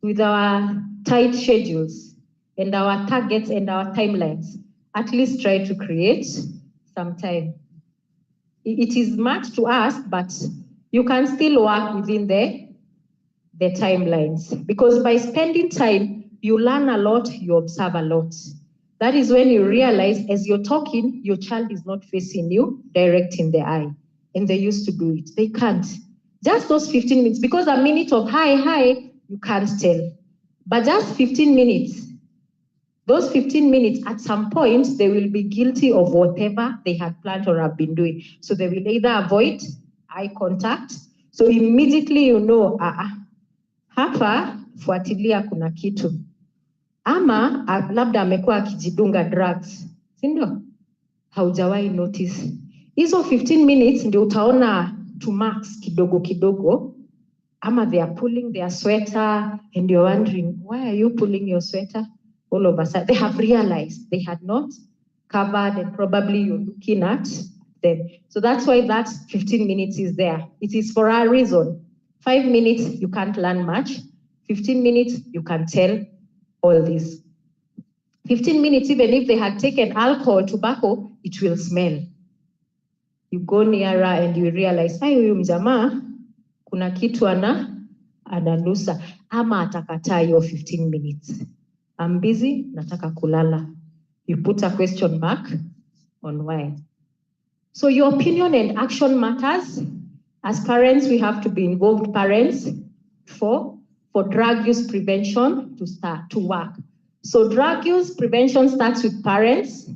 With our tight schedules and our targets and our timelines, at least try to create some time. It is much to ask, but you can still work within the timelines, because by spending time, you learn a lot, you observe a lot. That is when you realize as you're talking, your child is not facing you direct in the eye. And they used to do it. They can't. Just those 15 minutes, because a minute of hi, you can't tell. But just 15 minutes, those 15 minutes, at some point, they will be guilty of whatever they had planned or have been doing. So they will either avoid eye contact. So immediately you know, hapa fuatilia kuna kitu. Ama labda amekuwa akijidunga drugs. Si ndio? Haujawahi notice. Hizo 15 minutes ndio utaona to marks kidogo kidogo. Ama they are pulling their sweater and you're wondering, why are you pulling your sweater? All of a sudden, they have realized they had not covered and probably you're looking at them. So that's why that 15 minutes is there. It is for a reason. 5 minutes, you can't learn much. 15 minutes, you can tell all this. 15 minutes, even if they had taken alcohol, tobacco, it will smell. You go nearer and you realize, huyu mjamaa, kuna kitu ananusa, ama atakataa hiyo 15 minutes. I'm busy, nataka kulala. You put a question mark on why. So your opinion and action matters. As parents, we have to be involved parents for drug use prevention to start to work. So drug use prevention starts with parents.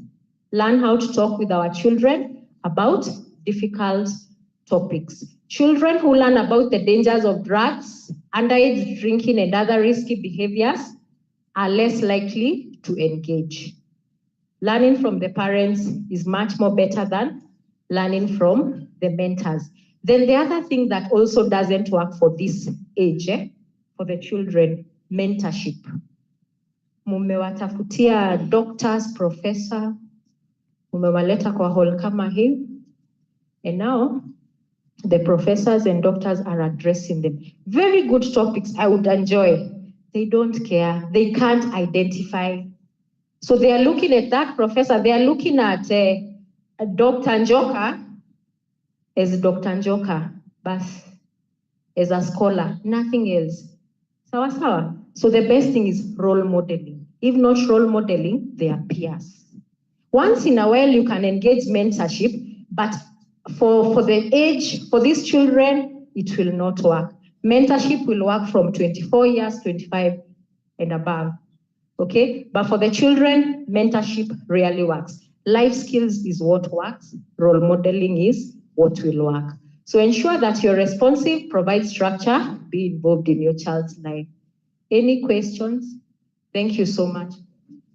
Learn how to talk with our children about difficult topics. Children who learn about the dangers of drugs, underage drinking and other risky behaviors are less likely to engage. Learning from the parents is much more better than learning from the mentors. Then the other thing that also doesn't work for this age, for the children, mentorship. Mumewatafutia doctors, professor, mumewaleta kwa hall kama hii, and now the professors and doctors are addressing them. Very good topics I would enjoy. They don't care. They can't identify. So they are looking at that professor. They are looking at Dr. Njoka as Dr. Njoka, but as a scholar, nothing else. Sawa sawa. So the best thing is role modeling. If not role modeling, they are peers. Once in a while, you can engage mentorship, but for the age, for these children, it will not work. Mentorship will work from 24 years, 25 and above, okay? But for the children, mentorship rarely works. Life skills is what works. Role modeling is what will work. So ensure that you're responsive, provide structure, be involved in your child's life. Any questions? Thank you so much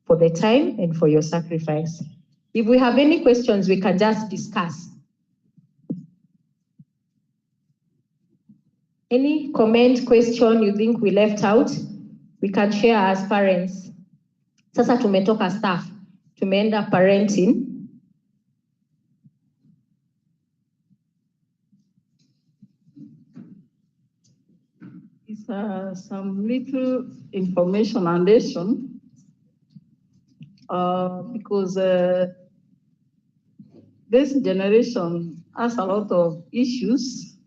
for the time and for your sacrifice. If we have any questions, we can just discuss. Any comment, question you think we left out, we can share as parents. Sasa tumetoka staff, tumeenda parenting. It's some little information addition because this generation has a lot of issues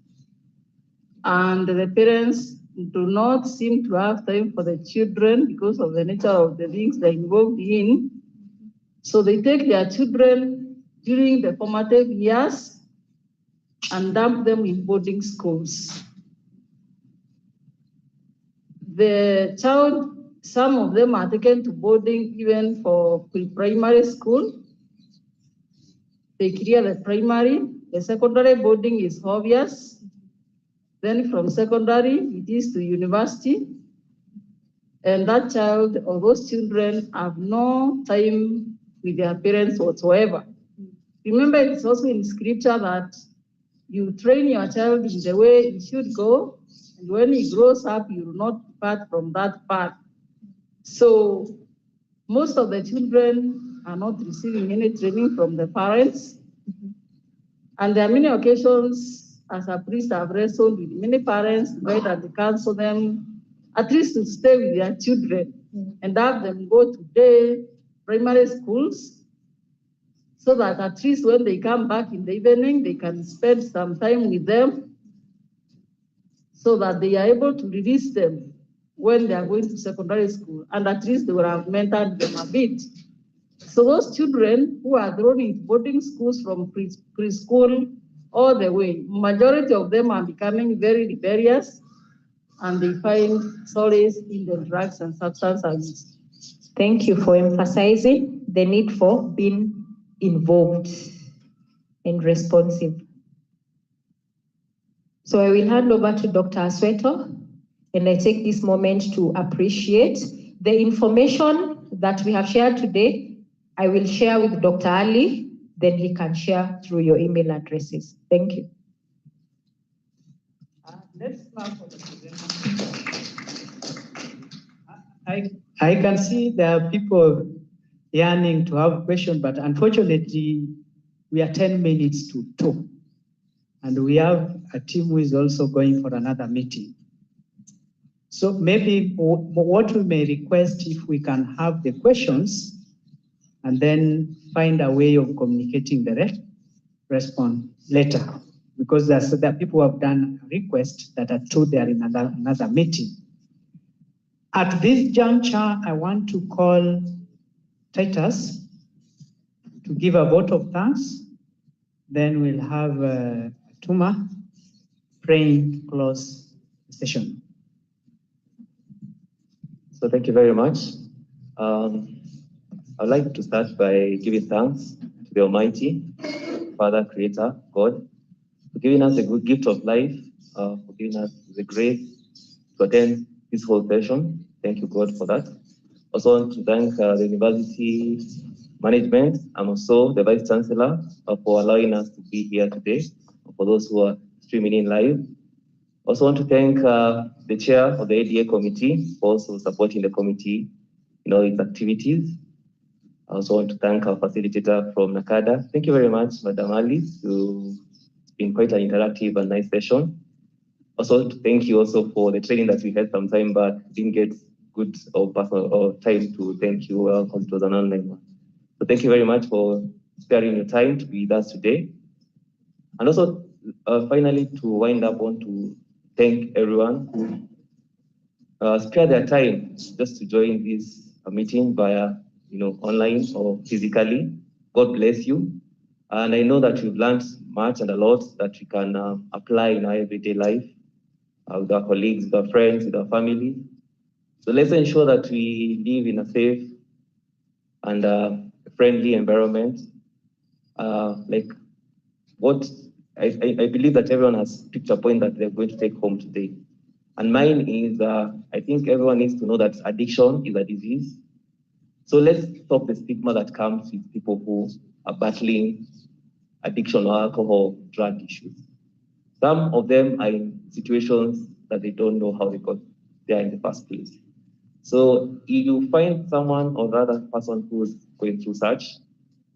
and the parents do not seem to have time for the children because of the nature of the things they're involved in. So they take their children during the formative years and dump them in boarding schools. The child, some of them are taken to boarding even for pre-primary school. They clear the primary. The secondary boarding is obvious. Then from secondary, it is to university. And that child or those children have no time with their parents whatsoever. Remember, it's also in scripture that you train your child in the way he should go, and when he grows up, you will not depart from that path. So most of the children are not receiving any training from the parents. And there are many occasions, as a priest, I've wrestled with many parents, right, and counsel them, at least to stay with their children and have them go to day primary schools, so that at least when they come back in the evening, they can spend some time with them, so that they are able to release them when they are going to secondary school, and at least they will have mentored them a bit. So those children who are thrown into boarding schools from preschool all the way, majority of them are becoming very rebellious, and they find solace in the drugs and substance abuse. Thank you for emphasizing the need for being involved and responsive. So I will hand over to Dr. Asweto, and I take this moment to appreciate the information that we have shared today. I will share with Dr. Ali, then he can share through your email addresses. Thank you. Let's start for the presentation. I can see there are people yearning to have questions, but unfortunately, we are 10 minutes to 2. And we have a team who is also going for another meeting. So maybe what we may request, if we can have the questions and then find a way of communicating the response later, because there are people who have done a request that are told they are in another meeting. At this juncture, I want to call Titus to give a vote of thanks. Then we'll have Tuma praying to close the session. So thank you very much. I'd like to start by giving thanks to the Almighty, Father, Creator, God, for giving us the good gift of life, for giving us the grace to attend this whole session. Thank you, God, for that. Also want to thank the university management and also the Vice Chancellor for allowing us to be here today, for those who are streaming in live. Also want to thank the chair of the ADA committee for also supporting the committee in all its activities. I also want to thank our facilitator from NACADA. Thank you very much, Madam Alice. It's been quite an interactive and nice session. Also to thank you also for the training that we had some time back. Didn't get good or personal or time to thank you because it was an online one. So thank you very much for sparing your time to be with us today. And also finally to wind up, I want to thank everyone who spare their time just to join this meeting via online or physically. God bless you. And I know that you've learned much and a lot that we can apply in our everyday life with our colleagues, with our friends, with our family. So let's ensure that we live in a safe and friendly environment. Like what I believe that everyone has picked a point that they're going to take home today. And mine is, I think everyone needs to know that addiction is a disease. So let's stop the stigma that comes with people who are battling addiction or alcohol, drug issues. Some of them are in situations that they don't know how they got there in the first place. So if you find someone or the other person who's going through such,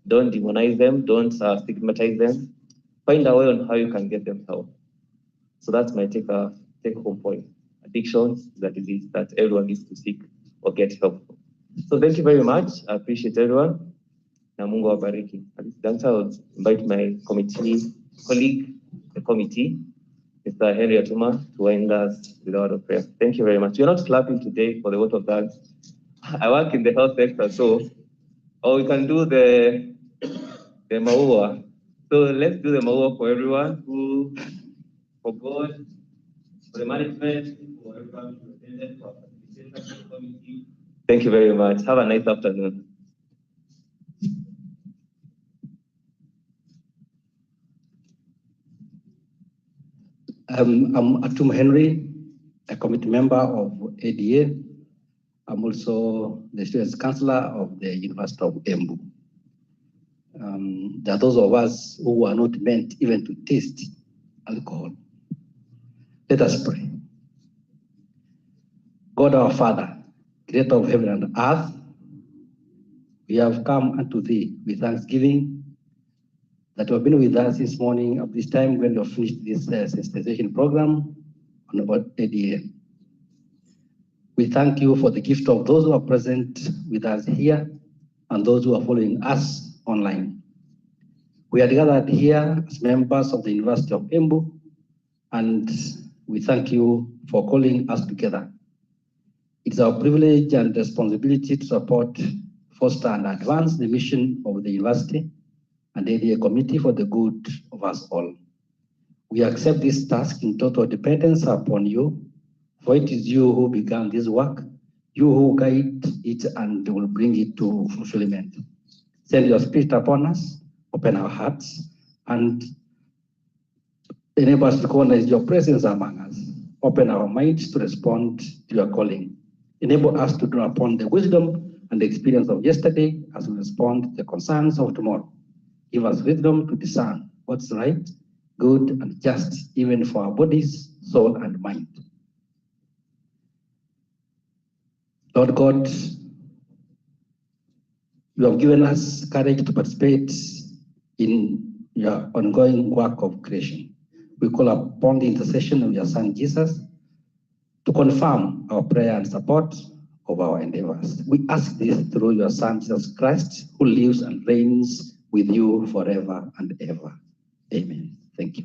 don't demonize them, don't stigmatize them. Find a way on how you can get them help. So that's my take-home point. Addiction is a disease that everyone needs to seek or get help for. So thank you very much. I appreciate everyone. Na Mungu awabariki. At this juncture, I'll invite my colleague, the committee, Mr. Henry Atuma, to end us with a word of prayer. Thank you very much. We're not clapping today for the vote of thanks. I work in the health sector, so we can do the maua. So let's do the maua for everyone for God, for the management, for everyone who attended, for the committee. Thank you very much. Have a nice afternoon. I'm Atum Henry, a committee member of ADA. I'm also the Students' Counselor of the University of Embu. There are those of us who are not meant even to taste alcohol. Let us pray. God our Father, creator of heaven and earth, we have come unto thee with thanksgiving that you have been with us this morning at this time when you have finished this sensitization program on about ADA. We thank you for the gift of those who are present with us here and those who are following us online. We are gathered here as members of the University of Embu, and we thank you for calling us together. It is our privilege and responsibility to support, foster, and advance the mission of the university and the ADA committee for the good of us all. We accept this task in total dependence upon you, for it is you who began this work, you who guide it and will bring it to fulfillment. Send your spirit upon us, open our hearts, and enable us to recognize your presence among us. Open our minds to respond to your calling. Enable us to draw upon the wisdom and the experience of yesterday as we respond to the concerns of tomorrow. Give us wisdom to discern what's right, good, and just, even for our bodies, soul, and mind. Lord God, you have given us courage to participate in your ongoing work of creation. We call upon the intercession of your Son Jesus to confirm our prayer and support of our endeavors. We ask this through your Son Jesus Christ, who lives and reigns with you forever and ever. Amen. Thank you.